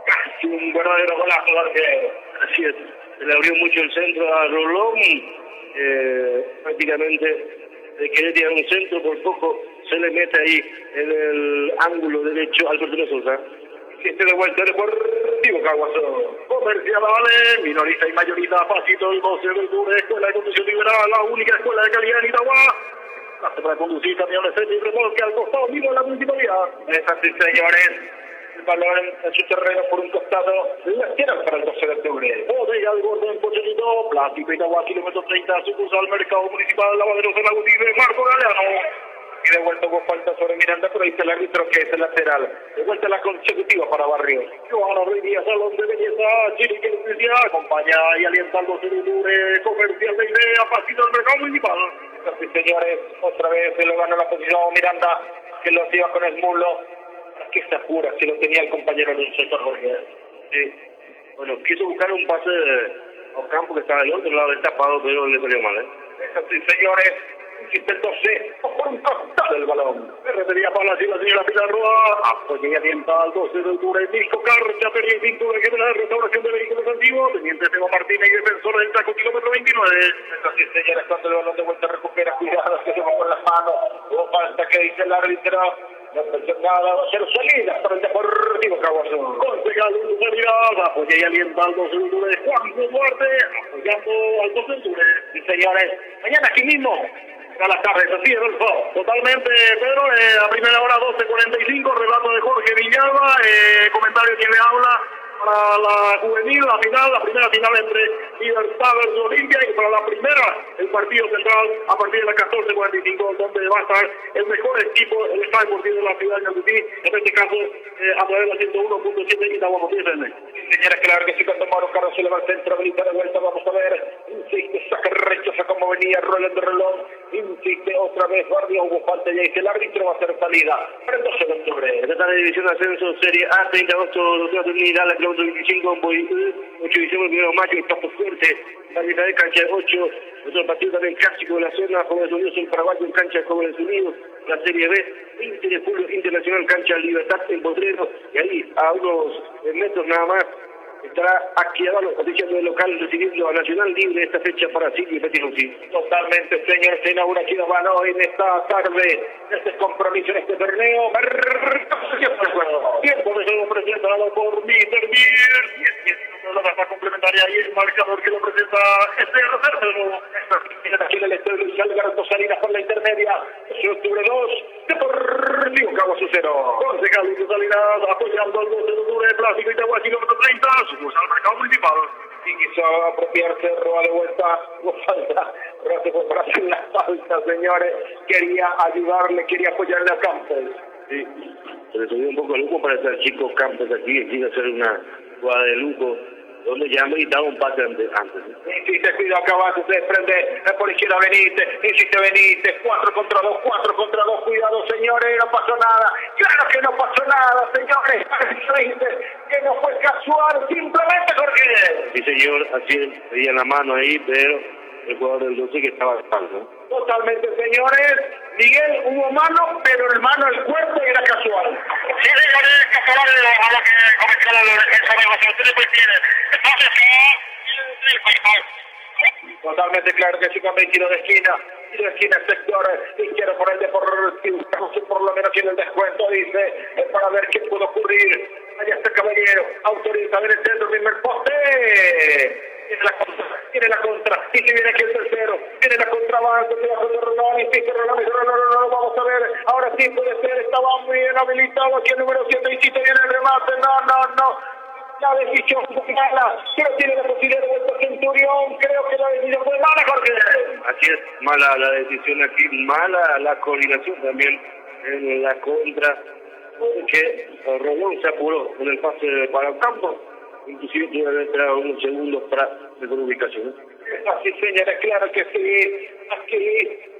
Casi un verdadero golazo de arquero. Así es, se le abrió mucho el centro a Rolón. Prácticamente de querer tirar un centro, por poco se le mete ahí en el ángulo derecho al portero Sosa. Insiste de vuelta el Deportivo Caguazú. Comercial Vale, minorista y mayorista, pasito el 12 de octubre, Escuela de Conducción Liberal, la única escuela de calidad en Itagua. Clase para conducir camiones y remolque al costado mismo de la municipalidad. Es así, señores. el balón en su terreno por un costado, la tiran para el 12 de octubre. Bodega del Gordo en Pochelito, Plástico Itagua, kilómetro 30, sucursal Mercado Municipal, Lavadero San Agustín de Marco Galeano. Y de vuelta hubo falta sobre Miranda, pero dice el árbitro que es el lateral. De vuelta la consecutiva para Barrios. Joana Ruiz, Salón de Belleza, Chile que Lucia, acompaña y alienta al 12 de octubre, comercial de idea, pasito del Mercado Municipal. Sí, señores, otra vez se lo gana la posición Miranda, que lo hacía con el mulo. Que se apura, si lo tenía el compañero de un sector Jorge. Sí. Bueno, quiso buscar un pase a campo que estaba del otro lado del tapado, pero le salió mal, Eso sí, señores. Insiste el 12 por un costado del balón. Ferretería Palacio, la señora Pilar Roa, apoya y alienta al 12 de octubre, Disco Carcha, Feria y Pintura General, Restauración de Vehículos Antiguos, Teniente Seba Martínez y Defensor del Taco, kilómetro 29. Eso sí, señores, cuando el balón de vuelta recupera, cuidado, que se va con las manos. Hubo falta que dice el árbitro. No pensó nada, va a ser salida para el Deportivo Caguazú. Concejal de Sanidad, apoya y alienta al 12 de octubre, Juan Duarte, apoyando al 12 de octubre. Sí, señores, mañana aquí mismo. A las tardes, así es, Adolfo. Totalmente, Pedro, a primera hora 12:45, relato de Jorge Villalba, comentario quien le habla para la juvenil, la primera final entre Libertad versus Olimpia, y para la primera, el partido central a partir de las 14:45, donde va a estar el mejor equipo, el Estadio Deportivo de la ciudad de Ñandutí, en este caso a través de la 101.7 Itagua FM. Señores, claro que sí, cuando Mauro Carlos se le va al centro, habilita de vuelta, vamos a ver, insiste, saca rechaza como venía, Rolando Relón, insiste otra vez, Barrio, hubo falta, ya dice el árbitro, va a hacer salida, para el 12 de octubre. Esta tarde división de ascenso, Serie A, 30 de agosto, 2 de unidad, la kilómetro 25, Boy, 8 de diciembre, 1 de mayo, Campo Fuerte, la mitad de cancha 8, otro partido también clásico de la zona, Jóvenes Unidos en Paraguay, en cancha de Jóvenes Unidos, la Serie B, 20 de julio, Internacional, cancha Libertad en Potrero, y ahí, a unos metros nada más, estará activado los oficiales del local recibiendo a Nacional Libre esta fecha para Silvio Petinuzzi. Totalmente, señor, se inaugura aquí Davano en esta tarde, este compromiso en este torneo. Tiempo de juego presentado por Mr. Beer. La baja complementaria y el marcador que lo presenta este reserva. Aquí en el estadio Luis Algarto Salinas por la intermedia. Octubre 2, Deportivo Caguazú 0. Concejal Luis Salinas apoyando al 12 de octubre, Plástico Itagua, kilómetro 30, sucursal Mercado Municipal. Y quiso apropiarse, roba de vuelta, no falta, pero se fue para hacer la falta, señores. Quería ayudarle, quería apoyarle a Campos. Sí, se le subió un poco el lujo para estar chico Campos aquí, quiso hacer una jugada de lujo, donde ya meditaba un pase antes. Insiste, cuidado, Caballo, se desprende por izquierda Benítez, insiste Benítez, 4 contra 2, cuidado, señores, no pasó nada, claro que no pasó nada, señores, que no fue casual, simplemente Jorge. Sí, señor, así veía la mano ahí, pero el jugador del 12 que estaba falso. Totalmente, señores, Miguel, hubo mano, pero el mano del cuerpo era casual. Sí, señores, casual a lo que cometió la defensa de Guasón, pues tiene. Totalmente claro que sí, con 20 tiro de esquina, sector izquierdo por el Deportivo, por lo menos tiene el descuento, dice, para ver qué puede ocurrir. Allá está Caballero, autoriza en el centro, primer poste. Tiene la contra, y si viene aquí el tercero, tiene la contrabanda, se va con Rolón, insiste Rolón, vamos a ver, ahora sí puede ser, estaba muy bien habilitado aquí el número 7, insiste, viene el remate, no, la decisión fue mala, pero tiene la posibilidad de vuelta Centurión, creo que la decisión fue mala, Jorge. Así es, mala la decisión aquí, mala la coordinación también en la contra, porque Rolón se apuró en el pase para el campo, inclusive tuvo que esperar unos segundos para de ubicación. Así, señores, claro que sí. Aquí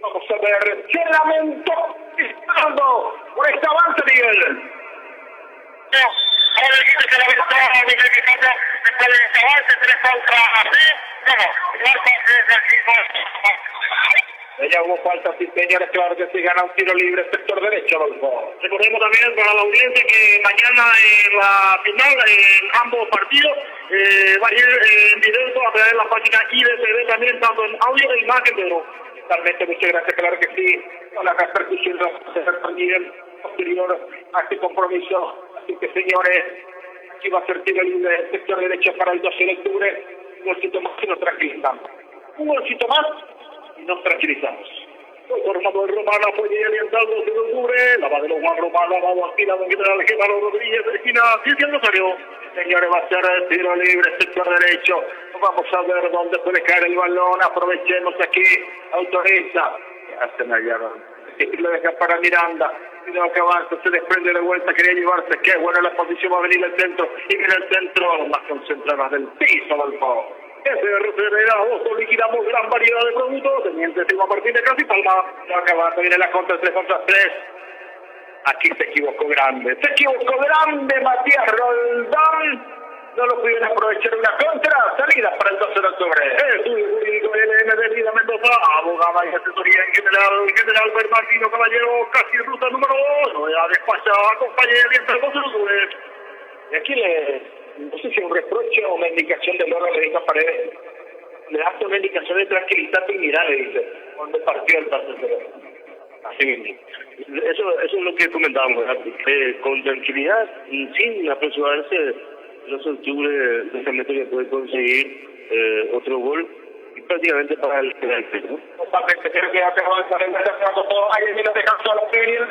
vamos a ver. ¡Qué lamento! Estando por esta avance, Miguel. Ahora dijiste que la ventaja Miguel Quijano después de este avance, 3 contra así. Ella hubo falta, sí, señores, claro que sí, gana un tiro libre, sector derecho, Adolfo. Recordemos también para la audiencia que mañana en la final, en ambos partidos, va a ir en directo a través de la página IDTV también, tanto en audio e imagen, Pedro. Totalmente, muchas gracias, claro que sí. Con la repercusión también posterior a este compromiso. Así que, señores, aquí va a ser tiro libre, sector derecho para el 12 de octubre. Un golcito más y nos tranquilizamos. Un golcito más y nos tranquilizamos. Formando el Romana, fue oriental 12 de octubre, la va de los Juan Romana, vamos aquí, la banqueta de Genaro Rodríguez, esquina, Cristian Rosario. Señores, va a ser el tiro libre, sector derecho. Vamos a ver dónde puede caer el balón, aprovechemos aquí, autoriza. Hacen allá, lo deja para Miranda. Cuidado que avanza, se desprende de vuelta, quería llevarse, qué buena la posición, va a venir el centro, y en el centro, más concentradas del piso del fondo. Oso, liquidamos gran variedad de productos, Teniente Silva Martínez, casi Palma, no acaba, viene la contra 3 contra 3. Aquí se equivocó grande Matías Roldán, no lo pudieron aprovechar una contra, salida para el 12 de octubre. Estudio jurídico LM de Vida Mendoza, abogada y asesoría en general Bernardino Caballero, casi ruta número 2, ya despacha, acompañe bien el 12 de octubre. Y aquí no sé si un reproche o una indicación de Loro le dijo a Paredes. Le hace una indicación de tranquilidad y mirar, le dice, cuando partió el partido. Así mismo. Eso es lo que comentábamos, con tranquilidad y sin apresurarse, el 12 de octubre precisamente que puede conseguir otro gol y prácticamente para el penalti, ¿no? Totalmente, creo que ya te va a estar en el descanso todo, ahí viene de descanso a la primera,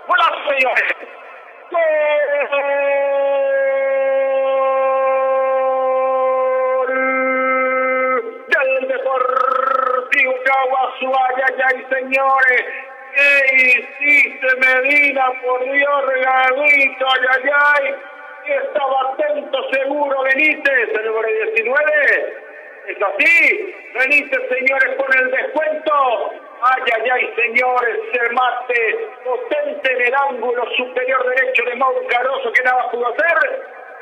golazo, señores. ¡Gol del Deportivo Caguazú! ¡Ay, señores! ¿Qué hiciste, Medina? Por Dios, regalito, ay! Estaba atento, seguro, Benítez, el número 19. Es así, Benítez, señores, con el descuento. Ay, señores, se mate potente en el ángulo superior derecho de Mauro Caroso, que nada pudo hacer.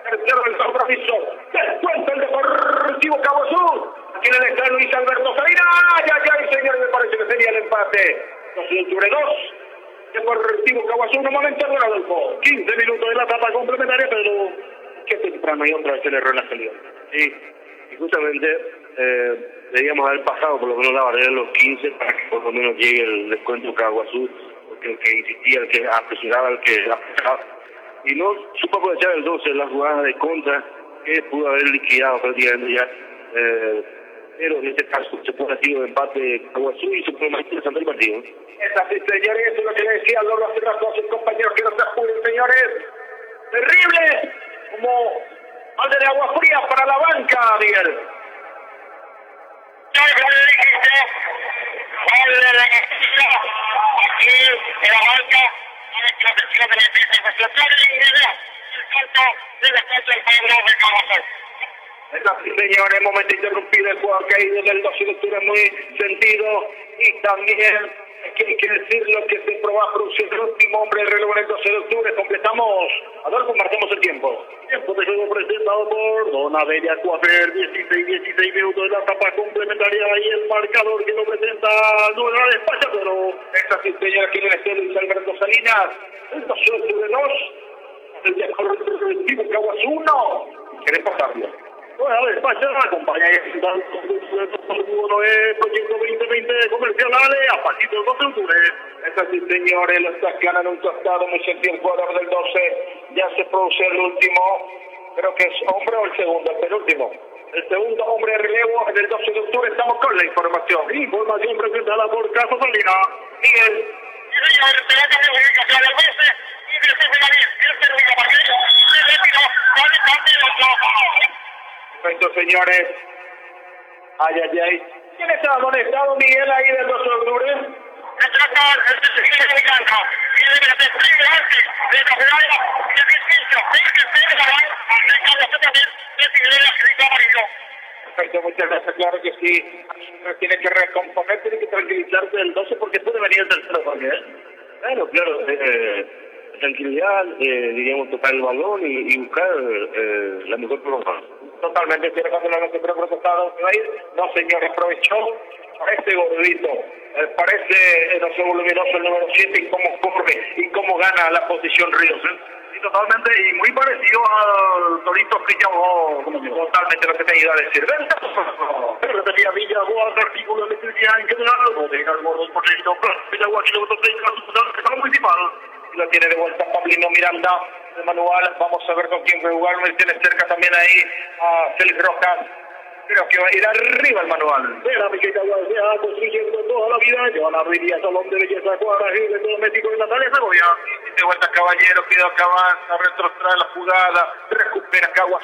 Tercero del compromiso, descuenta el Deportivo Caguazú. Aquí en el estadio Luis Alberto Salina. Ay, señores, me parece que sería el empate. 12 de octubre 2. Deportivo Caguazú, un momento de Adolfo. 15 minutos de la etapa complementaria, pero qué temprano y otra vez el error en la salida. Sí, y justamente debíamos haber pasado por lo menos la barrera de los 15 para que por lo menos llegue el descuento Caguazú, porque el que insistía, el que apresuraba, el que apresuraba, y no supo aprovechar el 12, la jugada de contra que pudo haber liquidado prácticamente ya, pero en este caso se puede hacer un empate de Caguazú y se puede más interesante el partido. Es así, señores, eso es lo que le decía Loro hace rato a sus compañeros, que no se apuren, señores. Terrible, como balde de agua fría para la banca, Miguel. Como le dijiste, gol de la Castilla, aquí en la banca, a la clasificación de la defensa, se pone el salto del descanso del Pablo de Caguazú. Es así, señores, momento interrumpido, el juego caído del 12 de octubre muy sentido, y también hay que decirlo que se probó producción del último hombre del reloj en el 12 de octubre. Completamos, Adolfo, marcamos el tiempo. Tiempo de juego presentado por Don Averia Coafer, 16 minutos de la etapa complementaria y el marcador que lo presenta Nueva Despacha, pero es así, señor, aquí en el estadio Luis Alberto Salinas, el 12 de octubre 2, el Deportivo Caguazú 1. ¿Querés pasarlo? Bueno, Despacha acompaña el proyecto 2020 comercial Ale a partir del 12 de octubre. Es así, señores, lo está ganando un costado muy sentido el jugador del 12. Ya se produce el último, creo que es hombre o el segundo, el penúltimo. El segundo hombre de relevo en el 12 de octubre. Estamos con la información. Información presentada por Caso Salina. Miguel. Sí, señor, pelota de comunicación del 12 y del bien. El servicio partido se retiró con el partido. Perfecto, señores. Ay. ¿Quién está amonestado, Miguel, ahí del 12 de octubre? Se trata el segundo dominicano. Y debe ser primero antes de la jugada de Vicente. Fíjense de la mano de Carlos también de Figueroa Grito Amarillo. Perfecto, muchas gracias. Claro que sí. Tiene que recomponer, tiene que tranquilizarse del 12 porque puede venir el tercero también. Claro. Tranquilidad, diríamos, tocar el balón y buscar la mejor programa. Totalmente, tiene que hacer la noche, pero protestado. No, señor, aprovechó para este gordito. Parece no sé, voluminoso el número 7 y cómo corre y cómo gana la posición Ríos. Sí, totalmente, y muy parecido al Torito que llamó, totalmente lo que te iba a decir. Repetía Villa, Boa, artículo de electricidad en general, bodega, gordos, por el Villa, kilómetro 30, la municipal. Lo tiene de vuelta Pablino Miranda, el manual. Vamos a ver con quién puede jugar. Me tiene cerca también ahí a Félix Rojas. Creo que va a ir arriba el manual. Era mi que se ha construyendo toda la vida. Llevan a Riría, Salón de Belleza, Cuadra, Gil, todo México y Natalia Segovia. De vuelta Caballero, cuidado que avanza, retrotrae la jugada, recupera Caguas,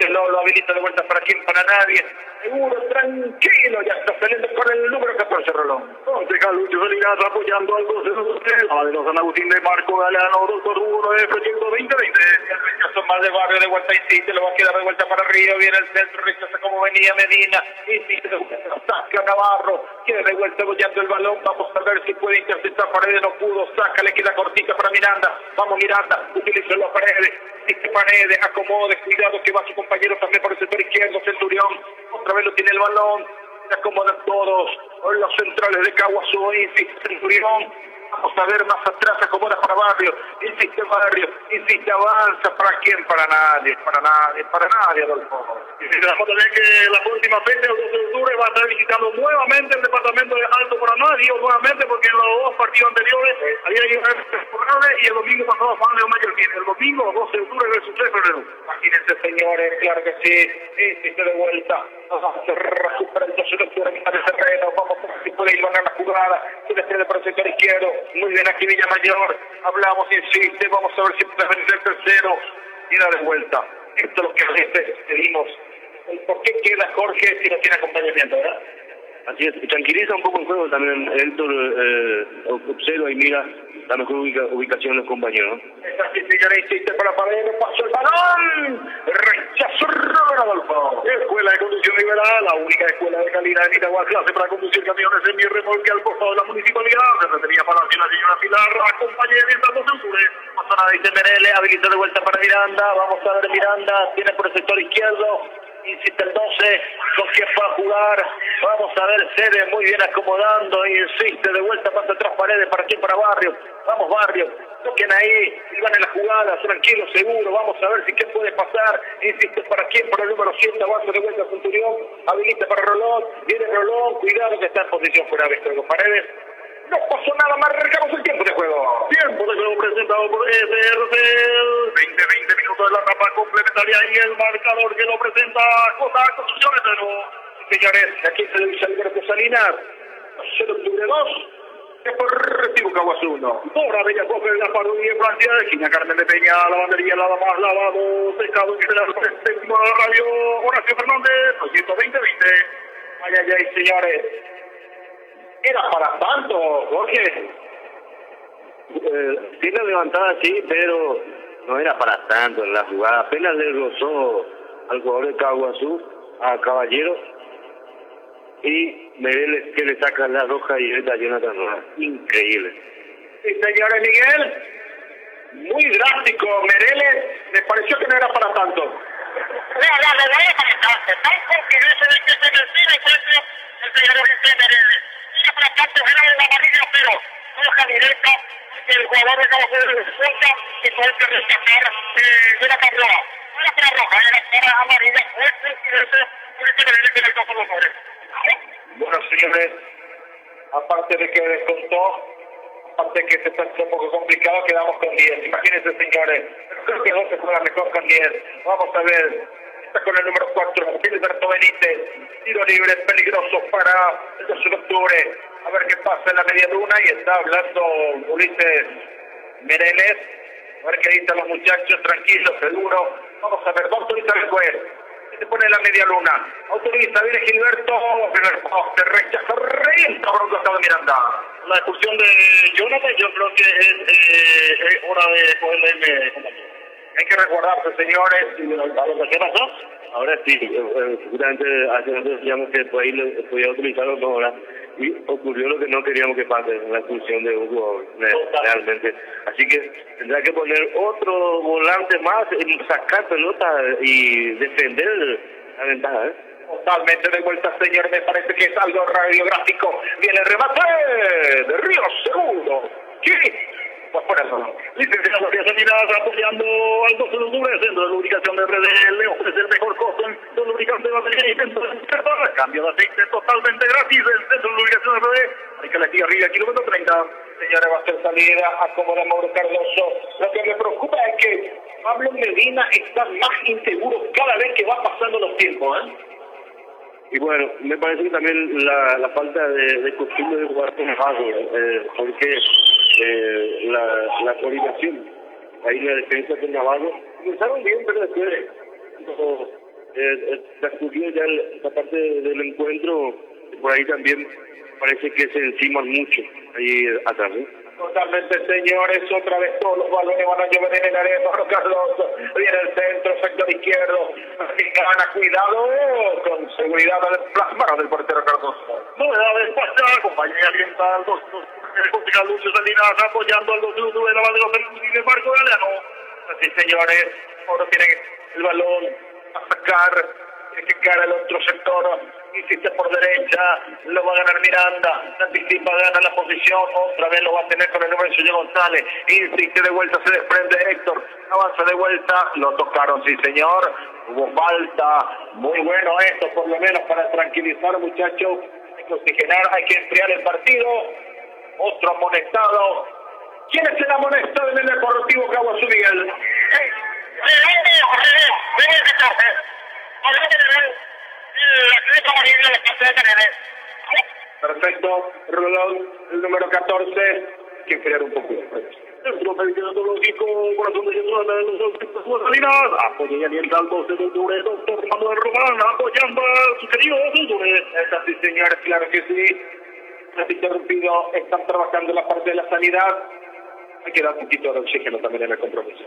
lo habilita de vuelta para quién, para nadie. Seguro, tranquilo, ya está saliendo con el número 14, Rolón. Concejal Lucho Salinas apoyando al 12-2-3. Abadero San Agustín de Marco Galeano, doctor Hugo de Proyecto 2020. El rechazo más de Barrio de vuelta, insiste, lo va a quedar de vuelta para Río, viene el centro, rechaza como venía Medina, insiste, de vuelta, saca Navarro, quiere de vuelta bollando el balón, vamos a ver si puede interceptar Paredes, no pudo, saca, le queda cortita para Miranda, vamos Miranda, utiliza la Paredes, insiste Paredes, acomode, cuidado que va su compañero también por el sector izquierdo, Centurión, otra vez lo tiene el balón, se acomodan todos, los centrales de Caguazú, insiste Centurión, vamos a ver más atrás, acomoda para Barrio, insiste Barrio, insiste avanza, ¿para quién? Para nadie, Adolfo. Y recordamos también que la próxima fecha, el 12 de octubre, va a estar visitando nuevamente el departamento de Alto Paraná, digo nuevamente porque en los dos partidos anteriores había ido y el domingo pasado Juan León Mallorquín. El domingo 12 de octubre versus 3 de febrero. Imagínense, señores, claro que sí, insiste de vuelta, se recupera el 12 de octubre en el terreno, vamos a ver si puede ir ganar la jugada, se defiende por el sector izquierdo, muy bien aquí Villamayor, hablamos, insiste, vamos a ver si puede venir el tercero, y da de vuelta. Esto es lo que a veces pedimos. ¿Por qué queda Jorge si no tiene acompañamiento, verdad? Así es, tranquiliza un poco el juego también. Héctor observa y mira la mejor ubicación de los compañeros. Esta señora insiste para Paredes, pasó el balón, rechazo Adolfo. Escuela de Conducción Liberal, la única escuela de calidad en Itagua, clase para conducir camiones en mi remolque al costado de la municipalidad. Secretaría para la señora Pilar, acompañe mientras no se ocurre. Pasa nada, dice Merele, habilita de vuelta para Miranda, vamos a ver Miranda, tiene por el sector izquierdo. Insiste el 12, con quién va a jugar, vamos a ver, Cede muy bien acomodando, insiste de vuelta, pasa atrás Paredes, para quién, para Barrio, vamos Barrio, toquen ahí, y van en la jugada, tranquilo, seguro, vamos a ver si qué puede pasar, insiste para quién, para el número 7, avanza de vuelta Centurión, habilita para Rolón, viene Rolón, cuidado que está en posición fuera de juego, Paredes. No pasó nada, marcamos el tiempo de juego. Tiempo de juego presentado por SRC. 20 minutos de la etapa complementaria y el marcador que lo presenta Costa Construcciones. Señores, aquí se dice Alberto Salinas. 0 octubre 2. Deportivo Caguazú 1. Dora Bella Coge de la Parroquia de Francia. Esquina Carmen de Peña. Lavandería Lava Más Lavado. Secado que se da por este radio. Horacio Fernández. 120-20. Ay, señores. ¿Era para tanto, Jorge? Sí la levantada, sí, pero no era para tanto en la jugada. Apenas le rozó al jugador de Caguazú, a Caballero, y Mereles que le saca la roja y él da Jonathan Rojas. Increíble. Sí, señores, Miguel, muy drástico. Mereles, me pareció que no era para tanto. No era para tanto. Tampoco que eso de que se recibe el señor Mereles. Para tanto era la amarilla, pero roja directa, el jugador de Cabo Verde de suelta, que fue el que rescatar de la carrera. No era para roja, era para amarilla, fue por el que le el caso de los pobres. Bueno, señores, aparte de que descontó, aparte de que se está un poco complicado, quedamos con 10. Imagínense, señores, creo que no se juega mejor con 10. Vamos a ver. Con el número 4, Gilberto Benítez, tiro libre peligroso para el 12 de octubre, a ver qué pasa en la media luna, y está hablando Ulises Mereles, a ver qué dicen los muchachos, tranquilos, seguro, vamos a ver, va a autorizar el juez, se pone en la media luna, autoriza, viene Gilberto, pero el poste rechaza, revienta por un costado de Miranda. La expulsión de Jonathan, yo creo que es hora de poderle compañero. Hay que resguardarse, señores. ¿Qué pasó? Ahora sí, seguramente hace rato decíamos que podía utilizarlo 2 horas y ocurrió lo que no queríamos que pase, la expulsión de un jugador, realmente. Así que tendrá que poner otro volante más, sacar pelota y defender la ventaja, Totalmente de vuelta, señor, me parece que es algo radiográfico. Viene el remate de Ríos, segundo. ¿Qué? Pues por eso. Licenciado María Salinas apoyando al 12 de octubre, centro de lubricación de RDL, le ofrece el mejor costo en lubricante de batería y centro de cambio de aceite totalmente gratis. El centro de lubricación de RDL, hay que la siga arriba, kilómetro 30. Señora, va a ser salida, acomoda Mauro Cardoso. Lo que me preocupa es que Pablo Medina está más inseguro cada vez que va pasando los tiempos, Y bueno, me parece que también la falta de costumbre de jugar con Vago, porque la coordinación ahí en la defensa con Navarro comenzaron bien, pero después transcurrió ya esa parte del encuentro, por ahí también parece que se enciman mucho ahí atrás, ¿eh? Totalmente, señores, otra vez todos los balones van a llover en el área de Pablo Cardoso. Viene el centro, sector izquierdo. Gana, cuidado, con seguridad al plasmado del portero Cardoso. Novedad de España, compañía oriental, el Lucio Salinas apoyando al 2-1 de la banda de Marco Galeano. Así, señores, ahora tiene el balón a sacar, tiene que caer al otro sector. Insiste por derecha, lo va a ganar Miranda, anticipa, gana la posición, otra vez lo va a tener con el número de Sergio González, insiste de vuelta, se desprende Héctor, avanza de vuelta, lo tocaron, sí señor, hubo falta, muy bueno esto por lo menos para tranquilizar muchachos, hay que oxigenar, hay que enfriar el partido, otro amonestado, ¿quién es el amonestado en el Deportivo Caguazú, Miguel? Perfecto, Rolón, el número 14, hay que enfriar un poco. Centro Tecnológico, corazón de Jesús Salinas, apoya y alienta al 12 de octubre, doctor Manuel Román, apoyando a su querido Dure. Estas sí, señores, claro que sí. No interrumpido, están trabajando en la parte de la sanidad. Hay que dar un poquito de oxígeno también en el compromiso.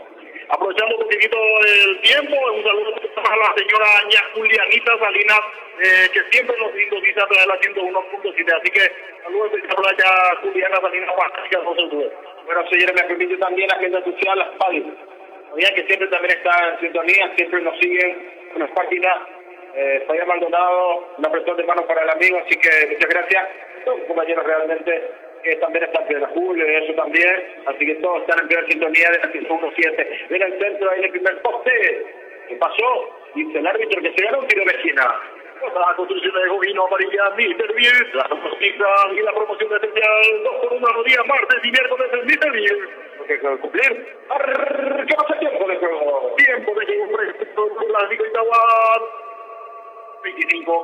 Aprovechando un poquito el tiempo, un saludo a la señora Aña Julianita Salinas, que siempre nos sintoniza a la 101.7, así que saludos especial a Juliana Salinas, fantástica, no se dude. Bueno, señores, me permite también la agenda social, las PAL. Sabían que siempre también está en sintonía, siempre nos siguen en las páginas. Fabián Maldonado, una presión de mano para el amigo, así que muchas gracias. Todos compañeros realmente que también están en Piedra Julio y eso también, así que todos están en primera sintonía de la 107. Viene el centro ahí en el primer poste. ¿Qué pasó? Dice el árbitro que se ganó un tiro de esquina. La construcción de Jovino Amarilla, Mr. Bill, la promoción y la promoción especial 2 por 1 los días martes y miércoles en Mr. Bill. ¿Qué cumplir? ¿Qué pasa el tiempo de juego? Tiempo de juego fresco, clásico Itagua. 25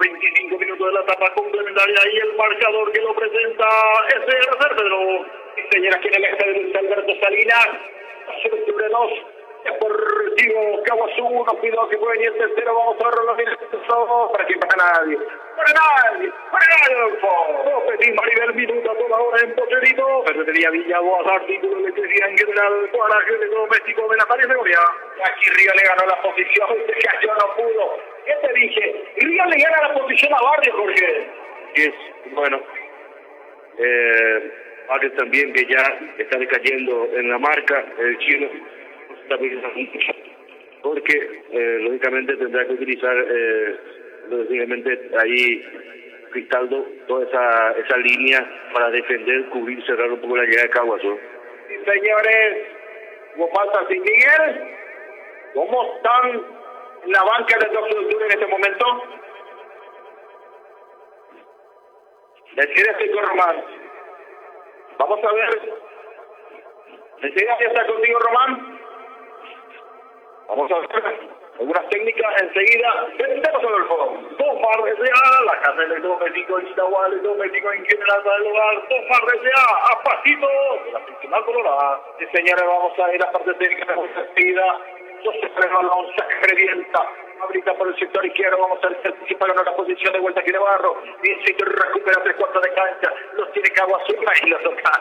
minutos de la etapa complementaria y el marcador que lo presenta SR Pedro. Sí, señora, aquí en el estadio de Luis Alberto Salinas, 2 Deportivo Caguazú, 1, cuidado que puede venir el tercero, vamos a ver los minutos para que para nadie. Petit Maribel minuto a toda hora en Pocherito. Ferretería Villaboas, artículo de electricidad en general, cuadraje de doméstico de Natalia Segovia. Aquí Río le ganó la posición, se cayó, no pudo. ¿Qué te dije? Río le gana la posición a Barrio, Jorge. Es bueno. Barrio también que ya está decayendo en la marca, el chino está pensando mucho, porque lógicamente tendrá que utilizar lógicamente ahí Cristaldo toda esa línea para defender, cubrir, cerrar un poco la llegada de Caguazú. Sí, señores, hubo falta sin Miguel. ¿Cómo están en la banca del 12 de octubre en este momento? Decide con Román. Vamos a ver. Enseguida ya está contigo, Román. Vamos a ver algunas técnicas enseguida. Tenemos Adolfo. Tomar RCA, la casa electrodoméstico en Itagua, electrodoméstico en general para el hogar. Tomar RCA, a pasito de la principal colorada. Sí, señores, vamos a ir a parte técnica de nuestra enseguida. José Balón, saca revienta. Ahorita por el sector izquierdo, vamos a ver si anticipa en una posición de vuelta aquí de Barro. Insiste, recupera 3/4 de cancha. Los tiene Caguazú y los toca.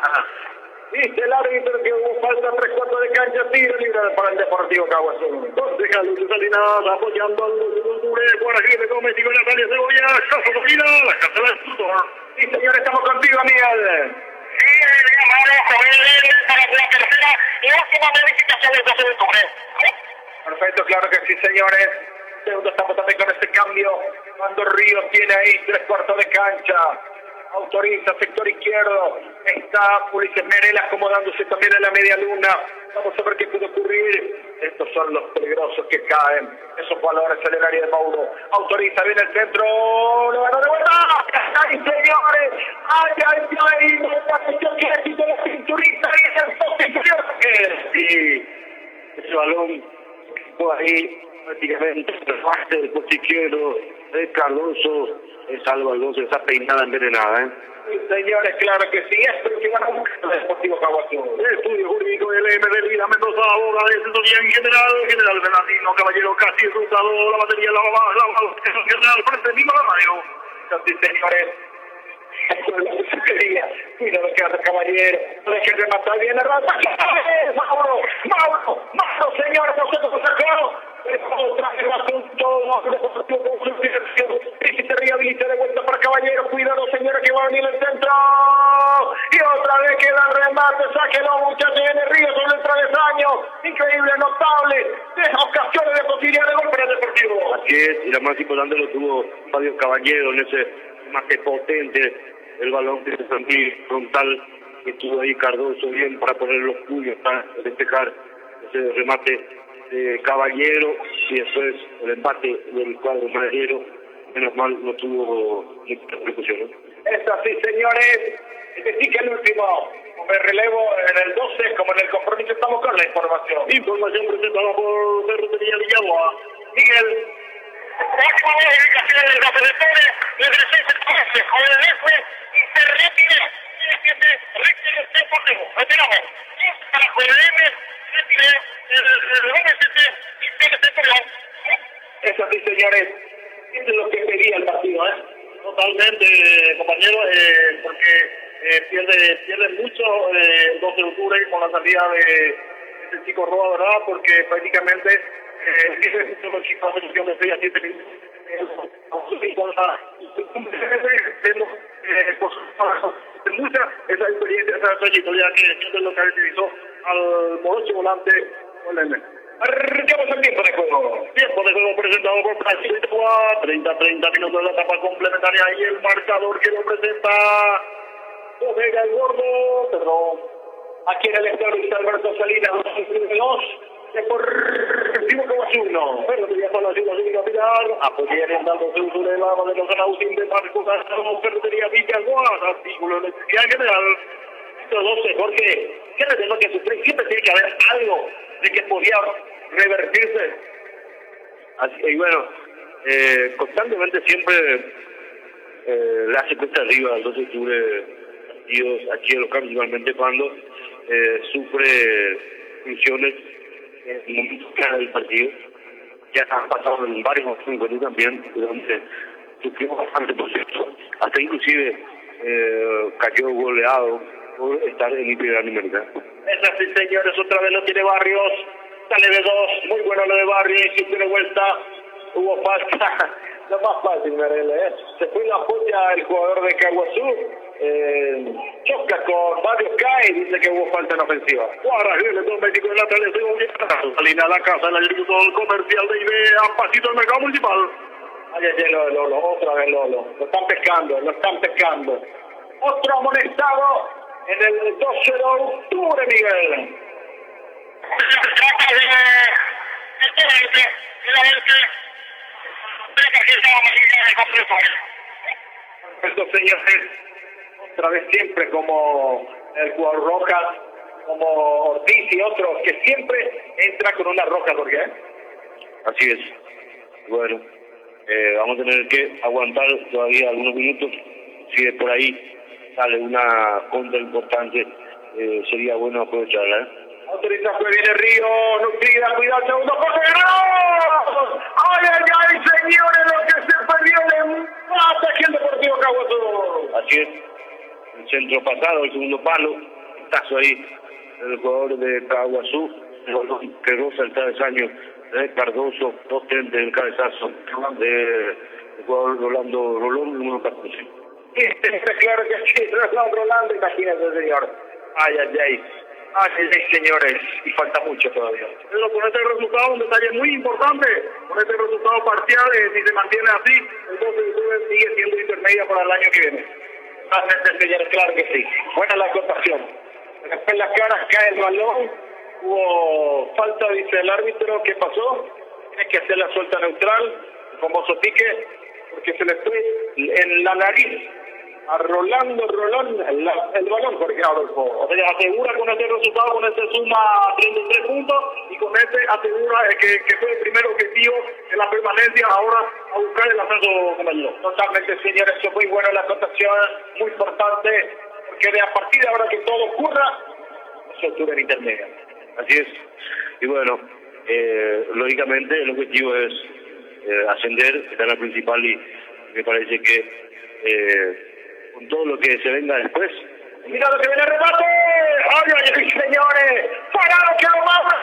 Dice el árbitro que hubo falta 3/4 de cancha, tiro libre para el Deportivo Caguazú. Concejal Luis Salinas apoyando al Dure, Guarají de Doméstico y Natalia Segovia, Casa Domina, la casa del tutor. Sí, señor, estamos contigo, Miguel. Sí, para la tercera y última verificación del 12 de octubre. Perfecto, claro que sí, señores. Segundo, estamos también con este cambio. Cuando Ríos tiene ahí 3/4 de cancha. Autoriza sector izquierdo. Está Ulises Merel acomodándose también en la media luna. Vamos a ver qué puede ocurrir. Estos son los peligrosos que caen. Esos valores en el área de Mauro. Autoriza bien el centro. Lo ganó de vuelta. ¡Ay, señores! ¡Ay! La cuestión que le quitó la cinturita y el poste inferior. Y ese balón fue ahí prácticamente el base del poste izquierdo Cardoso es algo algo, esa peinada envenenada, Sí, señores, claro que sí, es pero que van a buscar el Deportivo Caguazú. Estudio jurídico del M. Vida Mendoza, abogado de asesoría en general Bernardino Caballero, casi resultado, la batería, la general, frente mismo la radio. Sí, señores. Cuidado que hace Caballero, no dejen de matar bien el rato. Mauro, señores, nosotros nos sacamos. Otra vez el asunto, se rehabilita de vuelta para Caballero, cuidado señores que va a venir el centro. Y otra vez queda el remate, sáquenlo muchachos en el río sobre el travesaño. Increíble, notable, deja ocasiones de posibilidad de gol para el Deportivo. Así es, y la más importante lo tuvo Fabio Caballero en ese más que potente, el balón de Santil frontal que tuvo ahí Cardoso bien para poner los puños para despejar ese remate de Caballero y después el empate del cuadro madero. Menos mal no tuvo muchas repercusiones. Es así, señores. Es decir, que el último, me relevo en el 12, como en el compromiso, estamos con la información. Información presentada por Ferretería Villagua. Miguel. Próxima verificación del defensores, desde el 6 con el F y se retira. Recto deportivo. Retiramos. Para JM, retire el OMCT y PLC. Es así, señores. Esto es lo que pedía el partido, Totalmente, compañero, porque pierde mucho el 12 de octubre con la salida de este chico Roa, ¿verdad? Porque prácticamente los chicos de posición de 6 a 7 minutos mucha esa experiencia, esa trayectoria que es lo que caracterizó al morocho volante Oleme. Arrancamos el tiempo de juego. Tiempo de juego presentado por Brasil. 30 minutos de la etapa complementaria y el marcador que lo presenta Bodega el Gordo. Perdón. Aquí en el estadio Luis Alberto Salinas, 2 Deportivo Caguazú 1. Pero ya con la ciudad de Pilar, apoyar en dando su de lado de los Anautín de Marcos Castro, Ferretería Villaguas, artículo de electricidad general. Estos 12, Jorge, ¿qué le tengo que sufrir? Siempre tiene que haber algo de que podía revertirse. Así, y bueno, constantemente siempre le hace cuesta arriba al 12 de octubre aquí en los campos, igualmente cuando sufre funciones en momentos clave del partido. Ya han pasado en varios momentos también, donde sufrimos bastante por cierto. Hasta inclusive cayó goleado por estar en inferioridad numérica. Es así, señores, otra vez lo tiene Barrios, sale de 2, muy bueno lo de Barrios, y tiene vuelta, hubo falta, lo más fácil, Merele, se fue la polla el jugador de Caguazú, choca con varios, cae y dice que hubo falta en ofensiva. Guarajil, con México en la televisión, Salina a la casa, el agricultor comercial de IBE, a pasito del mercado municipal. Ay, Lolo, otra vez Lolo, lo están pescando. Otro amonestado en el 12 de octubre, Miguel. Estos señores, otra vez siempre como el jugador Rojas, como Ortiz y otros, que siempre entra con una roja, ¿por qué? Así es. Bueno, vamos a tener que aguantar todavía algunos minutos. Si de por ahí sale una contra importante, sería bueno aprovecharla. Autorización, viene Río, nutrida, cuidado, segundo pase, ¡no! ¡Ay, señores, lo que se perdió el empate aquí el Deportivo Caguazú! Así es, el centro pasado, el segundo palo, tazo ahí, el jugador de Caguazú, que roza el travesaño, Cardoso, 2-30 en el cabezazo, del jugador Rolando Rolón, número 14. Claro que sí, Rolando, imagínate, señor. Ay, señores, y falta mucho todavía. Pero con este resultado, un detalle muy importante, con este resultado parcial, si se mantiene así, entonces sigue siendo intermedia para el año que viene. Señores, claro que sí. Buena la acotación. Después en las caras cae el balón, hubo falta, dice el árbitro. ¿Qué pasó? Tiene que hacer la suelta neutral, el famoso pique, porque se le fue en la nariz a Rolando Rolón el balón, Jorge Adolfo. O sea, asegura con este resultado, con este suma 33 puntos y con este asegura que fue el primer objetivo de la permanencia, ahora a buscar el ascenso, compañero. Totalmente, señores, eso muy bueno la acotación, muy importante, porque de a partir de ahora que todo ocurra, se ocurre en intermedia. Así es. Y bueno, lógicamente el objetivo es ascender, estar en la principal, y me parece que con todo lo que se venga después. Mira lo que viene el remate. ¡Ay, señores! ¡Parado que lo mata!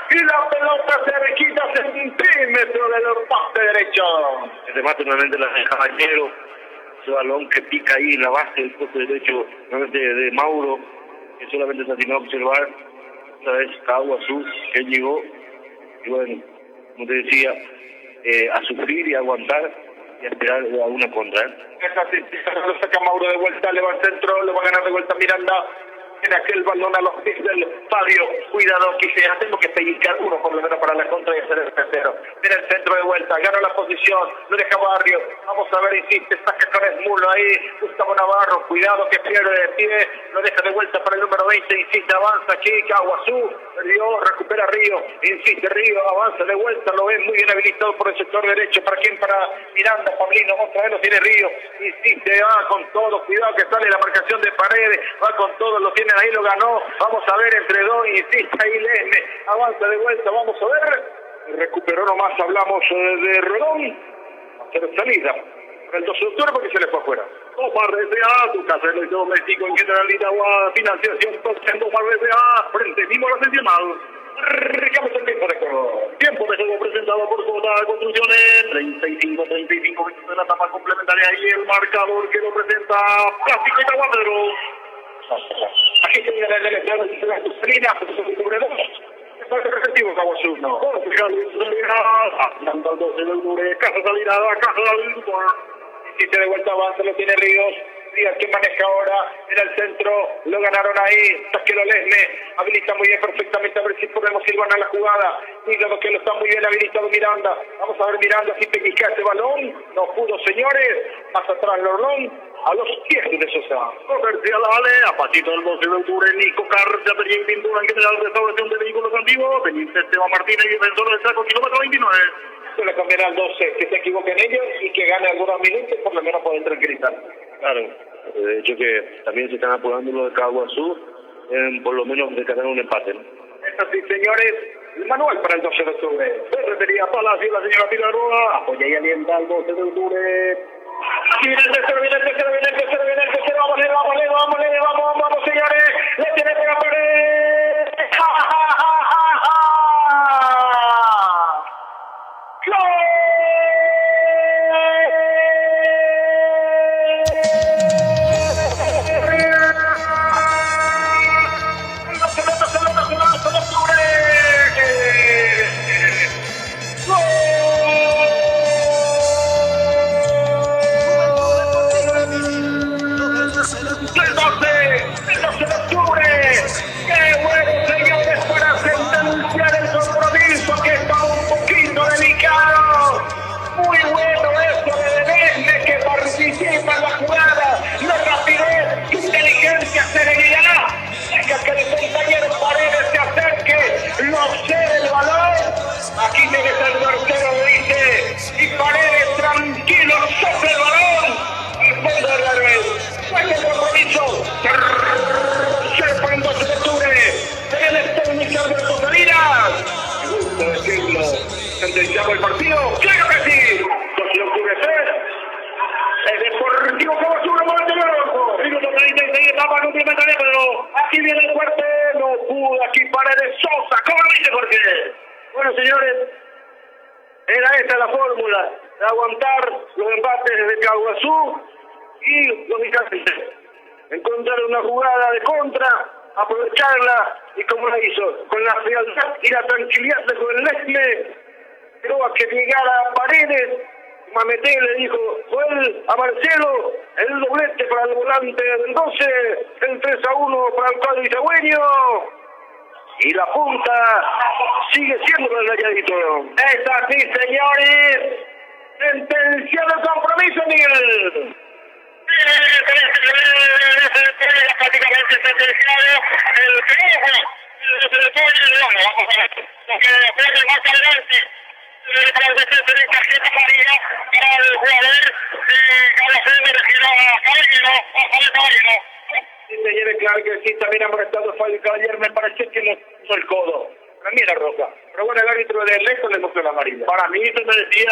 Y la pelota se le quita centímetros del poste derecho. El remate nuevamente la de Caballero. Ese balón que pica ahí en la base del poste derecho, nuevamente de Mauro, que solamente se atinó a observar. Esta vez Caguazú, que llegó, y bueno, como te decía, a sufrir y a aguantar y a esperar a una contra. Lo saca Mauro de vuelta, le va al centro, le va a ganar de vuelta Miranda. En aquel balón a los pies del Fabio. Cuidado, que ya tengo que pellizcar uno por lo menos para la contra y hacer el tercero. Viene el centro de vuelta, gana la posición, lo deja Barrio. Vamos a ver, insiste, saca con el mulo ahí. Gustavo Navarro, cuidado que pierde de pie. Lo deja de vuelta para el número 20, insiste, avanza, chica, Aguazú. Río, recupera Río, insiste Río, avanza de vuelta, lo ven muy bien habilitado por el sector derecho. ¿Para quién? Para Miranda, Pablino, otra vez lo tiene Río. Insiste, va con todo, cuidado que sale la marcación de Paredes, va con todo, lo tiene ahí, lo ganó. Vamos a ver entre dos, insiste ahí Lesme, avanza de vuelta, vamos a ver. Recuperó nomás, hablamos de Rolón, hacer salida para el 2 de octubre porque se le fue afuera. Tomar RSA, tu casa de doméstico en Generalidad Agua, financiación en Tomar RSA, frente mismo a la nacional. Ricamos el tiempo de juego. Tiempo de juego presentado por Toda Construcciones. 35 minutos de la etapa complementaria y el marcador que lo presenta Plástico Itaguatero. Aquí se viene el electrón de sus líneas, sobre dos. Es representativo, Caguazú, no. Atlanta el 12 de octubre, Casa Salida, Casa Salida. Si se de vuelta avanza, lo tiene Ríos. Ríos que maneja ahora en el centro, lo ganaron ahí, Taquero Lesme, habilita muy bien perfectamente, a ver si podemos silbanar la jugada. Cuidado que lo está muy bien habilitado Miranda. Vamos a ver Miranda si pellizca ese balón. No pudo, señores. Más atrás Lorlón, a los pies de Sosa. Comercial Ale, a pasito del 12 de octubre, Nico Carter y Pintura en General Restauración de Vehículos Antiguos, Benítez Esteban Martínez y Defensor del Chaco, kilómetro 29. Se le cambiará al 12, que se equivoquen ellos y que gane algunos minutos, por lo menos pueden tranquilizar. Claro, de hecho que también se están apurando los de Caguazú, por lo menos de ganar un empate, ¿no? Eso sí, señores, el manual para el 12 de octubre. Ferretería Palacio, la señora Pilaroa, apoya y alienta al 12 de octubre. Aquí viene el tercero, viene el tercero, viene el tercero, viene el tercero, vamos, señores, le tiene que la pared. ¡Ja, ja, ja, ja, ja! ¿Sentenciamos el partido? ¡Claro que sí! 12 de octubre, el Deportivo Caguazú, minuto 36, etapa complementaria, pero aquí viene el fuerte, no pudo, aquí Paredes Sosa. ¿Cómo lo dice, Jorge? Bueno, señores, era esta la fórmula de aguantar los embates de Caguazú y lógicamente encontrar una jugada de contra, aprovecharla y como la hizo, con la frialdad y la tranquilidad de Joel Lesme. Pero a que llegara a Paredes, Mamete le dijo Joel a Marcelo, el doblete para el volante del 12, el 3-1 para el cuadro isagüeño, y la punta sigue siendo para el Galladito. Es así, señores, sentenciado el compromiso, Miguel. prácticamente sentenciado el triunfo se detuvo en el lomo, vamos a ver, porque después de más adelante para el defensa de tarjeta amarilla para el jugador de Calafell dirigido a Caballero. Sí, señores, claro que sí, también ha molestado Fabio Caballero, me pareció que le puso el codo. Para mí era roja, pero bueno, el árbitro de lejos le mostró la amarilla. Para mí se merecía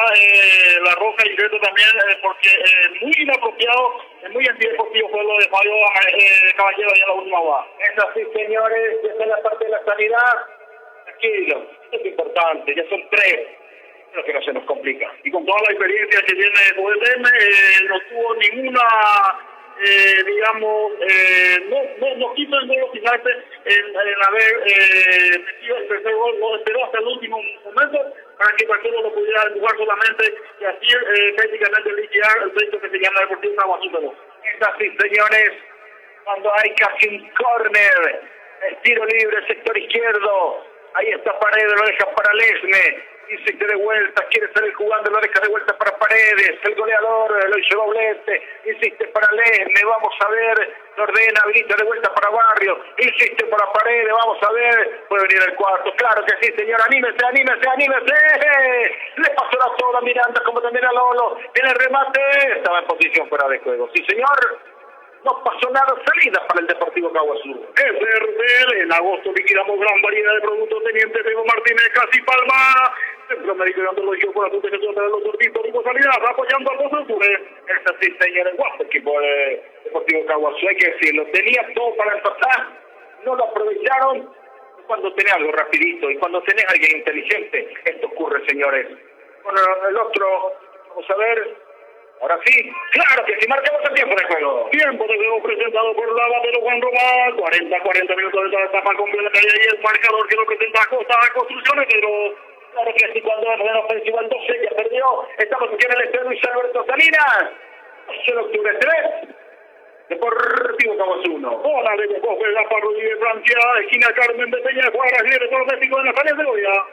la roja y reto también, porque muy inapropiado, muy antideportivo fue lo de Fabio Caballero allá en la última jugada. Es así, señores, esa es la parte de la sanidad. Tranquilo, esto es importante, ya son 3. Pero que no se nos complica. Y con toda la experiencia que tiene Boetm, no tuvo ninguna, no quiso el gol fijarte en haber metido el tercer gol, lo esperó hasta el último momento para que Marcelo lo pudiera empujar solamente y así prácticamente liquidar el pleito que se llama Deportivo Caguazú. Es así, señores, cuando hay casi un córner, el tiro libre, sector izquierdo, ahí está Paredes, lo deja para Lesme. Insiste de vuelta, quiere salir jugando, lo deja de vuelta para Paredes, el goleador lo hizo doblete, insiste para Lesme, vamos a ver, lo ordena, habilita de vuelta para Barrio, insiste para Paredes, vamos a ver, puede venir el cuarto, claro que sí, señor, anímese, le pasó la sola a Miranda como también a Lolo, en el remate, estaba en posición fuera de juego, sí señor. No pasó nada, salida para el Deportivo Caguazú. FRCL, en agosto liquidamos gran variedad de productos. Teniente Diego Martínez, Casi Palma. Centro Médico y Odontológico por la protección de los sorbitos. Tipo Sanidad, apoyando al 12 de octubre. Es así, señores. Guapo equipo del Deportivo Caguazú, hay que decirlo. Tenía todo para empezar, no lo aprovecharon. Cuando tenés algo rapidito y cuando tenés a alguien inteligente, esto ocurre, señores. Bueno, el otro, vamos a ver. Ahora sí, claro que sí, marcamos el tiempo de juego. Tiempo de juego presentado por la Batero Juan Román. 40 minutos de la etapa completa y el marcador que lo presenta Costa Construcciones, pero claro que sí, cuando es en ofensiva el 12 ya perdió. Estamos aquí en el estadio Luis Alberto Salinas. 8 de octubre 3. Deportivo Caguazú 1. Bola de Coge, la parroquia de Francia, esquina Carmen de Peña, Juárez, director México de la Sales de Goya.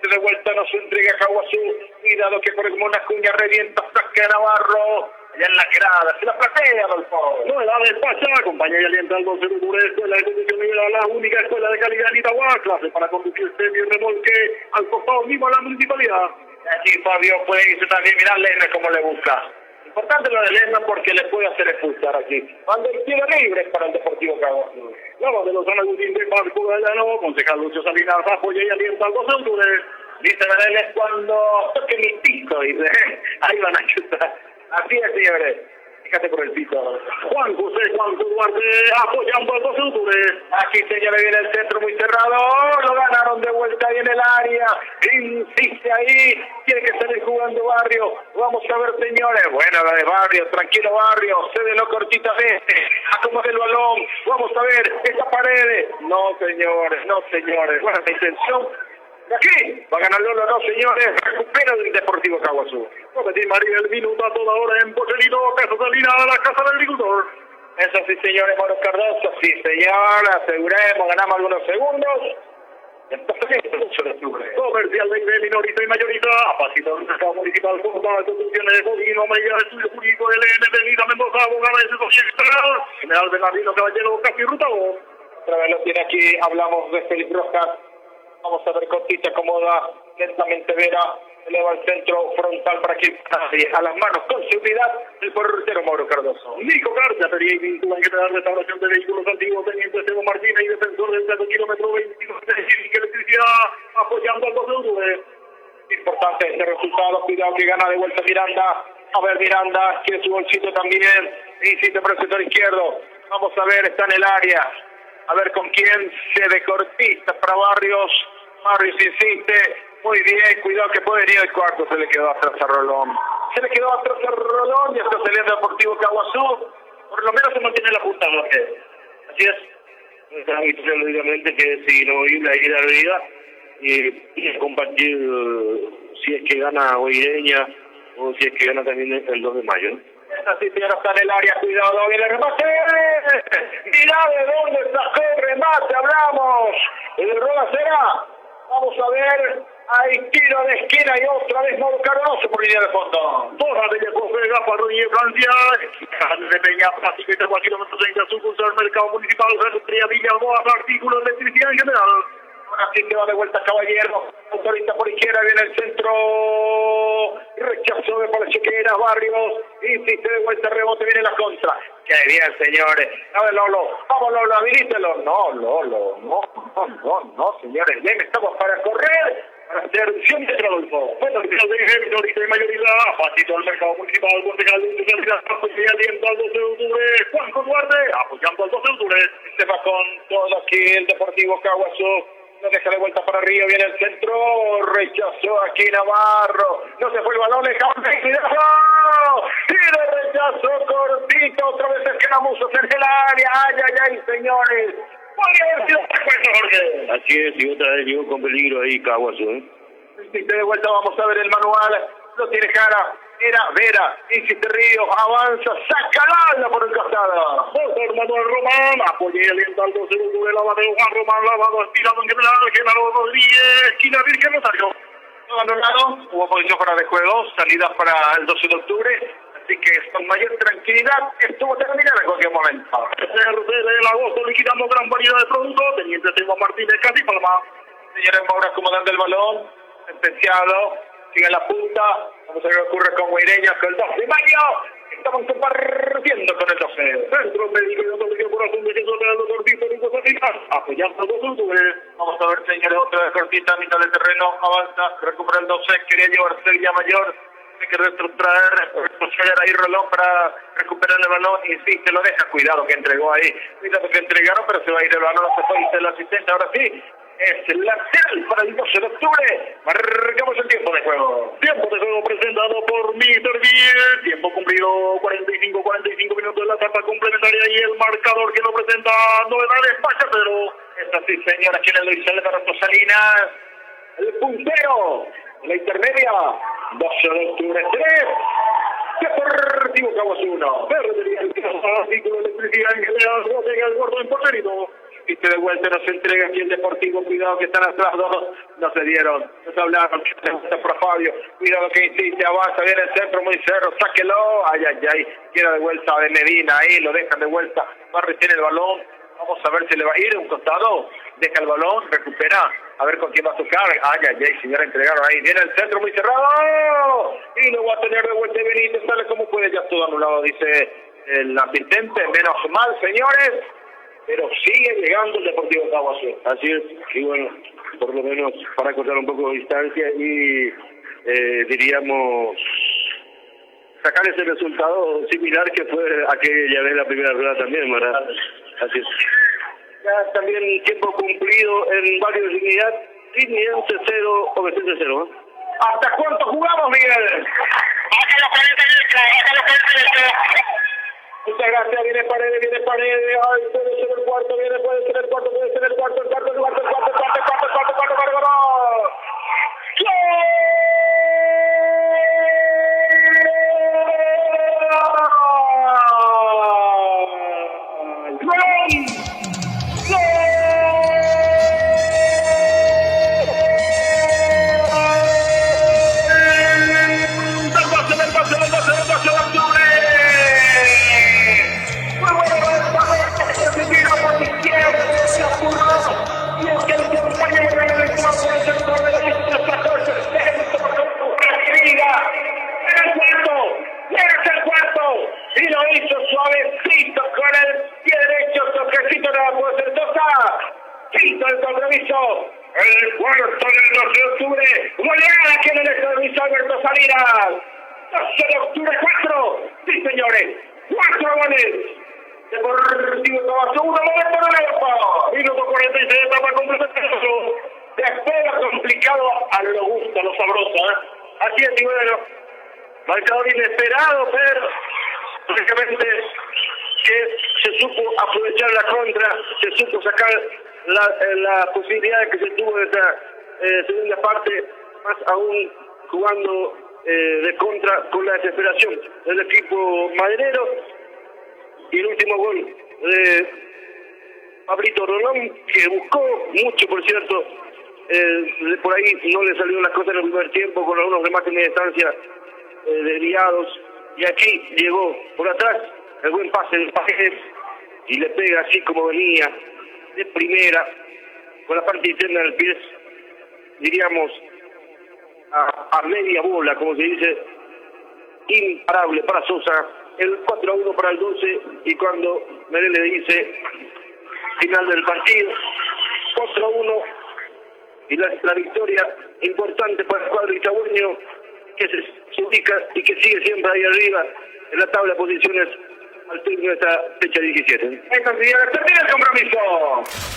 De vuelta no se entrega Caguazú. Cuidado que por como una cuña revienta Frasca de Navarro. Allá en la grada, se la platea, Adolfo. Novedad despacha, acompaña y alienta al 12 de octubre, Escuela de Conducción Nivel, la única escuela de calidad en Itagua, clase para conducir semi remolque al costado mismo a la municipalidad. Aquí Fabio puede irse también, mirar Lesme como le busca. Importante lo de Lesme porque le puede hacer expulsar aquí. Cuando el tiro libre para el Deportivo Caguazú. La de los San Agustín de Marco Gallano, concejal Lucio Salinas, apoya y alienta al 12 de octubre. Dice Meneles cuando toque mi pico, dice, ahí van a chutar. Así es, señores. Fíjate por el pico. Juan Duarte apoyando al 12 de octubre. Aquí, señores, viene el centro muy cerrado. Lo ganaron de vuelta ahí en el área. Insiste ahí. Tiene que salir jugando Barrio. Vamos a ver, señores. Bueno, la de Barrio. Tranquilo, Barrio. Cédelo cortitamente. Acomoda el balón. Vamos a ver. Esta Paredes. No, señores. Buena intención. Aquí va a ganar Lolo, no señores, recupera el Deportivo Caguazú. Competir María el minuto a toda hora en Pocherito, Casa Salina, a la Casa del Agricultor. Eso sí, señores, Mauro Cardoso, sí, señor, aseguremos, ganamos algunos segundos. Entonces, comercial de minorista y mayorista, apacito del mercado municipal, con todas las instituciones de Bovino, María de Estudio Jurídico, LN, Benita Mendoza, abogada de Sociedad General, General Bernardino Caballero, Casi Ruta 2. Otra vez lo tiene aquí, hablamos de Felipe Rojas. Vamos a ver Cortita, acomoda lentamente Vera, eleva el centro frontal para que nadie a las manos con seguridad el portero Mauro Cardoso. Nico García, sería y vincula en general restauración de vehículos antiguos, teniente Esteban Martínez y defensor del 3 kilómetro 22 de Cívica Electricidad, apoyando al 12 de octubre. Importante este resultado, cuidado que gana de vuelta Miranda. A ver, Miranda, quiere su bolsito también, insiste por el sector izquierdo. Vamos a ver, está en el área. A ver con quién se de Cortista para Barrios. Barrios insiste. Muy bien, cuidado que puede venir el cuarto. Se le quedó atrás a Rolón. Y está saliendo Deportivo Caguazú. Por lo menos se mantiene la punta. Así es. Obviamente que si no ir a ir a la liga y compartir si es que gana Oireña o si es que gana también el 2 de mayo. Así, señora, está en el área, cuidado, viene el remate. Mirá de dónde sacó el remate, hablamos. El de Roda será. Vamos a ver. Hay tiro de esquina y otra vez Mauro Cardoso por línea de fondo. Borra de Yacofega, Parroy de Francia. De Peña, Plástico y 3 kilómetros 30, sucursal Mercado Municipal, Ferretería Villalboa, artículos de electricidad en general. Ahora sí que va de vuelta Caballero. Autorista por izquierda, viene el centro. Rechazó, me parece que era Barrios. Insiste de vuelta, rebote, viene la contra. Qué bien, señores. A ver, Lolo. Vamos, Lolo, habilítelo. No, Lolo. No, señores. Bien, estamos para correr. Para hacer 100 de Rodolfo. Bueno, el final de minorita y mayoría. Pasito al mercado municipal, concejal de industrialidad, aliento al 12 de octubre. Juan Duarte, apoyando al 12 de octubre. Se va con todo aquí el Deportivo Caguazú. No deja de vuelta para Río, viene el centro, rechazó aquí Navarro, no se fue el balón, cuidado, y de rechazo cortito, otra vez es que Namusos en el área, ay, señores, podría haber sido Jorge. Así es, y otra vez llegó con peligro ahí Caguazú, Insiste de vuelta, vamos a ver el manual, lo tiene Jara. Era Vera, insiste Ríos, avanza, saca la ala por el costado. Doctor Manuel Román, apoya y alienta al 12 de octubre, lavadero Juan Román, lavado, estirado en general, Genaro Rodríguez, esquina Virgen Rosario. No anulado, hubo posición para de juego, salida para el 12 de octubre, así que con mayor tranquilidad estuvo terminada en cualquier momento. Del agosto liquidando gran variedad de productos, teniente Silva Martínez, casi Palma. Señores Maura acomodando el balón, sentenciado. Sigue en la punta, vamos a ver qué ocurre con Guaireña, con el 12 de mayo, estamos compartiendo con el 12. Centro médico y odontológico por asunto de queso del doctor Víctor Hugo Salinas, apoyando al 12 de octubre. Vamos a ver, señores, otra vez cortita, mitad del terreno, avanza, recupera el 12, quería llevarse el Villamayor, hay que retroceder ahí Rolón para recuperar el balón, insiste, lo deja, cuidado que entregó ahí, cuidado que entregaron, pero se va a ir el balón, no se puede ir el asistente, ahora sí. Es lateral para el 12 de octubre. Marcamos el tiempo de juego. Tiempo de juego presentado por Mr. Biel. Tiempo cumplido 45 minutos de la etapa complementaria y el marcador que nos presenta novedades Pachatero. Esta sí, señora, quien es Luis Alberto Salinas. El puntero de la intermedia. 12 de octubre 3. Deportivo Caguazú 1. Ferretería el artículo de electricidad en general. Botega el gordo en porterito. Y de vuelta nos entrega aquí el Deportivo, cuidado que están atrás dos, no se dieron, no se hablaron, por Fabio, cuidado que insiste, avanza, viene el centro muy cerro, sáquelo, ay, quiera de vuelta de Medina, ahí lo dejan de vuelta, Barry tiene el balón, vamos a ver si le va a ir a un costado, deja el balón, recupera, a ver con quién va a tocar, ay, señora, entregaron ahí, viene el centro muy cerrado, y lo va a tener de vuelta Benítez, sale como puede, ya todo anulado, dice el asistente, menos mal, señores. Pero sigue llegando el Deportivo Caguazú. Así es, y bueno, por lo menos para cortar un poco de distancia y diríamos sacar ese resultado similar que fue aquella vez la primera rueda también, ¿verdad? Así es. Ya también tiempo cumplido en varios unidades, Liniense 0, Obesense 0. ¿Hasta cuánto jugamos, Miguel? Hasta los 40 minutos. Muchas gracias, viene Paredes, ay, puede ser el cuarto, puede ser el cuarto, y lo hizo suavecito con el pie derecho, toquecito no la puede ser toca, quinto el compromiso, el cuarto del 12 de octubre, goleada que en el compromiso Alberto Salinas, 12 de octubre 4, sí señores, 4 goles, Deportivo Caguazú 1 gol por el Europa, minuto 46 etapa complementaria, después lo complicado a lo gusto, a lo sabroso, así es, y bueno, marcador inesperado, pero prácticamente que se supo aprovechar la contra, se supo sacar la posibilidad que se tuvo de esa segunda parte, más aún jugando de contra con la desesperación del equipo maderero, y el último gol de Pablito Rolón, que buscó mucho, por cierto, por ahí no le salieron las cosas en el primer tiempo con algunos remates de media distancia desviados, y aquí llegó por atrás el buen pase de Paredes y le pega así como venía de primera con la parte interna del pie, diríamos a media bola, como se dice, imparable para Sosa, el 4-1 para el 12, y cuando Medel le dice final del partido, 4-1, y la victoria importante para el cuadro itagüeño, que se ubica y que sigue siempre ahí arriba en la tabla de posiciones al término de esta fecha 17. Esta señora termina el compromiso.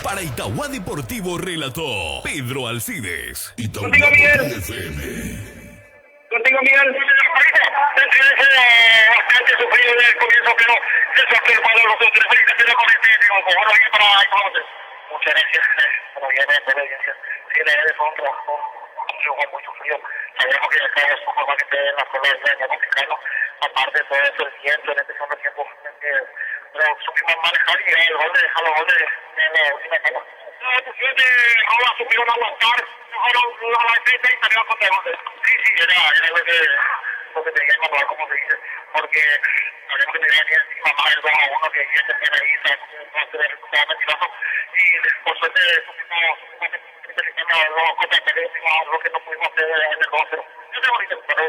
Para Itagua Deportivo relató Pedro Alcides. Contigo, Miguel. Contigo, Miguel. Bastante sufrido en el comienzo, pero eso es que el cuadro de los otros felicitaciones con este bueno, bien para muchas gracias, pero bien, sí, le fue un trabajo muy sufrido. Sabemos que acá es un juego que en la zona del mexicano, aparte de todo eso, el viento en este segundo tiempo, pero supimos manejar y el gol de dejar los goles en la última etapa. Ahora supieron aguantar, fueron a la defensa y salieron contra el gol. Sí, era lo que tenía que controlar, como se dice, porque sabemos que tenía que encima más el 2-1 que ya se tiene ahí, no se ve resultado mentiroso, y por suerte supimos lo que no pudimos hacer en el 2-0. Yo tengo bonito, pero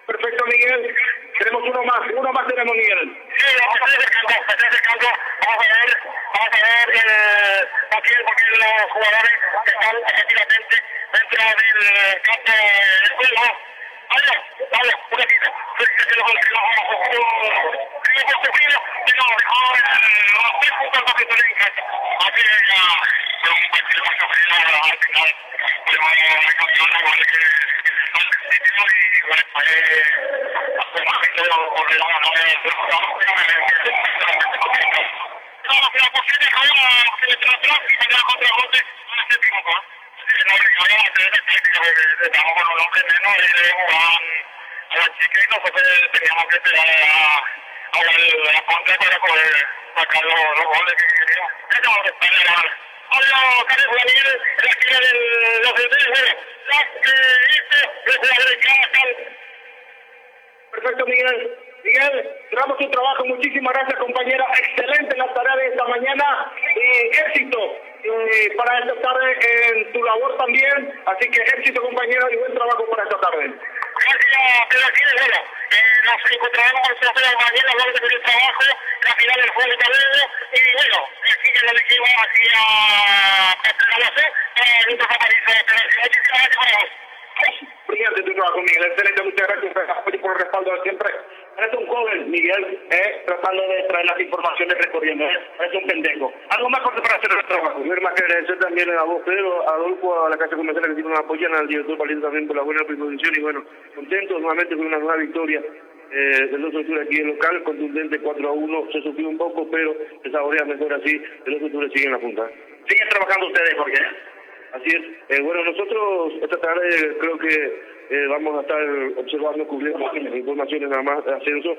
perfecto, Miguel. Tenemos uno más tenemos, Miguel. Sí, vamos a ver porque los jugadores están efectivamente dentro del campo del juego. Vale, una quita. Teníamos que esperar a la punta para poder sacar los goles que queríamos. Tenemos que esperar a Carlos Juvenil, la esquina de los defensores. Perfecto, Miguel. Miguel, cerramos tu trabajo. Muchísimas gracias, compañera. Excelente la tarea de esta mañana y éxito para esta tarde en tu labor también. Así que éxito, compañero, y buen trabajo para esta tarde. Gracias, Pedro Alcides. Nos encontraremos con nosotros mañana, luego de el trabajo, la final del juego de tablero, y bueno, aquí que lo elegimos hacia la C, nuestro compañero de muchísimas gracias para vos. Brillante tu trabajo, Miguel. Excelente, muchas gracias por el respaldo de siempre. Eres un joven, Miguel, tratando de traer las informaciones recorriendo. Eres un pendejo. Algo más corto para hacer el trabajo. Yo más que agradecer también a vos, Pedro, a Adolfo, a la Casa Comercial que siempre nos apoyan, al director Palito también por la buena predisposición, y bueno, contentos nuevamente con una nueva victoria del 2 de octubre aquí en local, contundente 4-1, se sufrió un poco, pero se saborea mejor así, el 2 de octubre sigue en la punta. Siguen trabajando ustedes, Jorge. Así es. Bueno, nosotros esta tarde creo que vamos a estar observando, cubriendo informaciones nada más de ascenso,